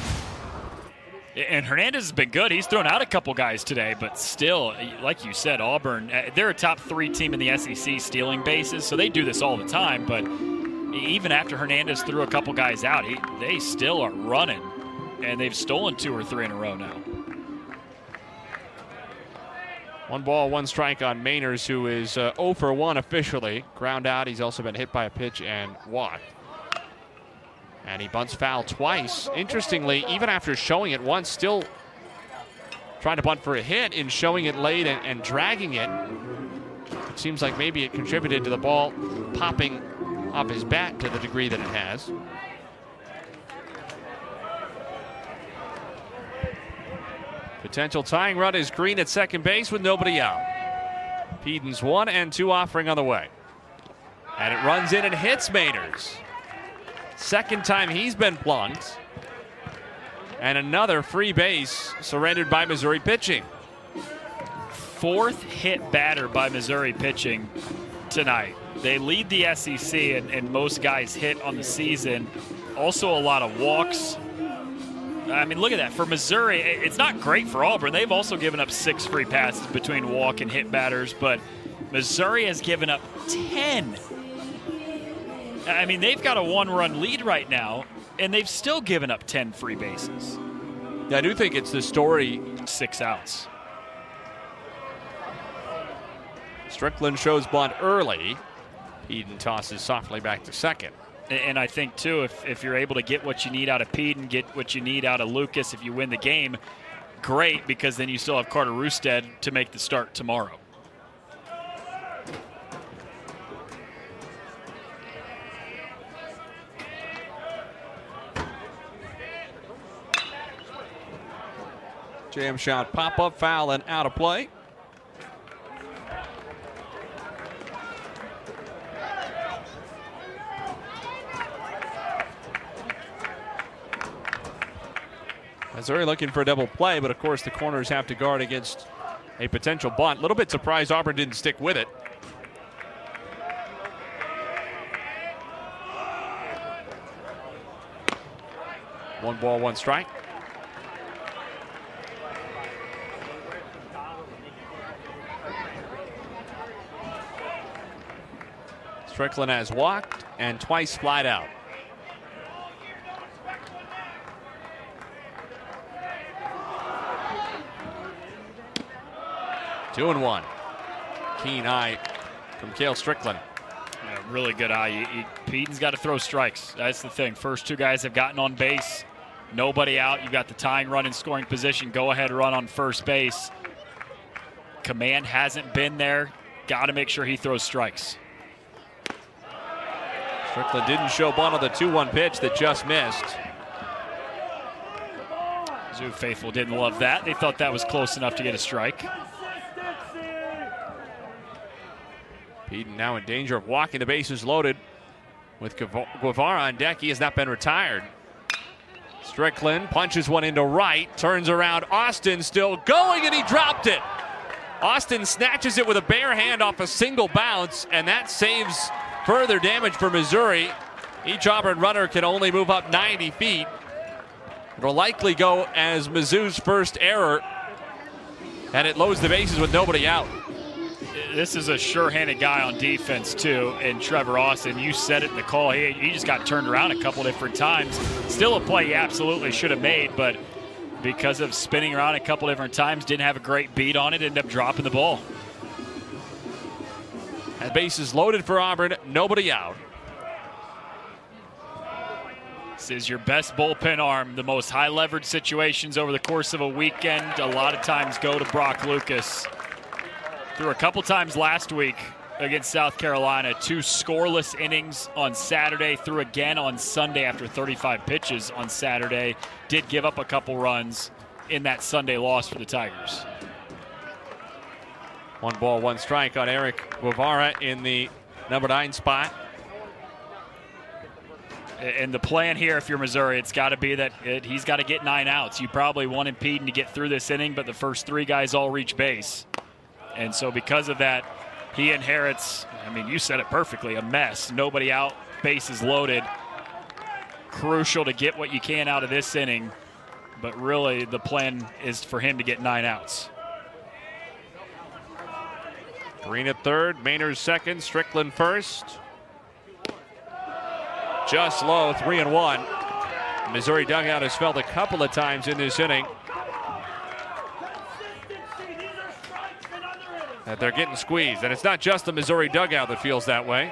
And Hernandez has been good. He's thrown out a couple guys today, but still, like you said, Auburn, they're a top 3 team in the SEC stealing bases, so they do this all the time. But even after Hernandez threw a couple guys out, they still are running, and they've stolen 2 or 3 in a row now. 1 ball, 1 strike on Mainers, who is 0 for 1 officially. Ground out. He's also been hit by a pitch and walked. And he bunts foul twice. Interestingly, even after showing it once, still trying to bunt for a hit in showing it late and dragging it. It seems like maybe it contributed to the ball popping off his bat to the degree that it has. Potential tying run is Green at second base with nobody out. Peden's 1 and 2 offering on the way. And it runs in and hits Mainers. Second time he's been plunked. And another free base surrendered by Missouri pitching. 4th hit batter by Missouri pitching tonight. They lead the SEC and most guys hit on the season. Also a lot of walks. I mean, look at that. For Missouri, it's not great for Auburn. They've also given up 6 free passes between walk and hit batters, but Missouri has given up 10. I mean, they've got a 1-run lead right now, and they've still given up 10 free bases. Yeah, I do think it's the story. 6 outs. Strickland shows bunt early. Peden tosses softly back to second. And I think, too, if you're able to get what you need out of Peden, get what you need out of Lucas, if you win the game, great, because then you still have Carter Roosted to make the start tomorrow. Jam shot, pop-up, foul, and out of play. Missouri looking for a double play, but of course the corners have to guard against a potential bunt. A little bit surprised Auburn didn't stick with it. One ball, 1 strike. Strickland has walked and twice flied out. Two and 1. Keen eye from Cale Strickland. Yeah, really good eye. Peden's got to throw strikes. That's the thing. First 2 guys have gotten on base. Nobody out. You've got the tying run in scoring position. Go ahead run on first base. Command hasn't been there. Got to make sure he throws strikes. Strickland didn't show bunt on the 2-1 pitch that just missed. Zoo faithful didn't love that. They thought that was close enough to get a strike. Peden now in danger of walking, the bases loaded. With Guevara on deck, he has not been retired. Strickland punches one into right, turns around. Austin still going, and he dropped it. Austin snatches it with a bare hand off a single bounce, and that saves further damage for Missouri. Each Auburn runner can only move up 90 feet. It'll likely go as Mizzou's first error, and it loads the bases with nobody out. This is a sure-handed guy on defense, too, and Trevor Austin, you said it in the call. He just got turned around a couple different times. Still a play he absolutely should have made, but because of spinning around a couple different times, didn't have a great beat on it, ended up dropping the ball. And bases loaded for Auburn, nobody out. This is your best bullpen arm. The most high-leverage situations over the course of a weekend a lot of times go to Brock Lucas. Threw a couple times last week against South Carolina. 2 scoreless innings on Saturday. Threw again on Sunday after 35 pitches on Saturday. Did give up a couple runs in that Sunday loss for the Tigers. 1 ball, 1 strike on Eric Guevara in the number 9 spot. And the plan here, if you're Missouri, it's got to be that he's got to get 9 outs. You probably wanted Peden to get through this inning, but the first 3 guys all reach base. And so because of that, he inherits, I mean, you said it perfectly, a mess. Nobody out, bases loaded. Crucial to get what you can out of this inning, but really the plan is for him to get 9 outs. Green at third, Maynard second, Strickland first. Just low, 3-1. Missouri dugout has felt a couple of times in this inning that they're getting squeezed, and it's not just the Missouri dugout that feels that way.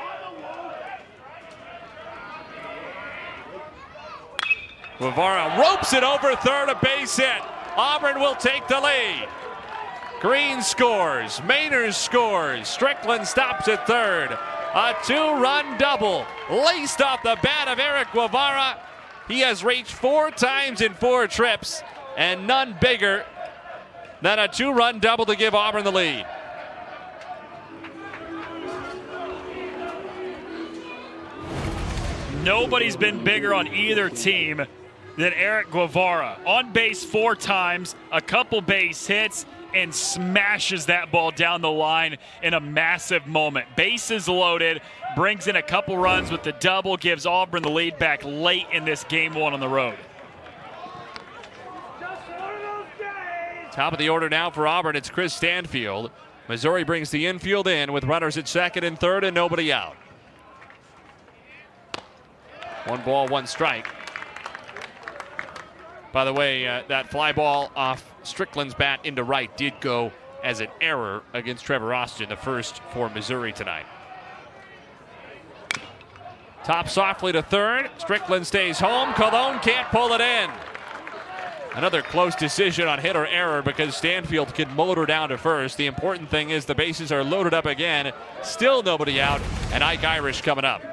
Guevara ropes it over third, a base hit. Auburn will take the lead. Green scores, Maynard scores, Strickland stops at third. A 2-run double laced off the bat of Eric Guevara. He has reached 4 times in 4 trips, and none bigger than a 2-run double to give Auburn the lead. Nobody's been bigger on either team than Eric Guevara. On base 4 times, a couple base hits, and smashes that ball down the line in a massive moment. Bases loaded, brings in a couple runs with the double, gives Auburn the lead back late in this game 1 on the road. Top of the order now for Auburn, it's Chris Stanfield. Missouri brings the infield in with runners at second and third and nobody out. 1 ball, 1 strike. By the way, that fly ball off Strickland's bat into right did go as an error against Trevor Austin, the first for Missouri tonight. Top softly to third. Strickland stays home. Colon can't pull it in. Another close decision on hit or error because Stanfield could motor down to first. The important thing is the bases are loaded up again. Still nobody out, and Ike Irish coming up.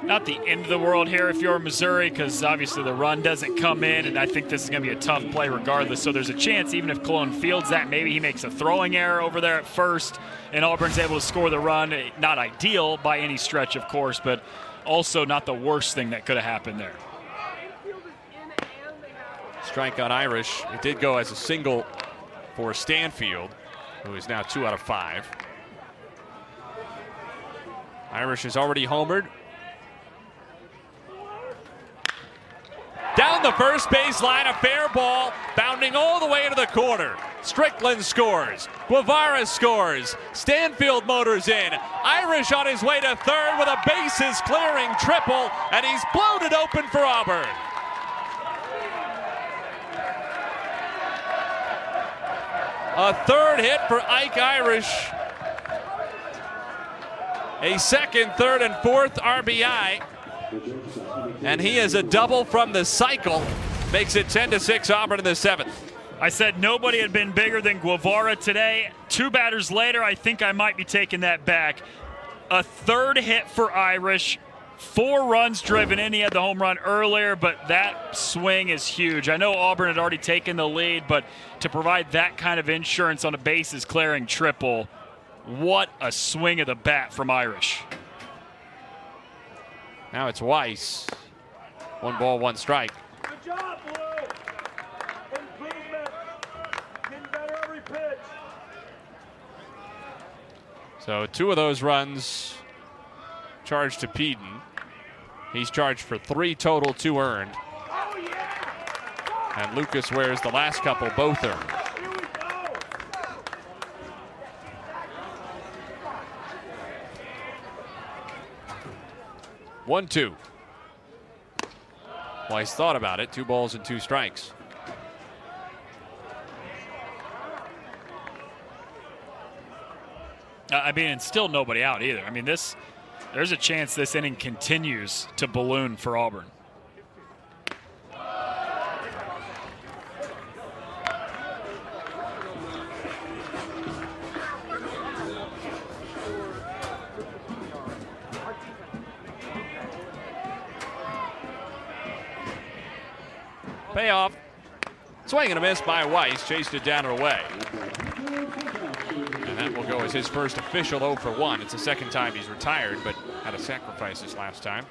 Not the end of the world here if you're Missouri, because obviously the run doesn't come in, and I think this is going to be a tough play regardless. So there's a chance, even if Cologne fields that, maybe he makes a throwing error over there at first, and Auburn's able to score the run. Not ideal by any stretch, of course, but also not the worst thing that could have happened there. Strike on Irish. It did go as a single for Stanfield, who is now 2 out of 5. Irish has already homered. Down the first base line, a fair ball, bounding all the way into the corner. Strickland scores. Guevara scores. Stanfield motors in. Irish on his way to third with a bases clearing triple, and he's blown it open for Auburn. A third hit for Ike Irish. A second, third, and fourth RBI. And he is a double from the cycle. Makes it 10-6 Auburn in the 7th. I said nobody had been bigger than Guevara today. 2 batters later, I think I might be taking that back. A third hit for Irish. 4 runs driven in. He had the home run earlier, but that swing is huge. I know Auburn had already taken the lead, but to provide that kind of insurance on a bases clearing triple, what a swing of the bat from Irish. Now it's Weiss. 1 ball, 1 strike. Good job, Blue. Improvement. Getting better every pitch. So 2 of those runs charged to Peden. He's charged for 3 total, 2 earned. Oh, yeah. And Lucas wears the last couple, both earned. Here we go. 1-2. Weiss thought about it. 2 balls and 2 strikes. I mean, and still nobody out either. I mean, there's a chance this inning continues to balloon for Auburn. Payoff. Swing and a miss by Weiss. Chased it down and away. And that will go as his first official 0 for 1. It's the second time he's retired, but had a sacrifice this last time.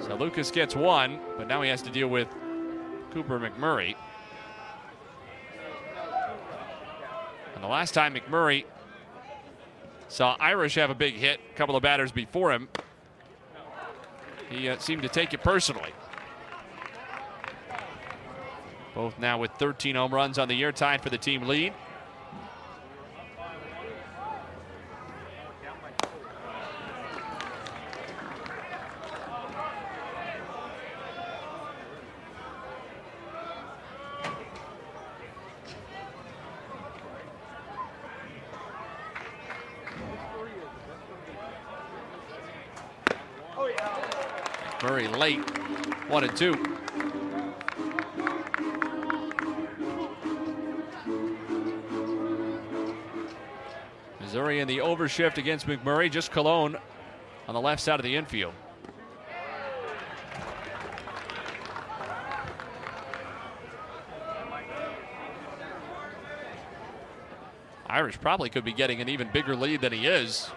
So Lucas gets 1, but now he has to deal with Cooper McMurray. And the last time McMurray Saw Irish have a big hit, a couple of batters before him. He seemed to take it personally. Both now with 13 home runs on the year, tied for the team lead. Murray late, 1-2. Missouri in the overshift against McMurray, just Cologne on the left side of the infield. Irish probably could be getting an even bigger lead than he is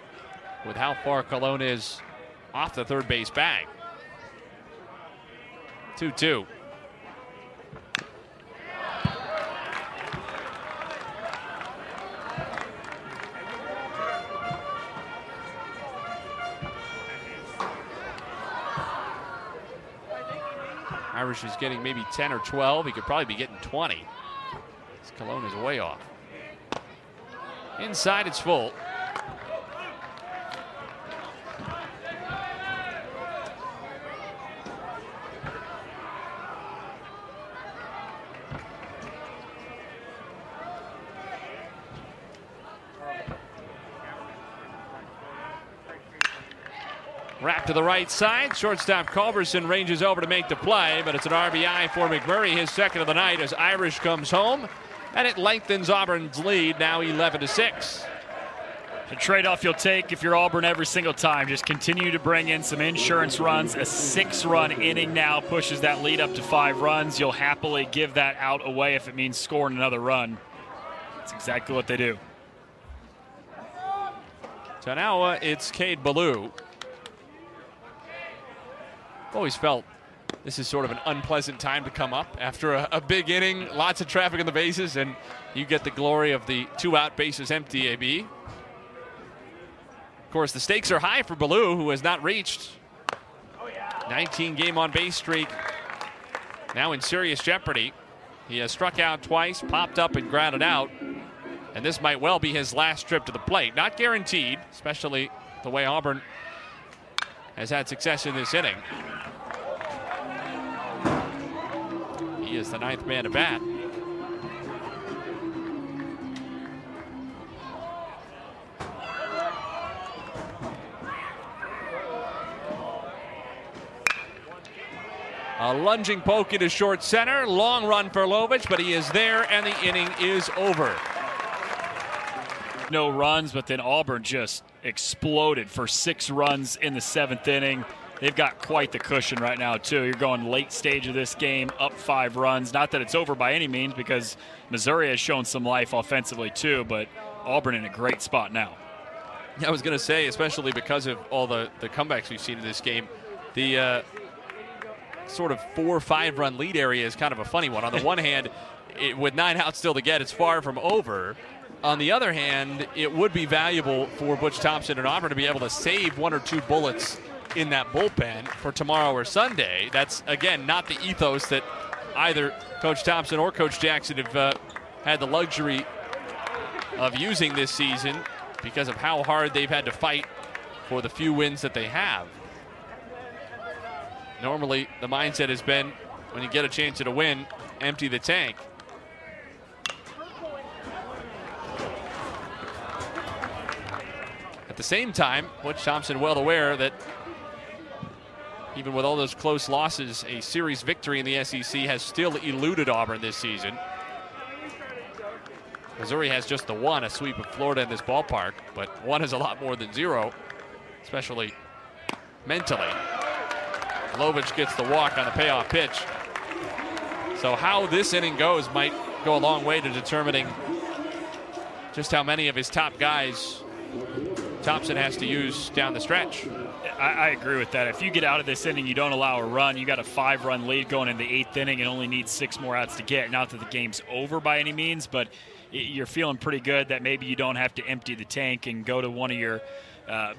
with how far Cologne is off the third base bag. 2-2. Irish is getting maybe 10 or 12. He could probably be getting 20. This Cologne is way off. Inside, it's full. Wrap to the right side. Shortstop Culberson ranges over to make the play, but it's an RBI for McMurray, his second of the night, as Irish comes home, and it lengthens Auburn's lead, now 11-6. A trade-off you'll take if you're Auburn every single time. Just continue to bring in some insurance runs. A 6-run inning now pushes that lead up to 5 runs. You'll happily give that out away if it means scoring another run. That's exactly what they do. So now it's Cade Ballou. Always felt this is sort of an unpleasant time to come up after a big inning, lots of traffic on the bases, and you get the glory of the 2-out bases empty AB. Of course, the stakes are high for Ballou, who has not reached 19-game on-base streak, now in serious jeopardy. He has struck out twice, popped up and grounded out, and this might well be his last trip to the plate. Not guaranteed, especially the way Auburn has had success in this inning. He is the 9th man to bat. A lunging poke into short center. Long run for Lovich, but he is there, and the inning is over. No runs, but then Auburn just exploded for 6 runs in the 7th inning. They've got quite the cushion right now, too. You're going late stage of this game, up 5 runs. Not that it's over by any means, because Missouri has shown some life offensively, too, but Auburn in a great spot now. I was going to say, especially because of all the comebacks we've seen in this game, the sort of 4 or 5 run lead area is kind of a funny one. On the one hand, with 9 outs still to get, it's far from over. On the other hand, it would be valuable for Butch Thompson and Auburn to be able to save 1 or 2 bullets in that bullpen for tomorrow or Sunday. That's, again, not the ethos that either Coach Thompson or Coach Jackson have had the luxury of using this season because of how hard they've had to fight for the few wins that they have. Normally, the mindset has been, when you get a chance at a win, empty the tank. At the same time, Butch Thompson well aware that even with all those close losses, a series victory in the SEC has still eluded Auburn this season. Missouri has just the 1, a sweep of Florida in this ballpark, but 1 is a lot more than 0, especially mentally. Lovich gets the walk on the payoff pitch. So how this inning goes might go a long way to determining just how many of his top guys Thompson has to use down the stretch. I agree with that. If you get out of this inning, you don't allow a run. You got a 5-run lead going in the 8th inning and only need 6 more outs to get. Not that the game's over by any means, but you're feeling pretty good that maybe you don't have to empty the tank and go to one of your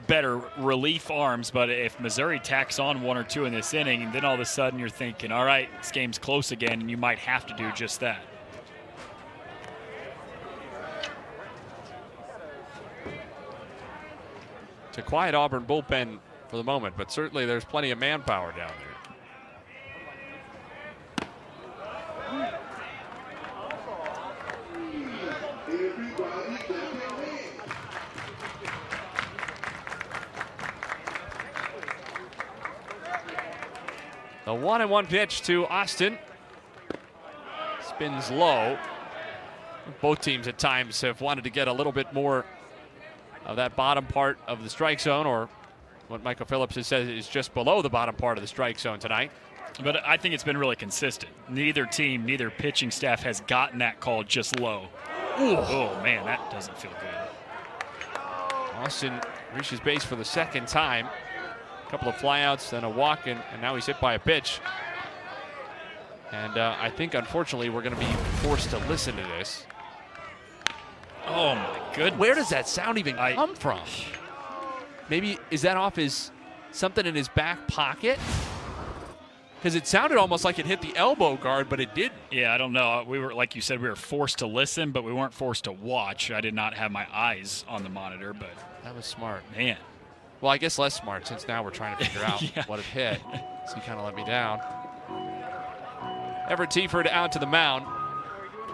better relief arms. But if Missouri tacks on 1 or 2 in this inning, and then all of a sudden you're thinking, all right, this game's close again, and you might have to do just that. It's a quiet Auburn bullpen for the moment, but certainly there's plenty of manpower down there. The 1-1 pitch to Austin. Spins low. Both teams at times have wanted to get a little bit more of that bottom part of the strike zone, or what Michael Phillips has said is just below the bottom part of the strike zone tonight. But I think it's been really consistent. Neither team, neither pitching staff has gotten that call just low. Ooh. Oh, man, that doesn't feel good. Austin reaches base for the second time. A couple of flyouts, then a walk, and now he's hit by a pitch. And I think, unfortunately, we're going to be forced to listen to this. Oh, my goodness. Where does that sound even come from? Maybe, is that off something in his back pocket? Because it sounded almost like it hit the elbow guard, but it didn't. Yeah, I don't know. We were, like you said, we were forced to listen, but we weren't forced to watch. I did not have my eyes on the monitor, but that was smart. Man. Well, I guess less smart, since now we're trying to figure out what it hit. So he kind of let me down. Everett Tiford out to the mound.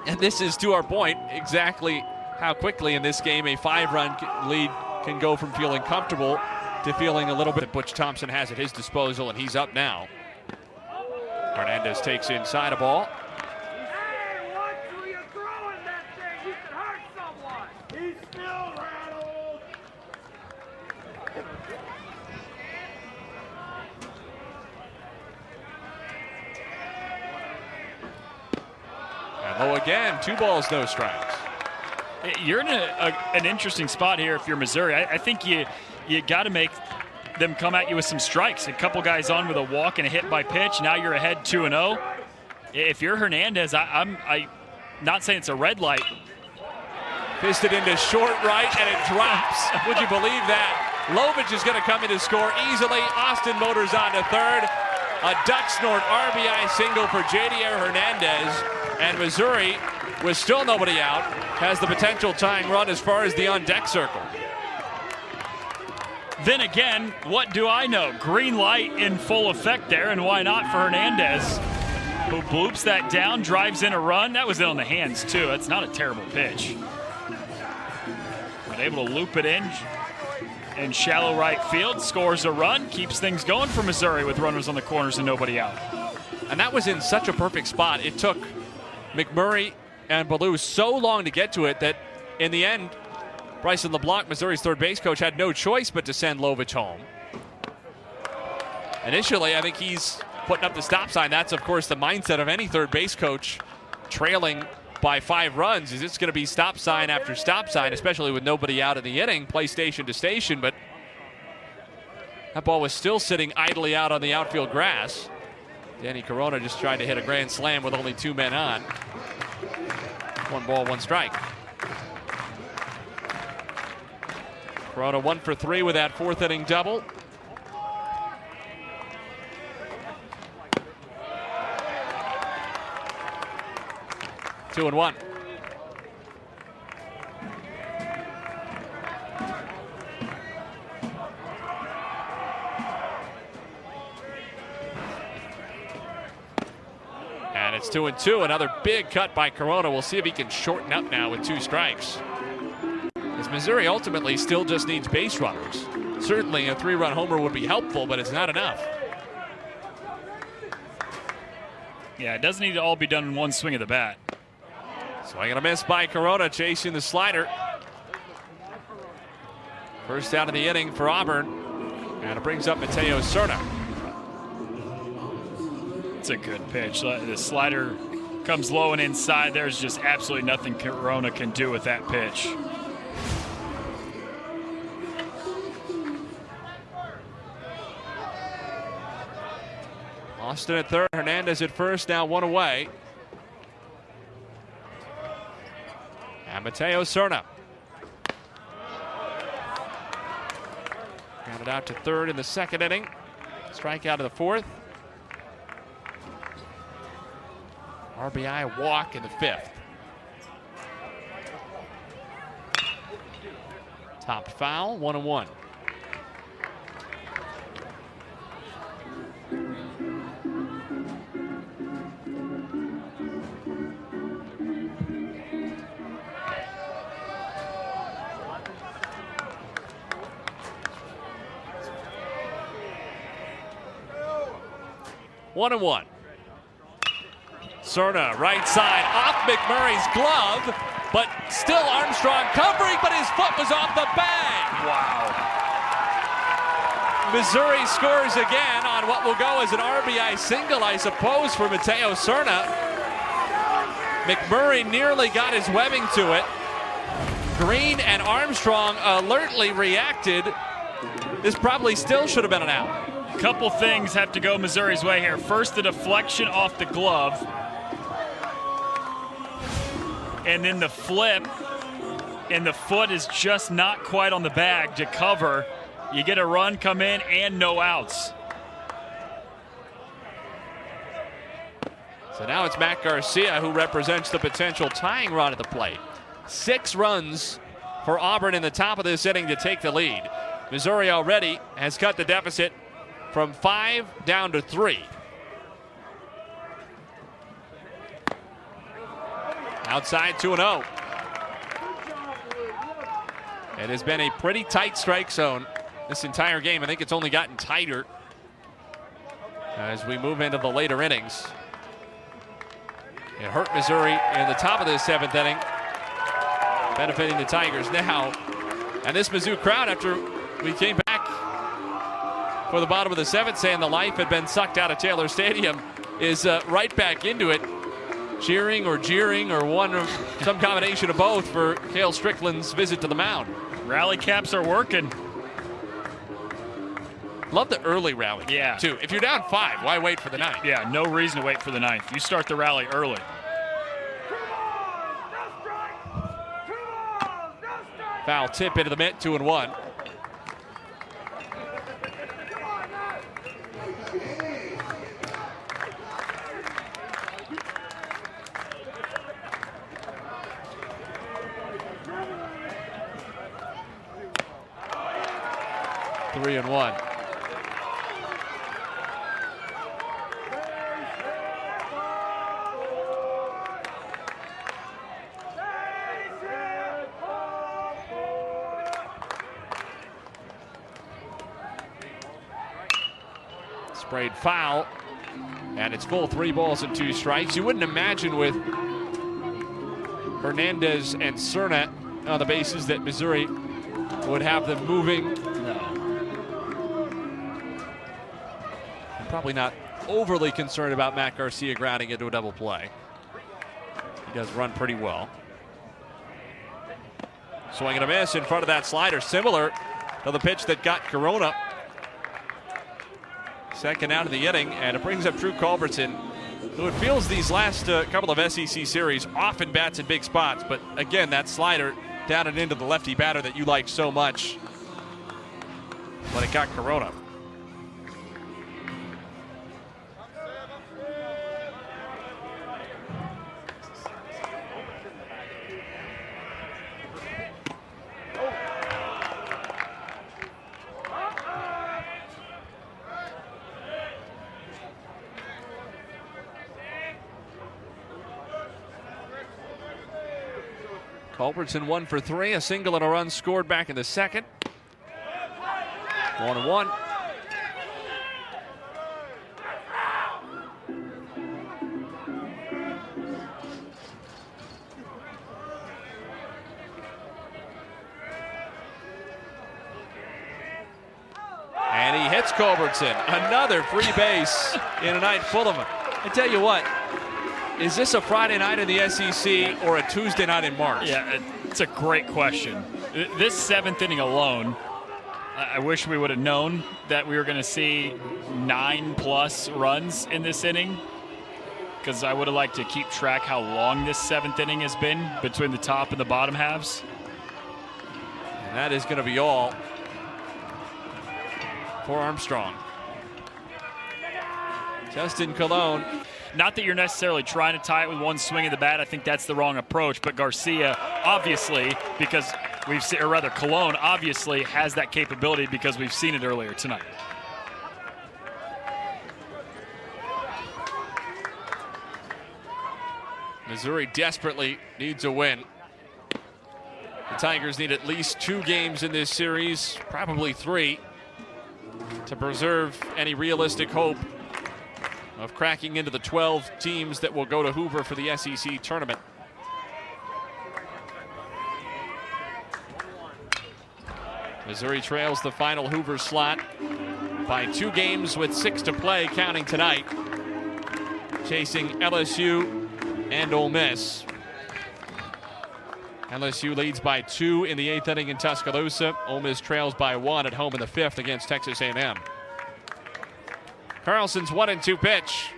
And this is, to our point, exactly how quickly in this game a 5-run lead can go from feeling comfortable to feeling a little bit that Butch Thompson has at his disposal, and he's up now. Hernandez takes inside a ball. Hey, watch who you're throwing that thing. You can hurt someone. He's still rattled. And low again, 2 balls, no strikes. You're in an interesting spot here if you're Missouri. I think you got to make them come at you with some strikes. A couple guys on with a walk and a hit by pitch. Now you're ahead 2-0. If you're Hernandez, I'm not saying it's a red light. Fisted into short right, and it drops. Would you believe that? Lovich is going to come in to score easily. Austin motors on to third. A Dutch Snort RBI single for Jadier Hernandez. And Missouri, with still nobody out, has the potential tying run as far as the on-deck circle. Then again, what do I know? Green light in full effect there, and why not for Hernandez, who bloops that down, drives in a run. That was in on the hands, too. That's not a terrible pitch. But able to loop it in shallow right field, scores a run, keeps things going for Missouri with runners on the corners and nobody out. And that was in such a perfect spot. It took McMurray and Ballou so long to get to it that in the end, Bryson LeBlanc, Missouri's third base coach, had no choice but to send Lovich home. Initially, I think he's putting up the stop sign. That's, of course, the mindset of any third base coach trailing by 5 runs. Is it's going to be stop sign after stop sign, especially with nobody out in the inning, play station to station. But that ball was still sitting idly out on the outfield grass. Danny Corona just tried to hit a grand slam with only 2 men on. 1 ball, 1 strike. Corona 1 for 3 with that 4th inning double. Two and 1. And it's 2 and 2. Another big cut by Corona. We'll see if he can shorten up now with 2 strikes. As Missouri ultimately still just needs base runners. Certainly a 3-run homer would be helpful, but it's not enough. Yeah, it doesn't need to all be done in one swing of the bat. Swing and a miss by Corona, chasing the slider. First out of the inning for Auburn. And it brings up Mateo Cerna. It's a good pitch. The slider comes low and inside. There's just absolutely nothing Corona can do with that pitch. Austin at third, Hernandez at first, now 1 away. And Mateo Cerna. Grounded out to third in the second inning. Strikeout of the fourth. RBI walk in the fifth. Top foul, 1-1. One and one. Cerna, right side, off McMurray's glove, but still Armstrong covering, but his foot was off the bag. Wow. Missouri scores again on what will go as an RBI single, I suppose, for Mateo Cerna. McMurray nearly got his webbing to it. Green and Armstrong alertly reacted. This probably still should have been an out. Couple things have to go Missouri's way here. First, the deflection off the glove. And then the flip. And the foot is just not quite on the bag to cover. You get a run come in and no outs. So now it's Matt Garcia who represents the potential tying run at the plate. 6 runs for Auburn in the top of this inning to take the lead. Missouri already has cut the deficit from 5 down to 3. Outside 2-0. It has been a pretty tight strike zone this entire game. I think it's only gotten tighter as we move into the later innings. It hurt Missouri in the top of the 7th inning, benefiting the Tigers now. And this Mizzou crowd, after we came back for the bottom of the 7th, saying the life had been sucked out of Taylor Stadium, is right back into it, cheering or jeering or some combination of both for Cale Strickland's visit to the mound. Rally caps are working. Love the early rally, too. If you're down 5, why wait for the 9th? Yeah, no reason to wait for the 9th. You start the rally early. Foul tip into the mitt, 2-1. Three and one. Sprayed foul, and it's full 3 balls and 2 strikes. You wouldn't imagine with Hernandez and Cerna on the bases that Missouri would have them moving. Probably not overly concerned about Matt Garcia grounding into a double play. He does run pretty well. Swing and a miss in front of that slider, similar to the pitch that got Corona. Second out of the inning, and it brings up Drew Culbertson, who it feels these last couple of SEC series often bats in big spots, but again, that slider down and into the lefty batter that you like so much, but it got Corona. Culbertson 1 for 3, a single and a run scored back in the second. 1-1. And he hits Culbertson. Another free base in a night full of them. I tell you what, is this a Friday night in the SEC or a Tuesday night in March? Yeah, it's a great question. This 7th inning alone, I wish we would have known that we were going to see 9+ runs in this inning, because I would have liked to keep track how long this 7th inning has been between the top and the bottom halves. And that is going to be all for Armstrong. Justin Colon. Not that you're necessarily trying to tie it with one swing of the bat. I think that's the wrong approach. But Garcia, obviously, because we've seen, or rather, Colon obviously has that capability because we've seen it earlier tonight. Missouri desperately needs a win. The Tigers need at least 2 games in this series, probably 3, to preserve any realistic hope of cracking into the 12 teams that will go to Hoover for the SEC tournament. Missouri trails the final Hoover slot by 2 games with 6 to play, counting tonight, chasing LSU and Ole Miss. LSU leads by 2 in the 8th inning in Tuscaloosa. Ole Miss trails by 1 at home in the 5th against Texas A&M. Carlson's 1-2 pitch.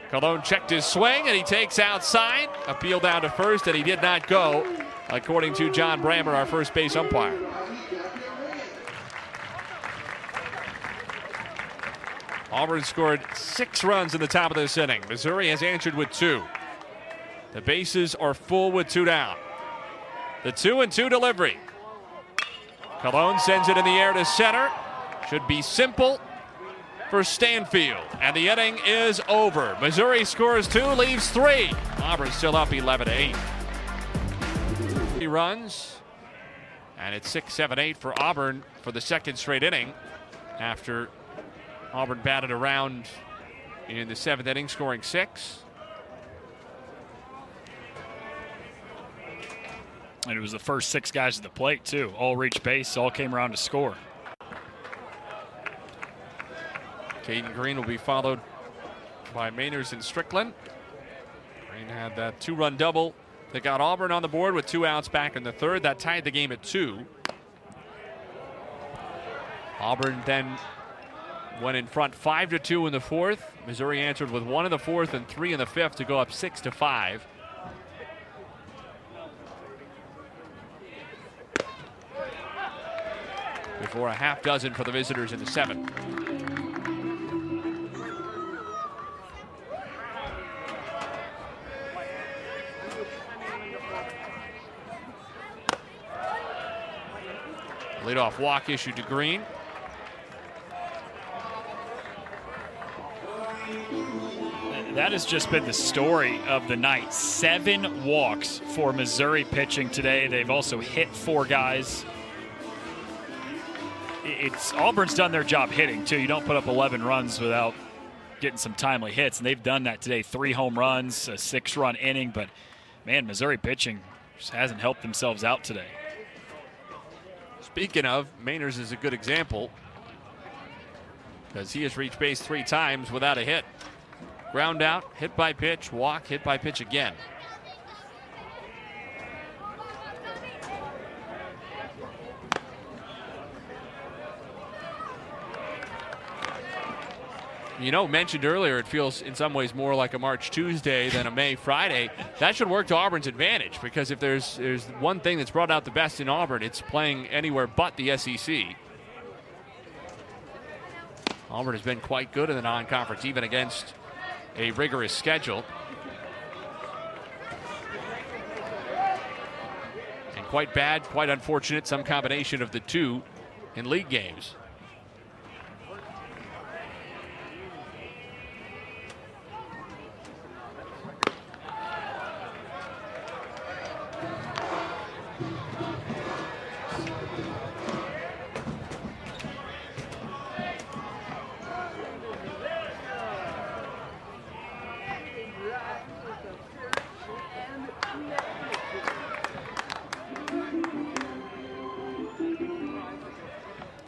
Colon checked his swing and he takes outside. Appeal down to first and he did not go, according to John Brammer, our first base umpire. Auburn scored 6 runs in the top of this inning. Missouri has answered with 2. The bases are full with 2 down. The 2-2 delivery. Colon sends it in the air to center. Should be simple for Stanfield. And the inning is over. Missouri scores 2, leaves 3. Auburn still up 11-8. 3 runs. And it's 6-7-8 for Auburn for the 2nd straight inning after Auburn batted around in the 7th inning, scoring 6. And it was the first 6 guys at the plate, too. All reached base, all came around to score. Caden Green will be followed by Mainers and Strickland. Green had that 2-run double that got Auburn on the board with 2 outs back in the 3rd. That tied the game at 2. Auburn then went in front 5-2 in the 4th. Missouri answered with 1 in the 4th and 3 in the 5th to go up 6-5. Before a half dozen for the visitors in the 7th. Leadoff walk issued to Green. That has just been the story of the night. 7 walks for Missouri pitching today. They've also hit 4 guys. Auburn's done their job hitting, too. You don't put up 11 runs without getting some timely hits, and they've done that today. 3 home runs, a 6-run inning, but, man, Missouri pitching just hasn't helped themselves out today. Speaking of, Mainers is a good example because he has reached base 3 times without a hit. Ground out, hit by pitch, walk, hit by pitch again. You know, mentioned earlier, it feels in some ways more like a March Tuesday than a May Friday. That should work to Auburn's advantage because if there's one thing that's brought out the best in Auburn, it's playing anywhere but the SEC. Auburn has been quite good in the non-conference, even against a rigorous schedule. And quite bad, quite unfortunate, some combination of the two in league games.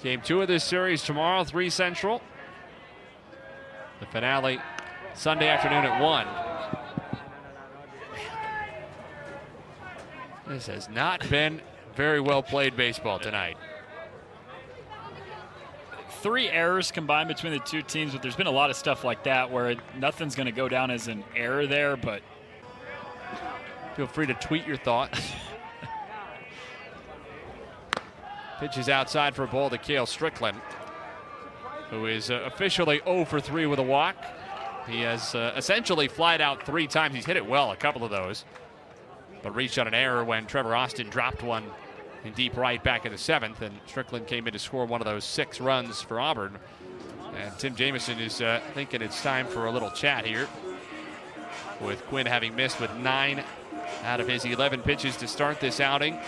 Game 2 of this series tomorrow, 3 Central. The finale Sunday afternoon at 1. This has not been very well played baseball tonight. 3 errors combined between the two teams, but there's been a lot of stuff like that where nothing's going to go down as an error there, but feel free to tweet your thoughts. Pitch is outside for a ball to Cale Strickland, who is officially 0 for 3 with a walk. He has essentially flied out 3 times. He's hit it well, a couple of those, but reached on an error when Trevor Austin dropped one in deep right back in the 7th, and Strickland came in to score one of those 6 runs for Auburn. And Tim Jamison is thinking it's time for a little chat here, with Quinn having missed with 9 out of his 11 pitches to start this outing.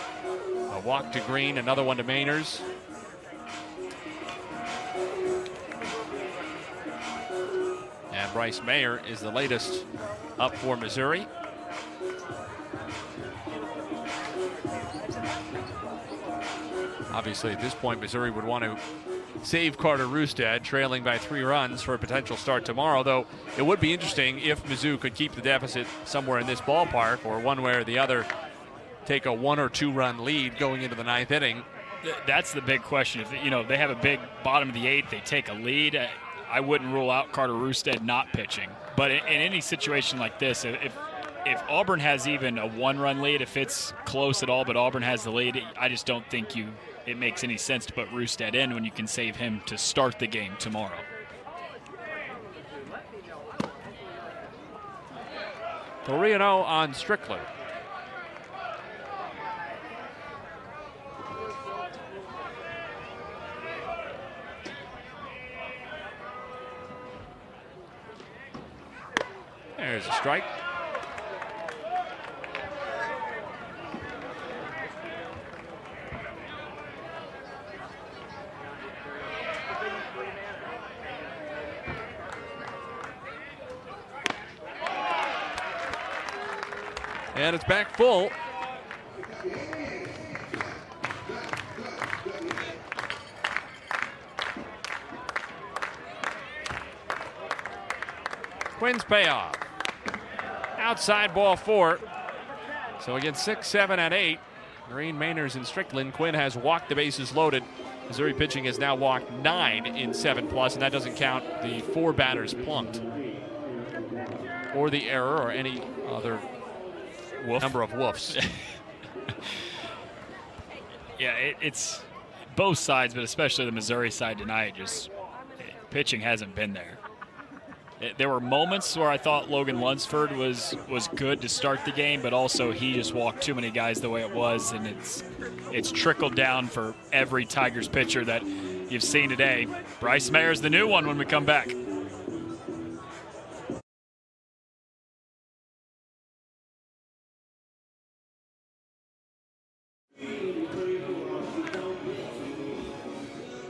A walk to Green, another one to Mainers. And Bryce Mayer is the latest up for Missouri. Obviously, at this point, Missouri would want to save Carter Rustad, trailing by 3 runs for a potential start tomorrow, though it would be interesting if Mizzou could keep the deficit somewhere in this ballpark, or one way or the other take a 1 or 2 run lead going into the 9th inning. That's the big question. If they have a big bottom of the 8th, they take a lead. I wouldn't rule out Carter Rustad not pitching. But in any situation like this, if Auburn has even a 1-run lead, if it's close at all, but Auburn has the lead, I just don't think it makes any sense to put Rustad in when you can save him to start the game tomorrow. 3-0 on Strickland. There's a strike. And it's back full. Quinn's payoff. Outside ball 4. So again, 6, 7, and 8. Green, Mainers, and Strickland. Quinn has walked the bases loaded. Missouri pitching has now walked 9 in 7+, and that doesn't count the 4 batters plunked, or the error, or any other number of woofs. Yeah, it's both sides, but especially the Missouri side tonight. Just pitching hasn't been there. There were moments where I thought Logan Lunsford was good to start the game, but also he just walked too many guys the way it was, and it's trickled down for every Tigers pitcher that you've seen today. Bryce Mayer's the new one when we come back.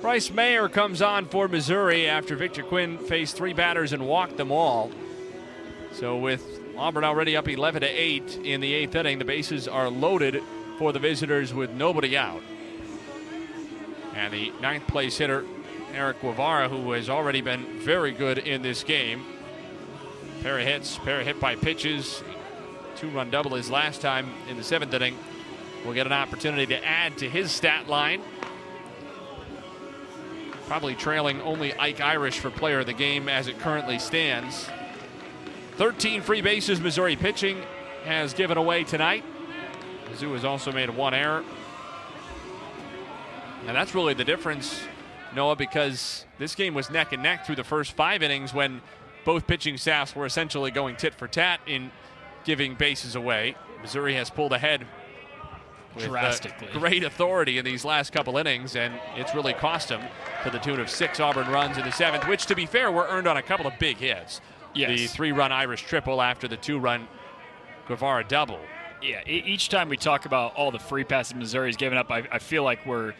Bryce Mayer comes on for Missouri after Victor Quinn faced 3 batters and walked them all. So with Auburn already up 11-8 in the 8th inning, the bases are loaded for the visitors with nobody out. And the 9th place hitter, Eric Guevara, who has already been very good in this game. Pair of hit by pitches. 2-run double his last time in the 7th inning. Will get an opportunity to add to his stat line. Probably trailing only Ike Irish for player of the game as it currently stands. 13 free bases Missouri pitching has given away tonight. Mizzou has also made 1 error. And that's really the difference, Noah, because this game was neck and neck through the first 5 innings when both pitching staffs were essentially going tit for tat in giving bases away. Missouri has pulled ahead with drastically great authority in these last couple innings, and it's really cost them to the tune of 6 Auburn runs in the 7th, which, to be fair, were earned on a couple of big hits. Yes. The 3-run Irish triple after the 2-run Guevara double. Yeah, each time we talk about all the free passes Missouri's given up, I feel like we're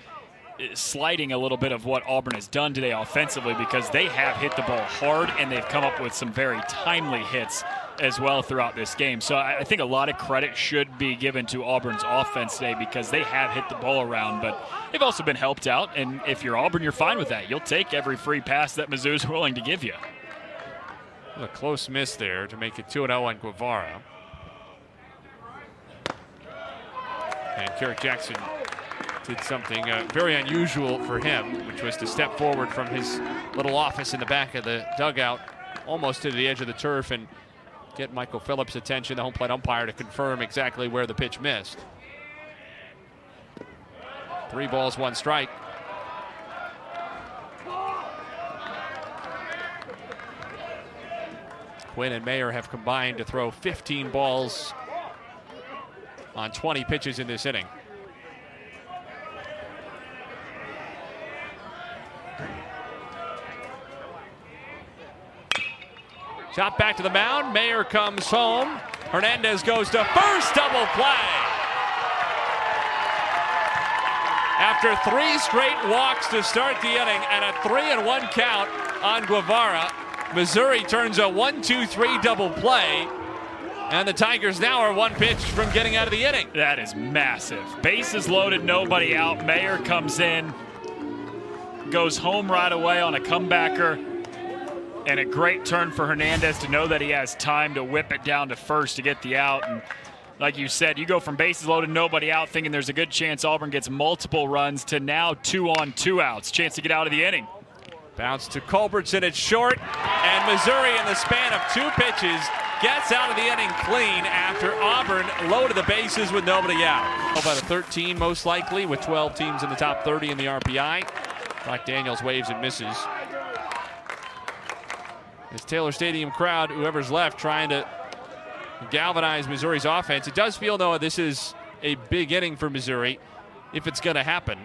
sliding a little bit of what Auburn has done today offensively, because they have hit the ball hard and they've come up with some very timely hits as well throughout this game. So I think a lot of credit should be given to Auburn's offense today, because they have hit the ball around, but they've also been helped out. And if you're Auburn, you're fine with that. You'll take every free pass that Mizzou's willing to give you. A close miss there to make it 2-0 on Guevara. And Kerrick Jackson did something very unusual for him, which was to step forward from his little office in the back of the dugout, almost to the edge of the turf, and get Michael Phillips' attention, the home plate umpire, to confirm exactly where the pitch missed. 3 balls, 1 strike. Quinn and Mayer have combined to throw 15 balls on 20 pitches in this inning. Shot back to the mound. Mayer comes home. Hernandez goes to first, double play. After 3 straight walks to start the inning and a 3-1 count on Guevara, Missouri turns a 1-2-3 double play, and the Tigers now are 1 pitch from getting out of the inning. That is massive. Bases loaded, nobody out. Mayer comes in, goes home right away on a comebacker, and a great turn for Hernandez to know that he has time to whip it down to first to get the out. And like you said, you go from bases loaded, nobody out, thinking there's a good chance Auburn gets multiple runs, to now 2 on 2 outs. Chance to get out of the inning. Bounce to Culbertson, it's short, and Missouri, in the span of 2 pitches, gets out of the inning clean after Auburn loaded the bases with nobody out. About a 13 most likely, with 12 teams in the top 30 in the RPI. Brock Daniels waves and misses. This Taylor Stadium crowd, whoever's left, trying to galvanize Missouri's offense. It does feel, though, this is a big inning for Missouri, if it's going to happen.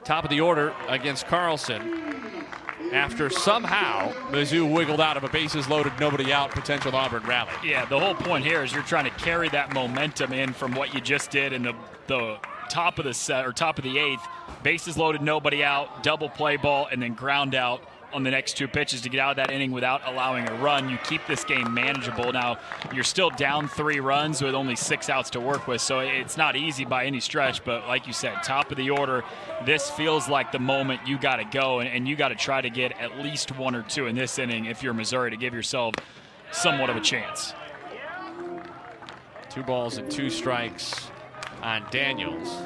Top of the order against Carlson, after somehow Mizzou wiggled out of a bases loaded, nobody out potential Auburn rally. Yeah, the whole point here is you're trying to carry that momentum in from what you just did in the top of the set, or top of the 8th. Bases loaded, nobody out, double play ball, and then ground out on the next 2 pitches to get out of that inning without allowing a run. You keep this game manageable. Now, you're still down 3 runs with only 6 outs to work with, so it's not easy by any stretch, but like you said, top of the order, this feels like the moment you got to go, and you got to try to get at least 1 or 2 in this inning if you're Missouri to give yourself somewhat of a chance. 2 balls and 2 strikes on Daniels.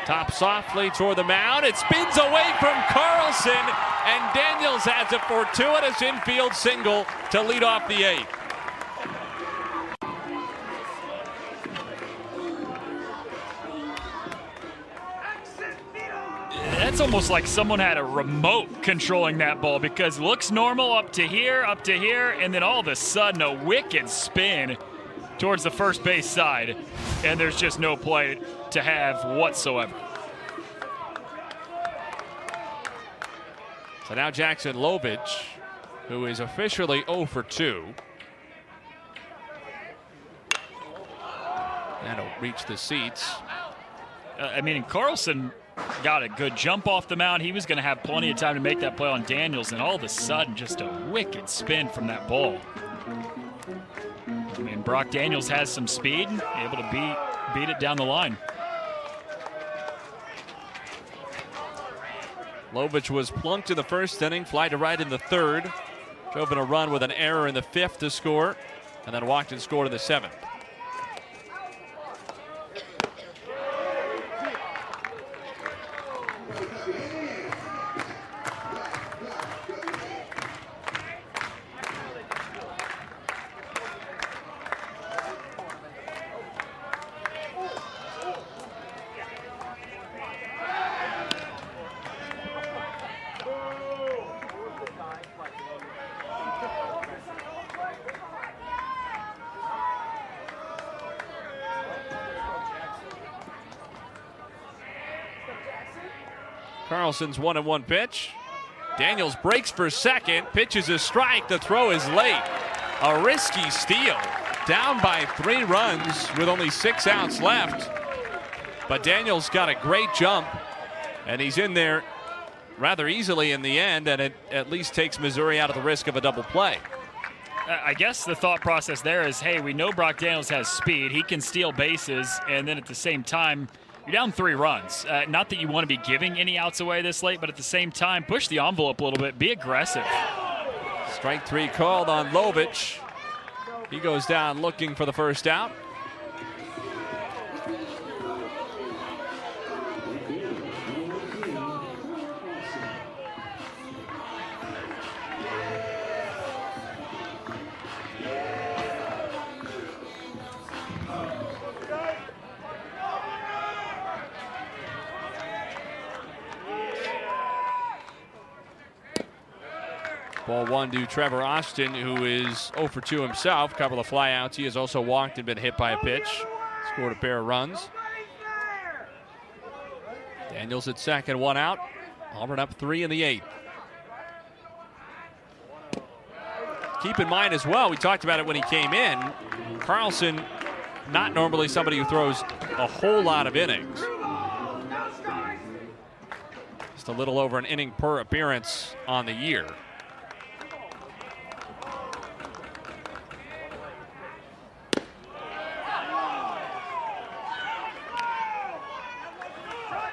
Top softly toward the mound. It spins away from Carlson, and Daniels has a fortuitous infield single to lead off the 8th. That's almost like someone had a remote controlling that ball, because it looks normal up to here, and then all of a sudden a wicked spin towards the first base side, and there's just no play to have whatsoever. So now Jackson Lovich, who is officially 0 for 2. That'll reach the seats. I mean, Carlson got a good jump off the mound. He was going to have plenty of time to make that play on Daniels, and all of a sudden just a wicked spin from that ball. I mean, Brock Daniels has some speed, able to beat it down the line. Lovich was plunked in the first inning, fly to right in the 3rd. Drove in a run with an error in the 5th to score, and then walked and scored in the 7th. Carlson's 1-1 pitch. Daniels breaks for second, pitches a strike. The throw is late. A risky steal. Down by 3 runs with only 6 outs left. But Daniels got a great jump, and he's in there rather easily in the end, and it at least takes Missouri out of the risk of a double play. I guess the thought process there is, hey, we know Brock Daniels has speed. He can steal bases, and then at the same time, You're down 3 runs. Not that you want to be giving any outs away this late, but at the same time, push the envelope a little bit. Be aggressive. Strike 3 called on Lovich. He goes down looking for the first out. Ball 1 to Trevor Austin, who is 0 for 2 himself. Couple of flyouts. He has also walked and been hit by a pitch. Scored a pair of runs. Daniels at second, 1 out. Auburn up 3 in the 8th. Keep in mind as well, we talked about it when he came in, Carlson, not normally somebody who throws a whole lot of innings. Just a little over an inning per appearance on the year.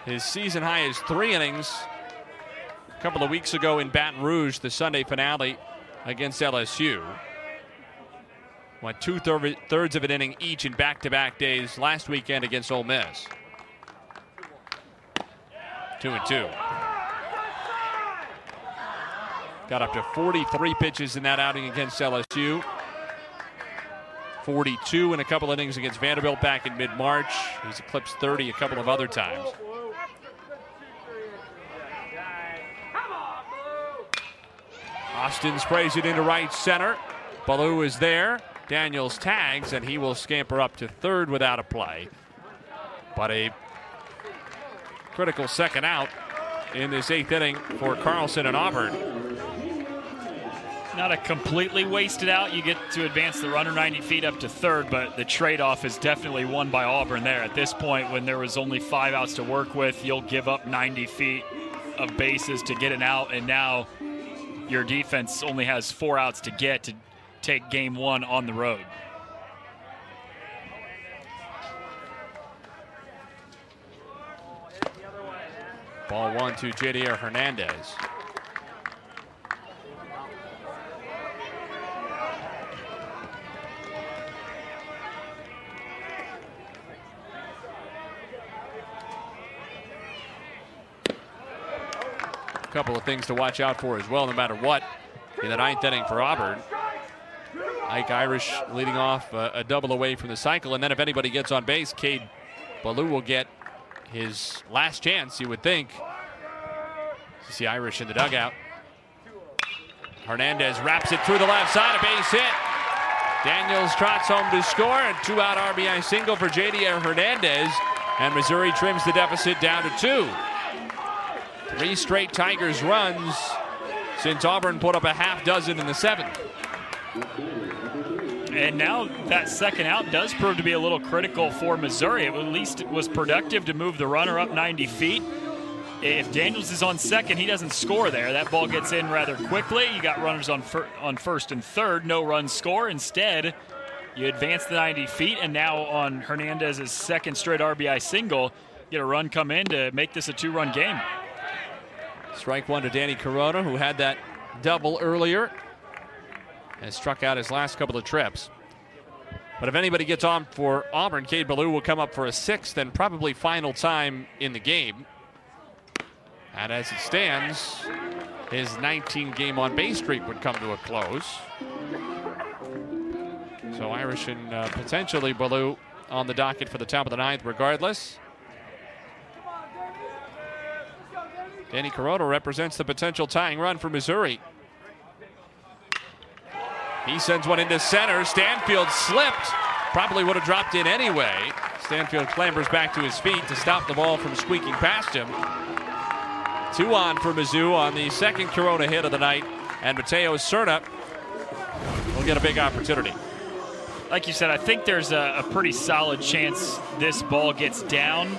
His season high is 3 innings. A couple of weeks ago in Baton Rouge, the Sunday finale against LSU. Went 2/3 of an inning each in back-to-back days last weekend against Ole Miss. 2-2. Got up to 43 pitches in that outing against LSU. 42 in a couple innings against Vanderbilt back in mid-March. He's eclipsed 30 a couple of other times. Austin sprays it into right center. Ballou is there. Daniels tags, and he will scamper up to third without a play. But a critical second out in this 8th inning for Carlson and Auburn. Not a completely wasted out. You get to advance the runner 90 feet up to third, but the trade-off is definitely won by Auburn there. At this point, when there was only 5 outs to work with, you'll give up 90 feet of bases to get an out, and now your defense only has 4 outs to get to take game 1 on the road. Ball 1 to Jadier Hernandez. Couple of things to watch out for as well, no matter what, in the 9th inning for Auburn. Ike Irish leading off a double away from the cycle, and then if anybody gets on base, Cade Ballou will get his last chance, you would think. You see Irish in the dugout. Hernandez wraps it through the left side, a base hit. Daniels trots home to score, a 2-out RBI single for Jadier Hernandez, and Missouri trims the deficit down to 2. 3 straight Tigers runs since Auburn put up a half dozen in the 7th. And now that second out does prove to be a little critical for Missouri. At least it was productive to move the runner up 90 feet. If Daniels is on second, he doesn't score there. That ball gets in rather quickly. You got runners on first and third, no run score. Instead, you advance the 90 feet, and now on Hernandez's second straight RBI single, get a run come in to make this a 2-run game. Strike 1 to Danny Corona, who had that double earlier and struck out his last couple of trips. But if anybody gets on for Auburn, Cade Ballou will come up for a 6th and probably final time in the game. And as it stands, his 19-game on-base streak would come to a close. So Irish and potentially Ballou on the docket for the top of the 9th regardless. Danny Corona represents the potential tying run for Missouri. He sends one into center. Stanfield slipped. Probably would have dropped in anyway. Stanfield clambers back to his feet to stop the ball from squeaking past him. 2 on for Mizzou on the second Corona hit of the night. And Mateo Cerna will get a big opportunity. Like you said, I think there's a pretty solid chance this ball gets down.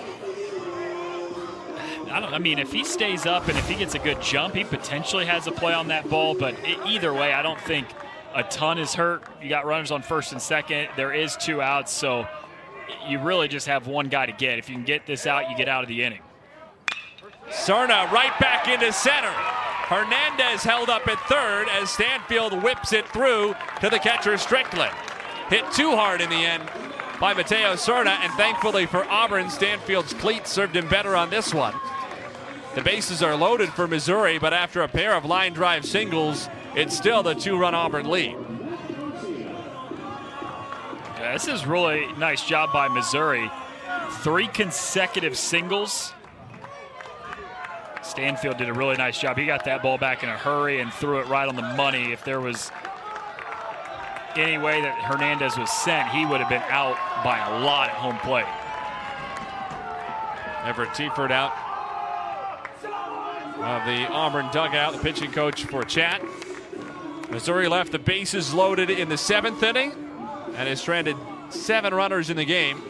I mean, if he stays up and if he gets a good jump, he potentially has a play on that ball. But either way, I don't think a ton is hurt. You got runners on first and second. There is 2 outs, so you really just have one guy to get. If you can get this out, you get out of the inning. Serna right back into center. Hernandez held up at third as Stanfield whips it through to the catcher Strickland. Hit too hard in the end by Mateo Serna, and thankfully for Auburn, Stanfield's cleats served him better on this one. The bases are loaded for Missouri, but after a pair of line drive singles, it's still the 2-run Auburn lead. Yeah, this is really nice job by Missouri. 3 consecutive singles. Stanfield did a really nice job. He got that ball back in a hurry and threw it right on the money. If there was any way that Hernandez was sent, he would have been out by a lot at home plate. Everett Tiefert out of the Auburn dugout, the pitching coach for Chat. Missouri left the bases loaded in the 7th inning and has stranded 7 runners in the game.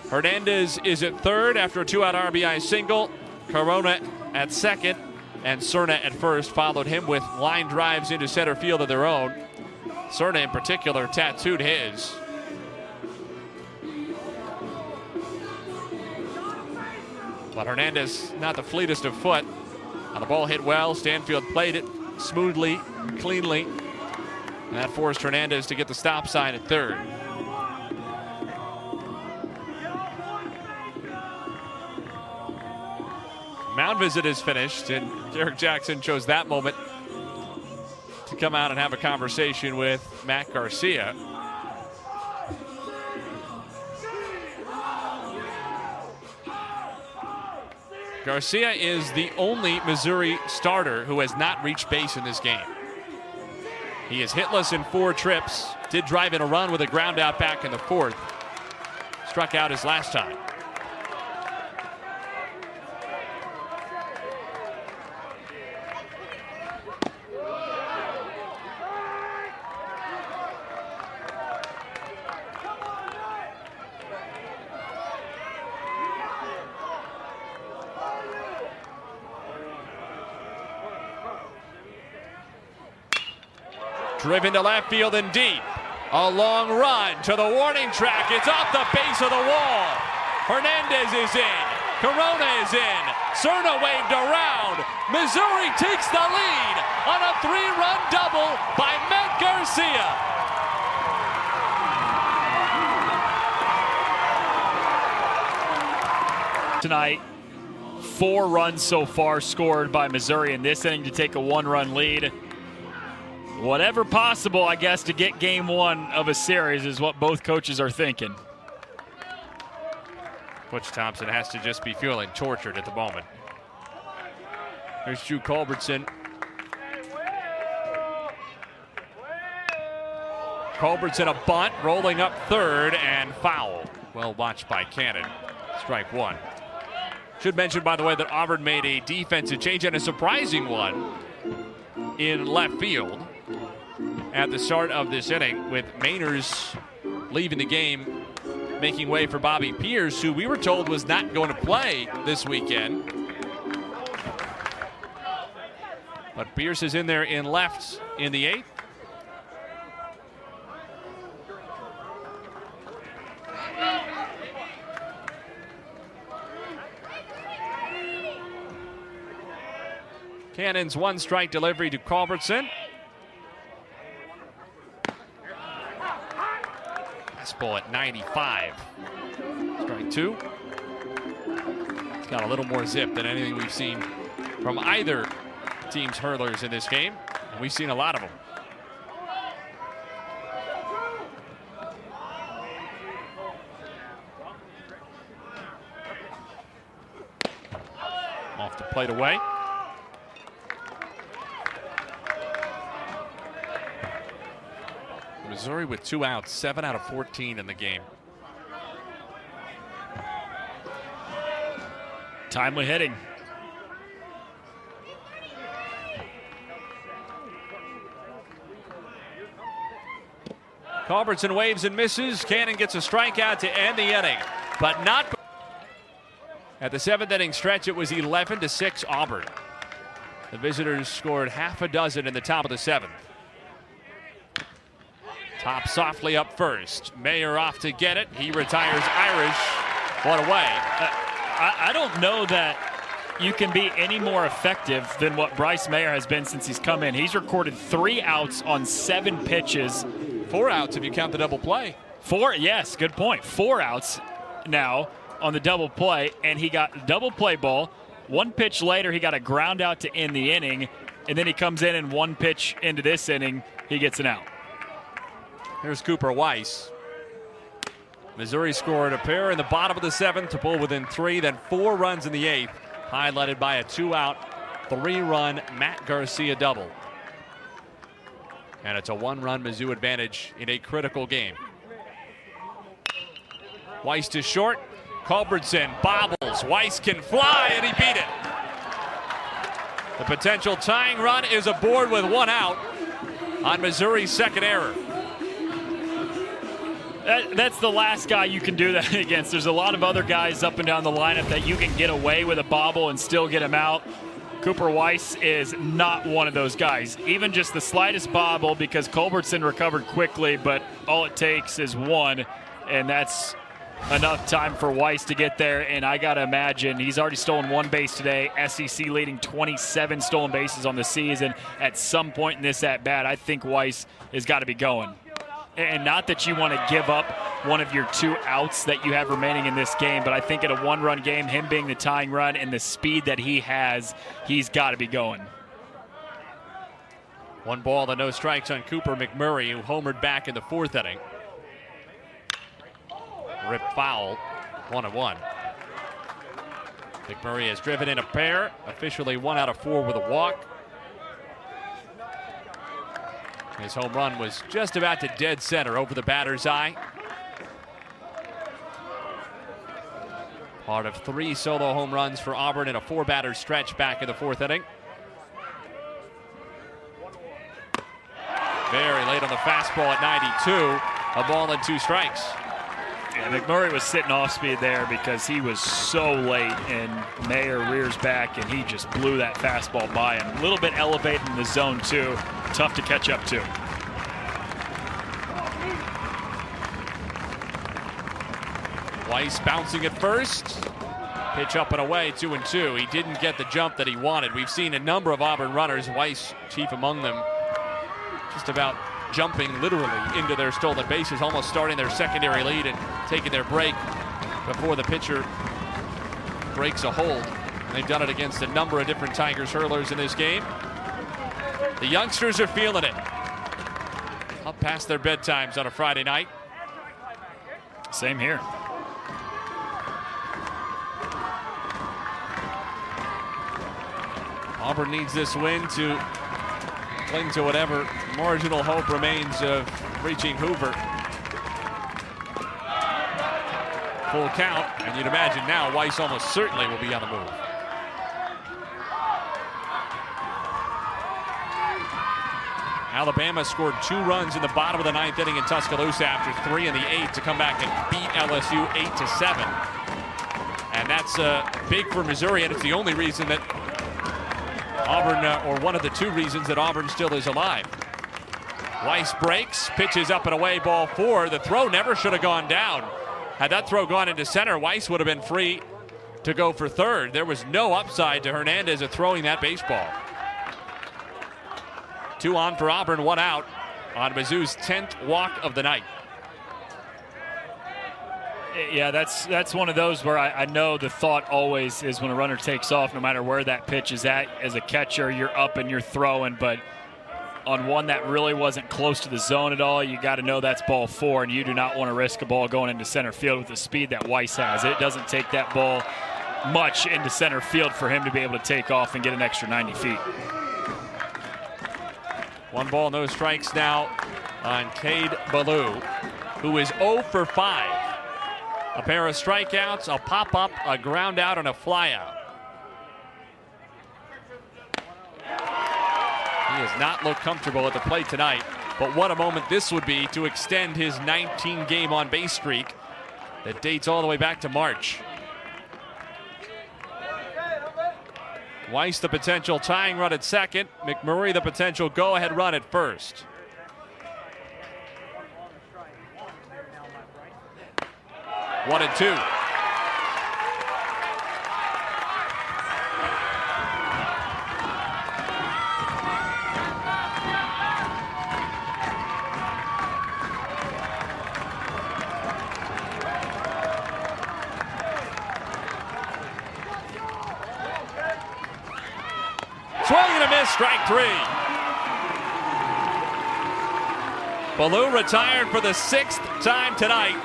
Hernandez is at third after a 2-out RBI single. Corona at second, and Serna at first followed him with line drives into center field of their own. Serna in particular tattooed his. But Hernandez not the fleetest of foot. The ball hit well. Stanfield played it smoothly, cleanly, and that forced Hernandez to get the stop sign at third. Mound visit is finished, and Derek Jackson chose that moment to come out and have a conversation with Matt Garcia. Garcia is the only Missouri starter who has not reached base in this game. He is hitless in 4 trips, did drive in a run with a ground out back in the 4th. Struck out his last time. Driven to left field and deep. A long run to the warning track. It's off the base of the wall. Hernandez is in. Corona is in. Serna waved around. Missouri takes the lead on a 3-run double by Matt Garcia. Tonight, 4 runs so far scored by Missouri in this inning to take a 1-run lead. Whatever possible, I guess, to get game 1 of a series is what both coaches are thinking. Butch Thompson has to just be feeling tortured at the moment. There's Drew Culbertson. Culbertson a bunt, rolling up third, and foul. Well watched by Cannon. Strike 1. Should mention, by the way, that Auburn made a defensive change, and a surprising one, in left field at the start of this inning, with Mainers leaving the game, making way for Bobby Pierce, who we were told was not going to play this weekend. But Pierce is in there in left in the 8th. Cannon's 1-strike delivery to Culbertson. Fastball at 95. Strike 2. It's got a little more zip than anything we've seen from either team's hurlers in this game, and we've seen a lot of them. Off the plate away. Missouri with 2 outs, 7 out of 14 in the game. Timely hitting. Culbertson waves and misses. Cannon gets a strikeout to end the inning, but not. At the 7th inning stretch, it was 11-6 Auburn. The visitors scored half a dozen in the top of the 7th. Top softly up first. Mayer off to get it. He retires Irish. One away. I don't know that you can be any more effective than what Bryce Mayer has been since he's come in. He's recorded 3 outs on 7 pitches. 4 outs if you count the double play. 4, yes, good point. 4 outs now on the double play, and he got a double play ball. 1 pitch later, he got a ground out to end the inning, and then he comes in and 1 pitch into this inning, he gets an out. Here's Cooper Weiss. Missouri scored a pair in the bottom of the 7th to pull within 3, then 4 runs in the 8th, highlighted by a 2-out, 3-run Matt Garcia double. And it's a 1-run Mizzou advantage in a critical game. Weiss to short. Culbertson bobbles. Weiss can fly, and he beat it. The potential tying run is aboard with 1 out on Missouri's 2nd error. That's the last guy you can do that against. There's a lot of other guys up and down the lineup that you can get away with a bobble and still get him out. Cooper Weiss is not one of those guys. Even just the slightest bobble, because Culbertson recovered quickly, but all it takes is 1, and that's enough time for Weiss to get there. And I got to imagine he's already stolen 1 base today. SEC leading 27 stolen bases on the season. At some point in this at-bat, I think Weiss has got to be going. And not that you want to give up one of your 2 outs that you have remaining in this game, but I think in a 1-run game, him being the tying run and the speed that he has, he's got to be going. 1 ball and no strikes on Cooper McMurray, who homered back in the 4th inning. Rip foul, 1-1. McMurray has driven in a pair, officially 1 out of 4 with a walk. His home run was just about to dead center over the batter's eye. Part of 3 solo home runs for Auburn in a 4-batter stretch back in the 4th inning. Very late on the fastball at 92. A ball and 2 strikes. Yeah, McMurray was sitting off speed there because he was so late, and Mayer rears back, and he just blew that fastball by him. A little bit elevated in the zone, too. Tough to catch up to. Weiss bouncing at first. Pitch up and away, 2-2. He didn't get the jump that he wanted. We've seen a number of Auburn runners, Weiss chief among them, just about jumping literally into their stolen bases, almost starting their secondary lead and taking their break before the pitcher breaks a hold. And they've done it against a number of different Tigers hurlers in this game. The youngsters are feeling it. Up past their bedtimes on a Friday night. Same here. Auburn needs this win to cling to whatever marginal hope remains of reaching Hoover. Full count, and you'd imagine now Weiss almost certainly will be on the move. Alabama scored 2 runs in the bottom of the 9th inning in Tuscaloosa after 3 in the 8th to come back and beat LSU 8-7. And that's big for Missouri, and it's the only reason that Auburn, or one of the 2 reasons that Auburn still is alive. Weiss breaks, pitches up and away, ball 4. The throw never should have gone down. Had that throw gone into center, Weiss would have been free to go for 3rd. There was no upside to Hernandez of throwing that baseball. 2 on for Auburn, 1 out on Mizzou's 10th walk of the night. Yeah, that's one of those where I know the thought always is when a runner takes off, no matter where that pitch is at, as a catcher, you're up and you're throwing. But on one that really wasn't close to the zone at all, you got to know that's ball 4, and you do not want to risk a ball going into center field with the speed that Weiss has. It doesn't take that ball much into center field for him to be able to take off and get an extra 90 feet. 1 ball, no strikes now on Cade Ballou, who is 0 for 5. A pair of strikeouts, a pop-up, a ground out, and a fly-out. He has not looked comfortable at the plate tonight, but what a moment this would be to extend his 19-game on-base streak that dates all the way back to March. Weiss the potential tying run at 2nd. McMurray the potential go-ahead run at 1st. 1-2. Swing and a miss, strike 3. Ballou retired for the 6th time tonight,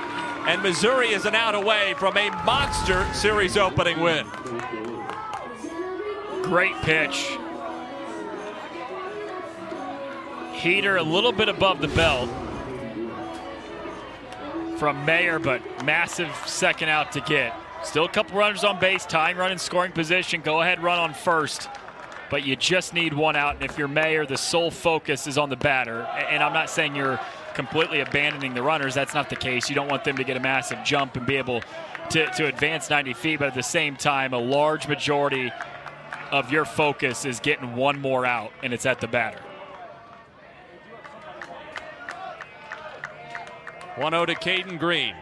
and Missouri is an out away from a monster series opening win. Great pitch. Heater a little bit above the belt from Mayer, but massive second out to get. Still a couple runners on base, tying run in scoring position. Go ahead, run on first. But you just need one out, and if you're Mayer, the sole focus is on the batter. And I'm not saying you're completely abandoning the runners. That's not the case. You don't want them to get a massive jump and be able to advance 90 feet, but at the same time, a large majority of your focus is getting one more out, and it's at the batter. 1-0 to Caden Green.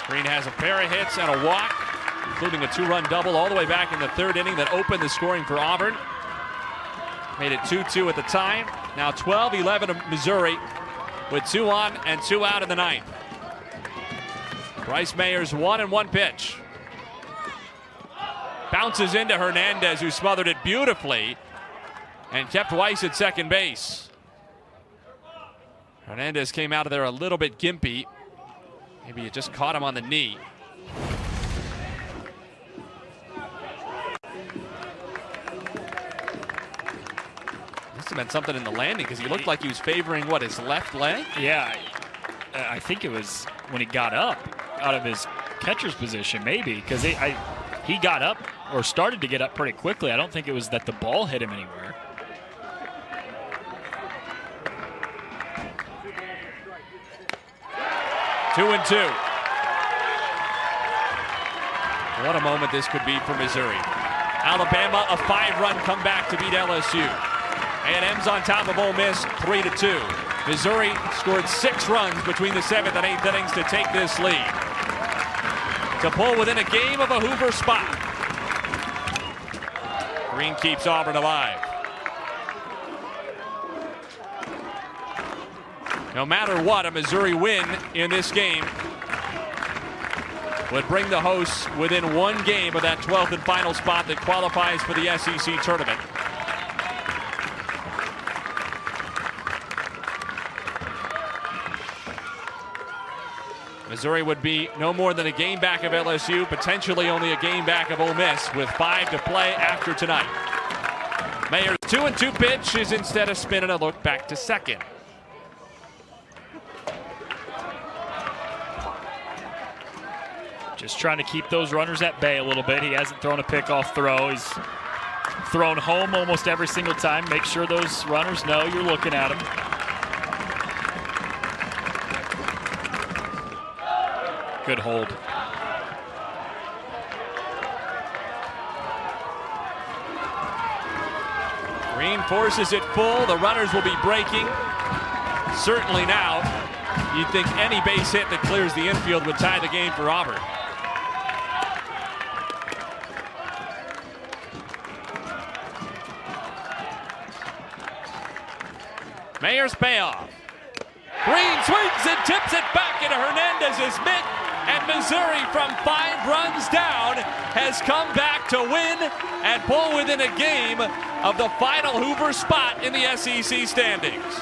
Green has a pair of hits and a walk, including a 2-run double all the way back in the 3rd inning that opened the scoring for Auburn. Made it 2-2 at the time. Now 12-11 to Missouri with 2 on and 2 out in the 9th. Bryce Mayer's 1-1 pitch. Bounces into Hernandez, who smothered it beautifully and kept Weiss at second base. Hernandez came out of there a little bit gimpy. Maybe it just caught him on the knee. Must have been something in the landing because he looked like he was favoring, what, his left leg? Yeah, I think it was when he got up out of his catcher's position, maybe, because he got up or started to get up pretty quickly. I don't think it was that the ball hit him anywhere. Two and two. What a moment this could be for Missouri. Alabama, a 5-run comeback to beat LSU. A&M's on top of Ole Miss, 3-2. Missouri scored 6 runs between the 7th and 8th innings to take this lead, to pull within a game of a Hoover spot. Green keeps Auburn alive. No matter what, a Missouri win in this game would bring the hosts within 1 game of that 12th and final spot that qualifies for the SEC tournament. Missouri would be no more than a game back of LSU, potentially only a game back of Ole Miss, with 5 to play after tonight. Mayer's 2-2 pitch is instead a spin and a look back to second. Just trying to keep those runners at bay a little bit. He hasn't thrown a pickoff throw. He's thrown home almost every single time. Make sure those runners know you're looking at them. Good hold. Green forces it full. The runners will be breaking. Certainly now, you'd think any base hit that clears the infield would tie the game for Auburn. Mayer's payoff. Green swings and tips it back into Hernandez's mitt, and Missouri, from 5 runs down, has come back to win and pull within a game of the final Hoover spot in the SEC standings.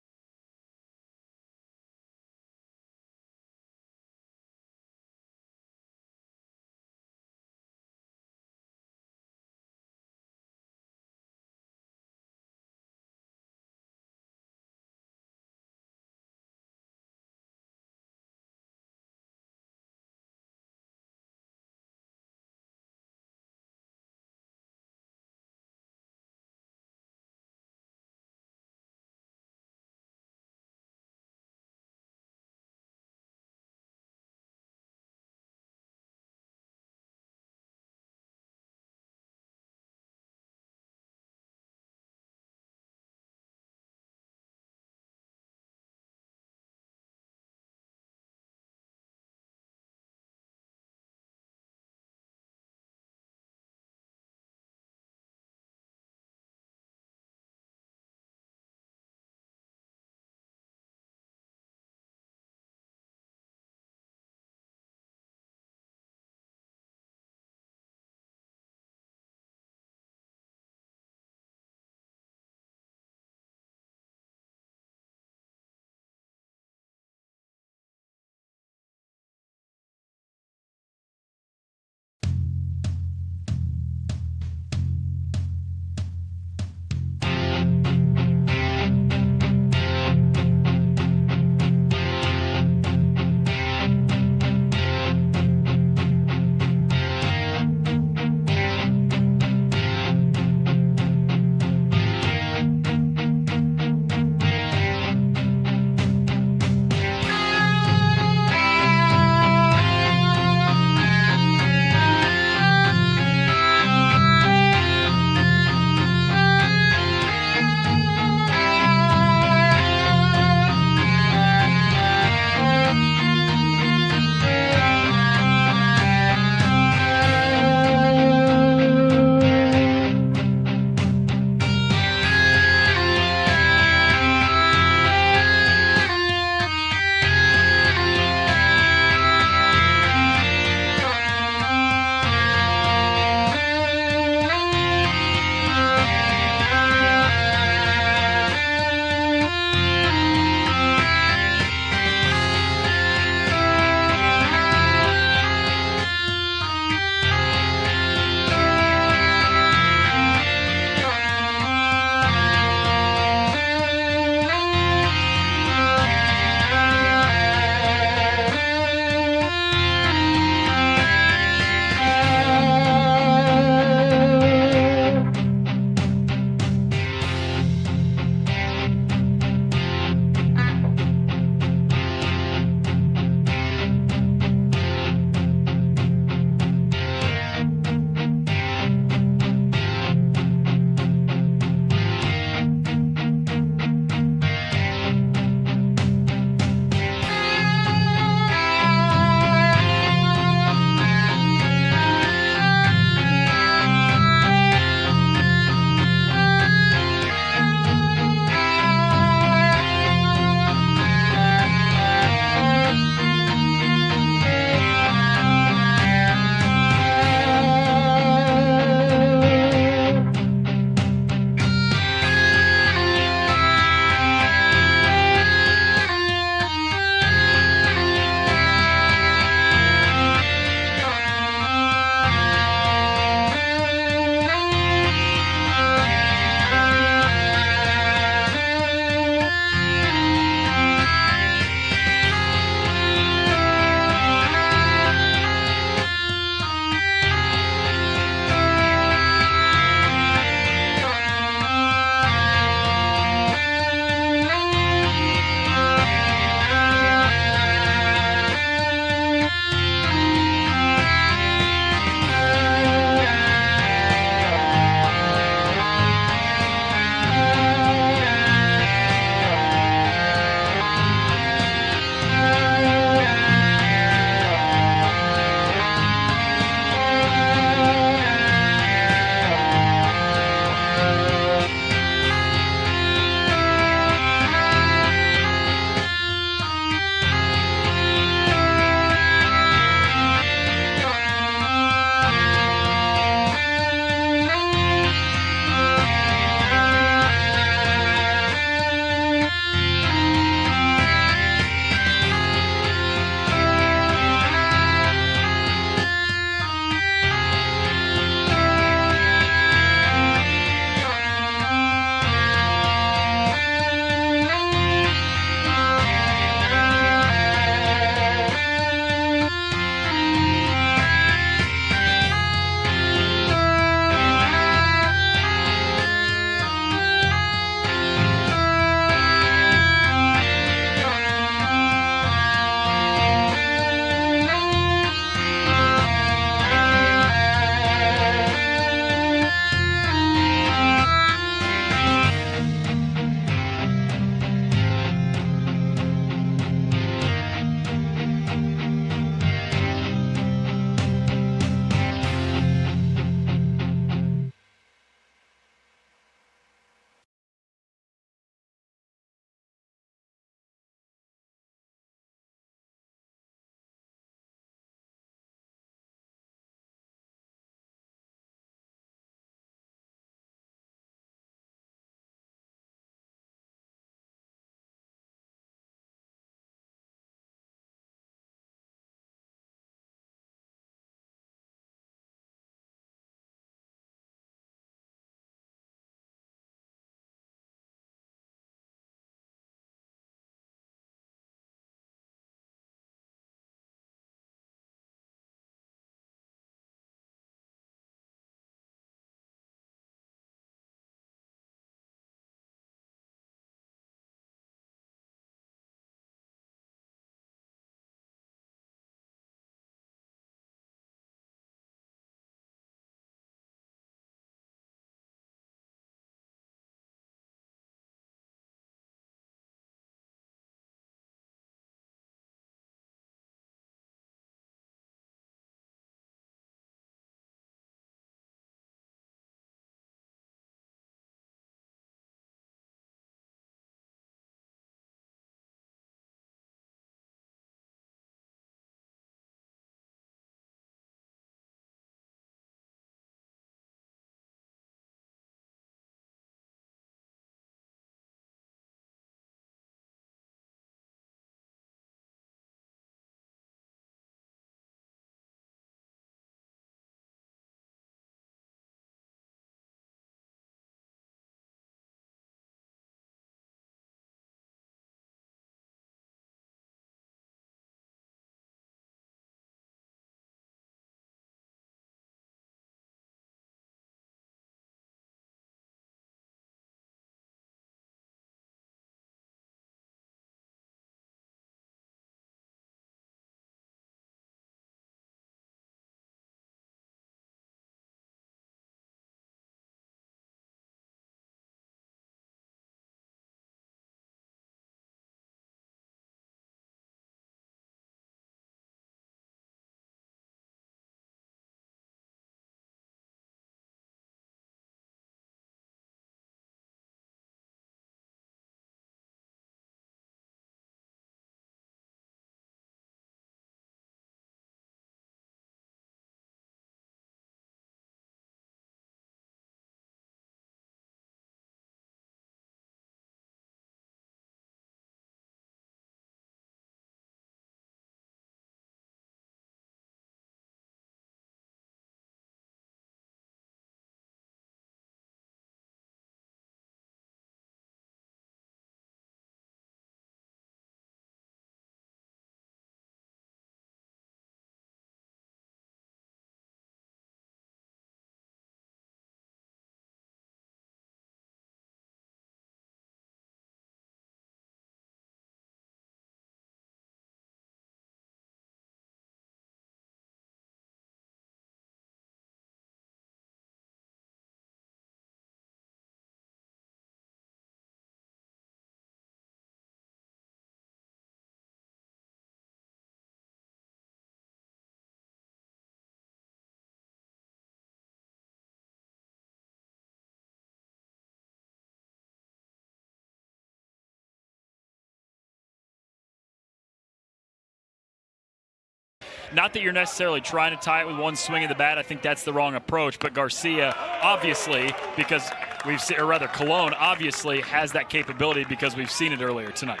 Not that you're necessarily trying to tie it with one swing of the bat. I think that's the wrong approach. But Garcia, obviously, because we've seen, or rather Colon, obviously has that capability because we've seen it earlier tonight.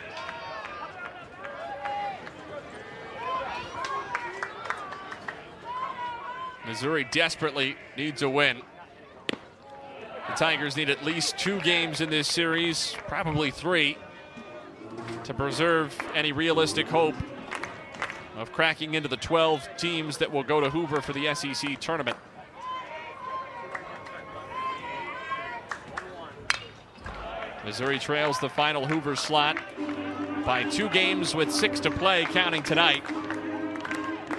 Missouri desperately needs a win. The Tigers need at least 2 games in this series, probably 3, to preserve any realistic hope of cracking into the 12 teams that will go to Hoover for the SEC tournament. Missouri trails the final Hoover slot by 2 games with 6 to play, counting tonight,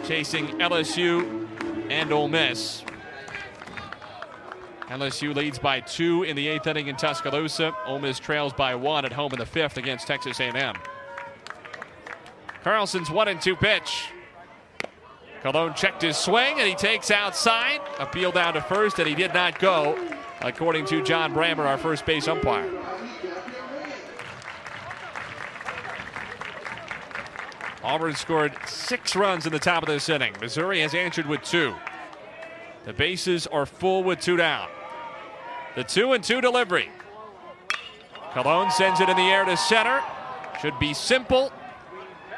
chasing LSU and Ole Miss. LSU leads by 2 in the 8th inning in Tuscaloosa. Ole Miss trails by 1 at home in the 5th against Texas A&M. Carlson's 1-2 pitch. Colon checked his swing and he takes outside. Appeal down to first and he did not go, according to John Brammer, our first base umpire. Auburn scored 6 runs in the top of this inning. Missouri has answered with 2. The bases are full with 2 down. The 2-2 delivery. Colon sends it in the air to center. Should be simple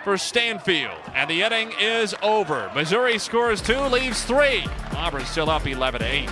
for Stanfield. And the inning is over. Missouri scores 2, leaves 3. Auburn still up 11-8.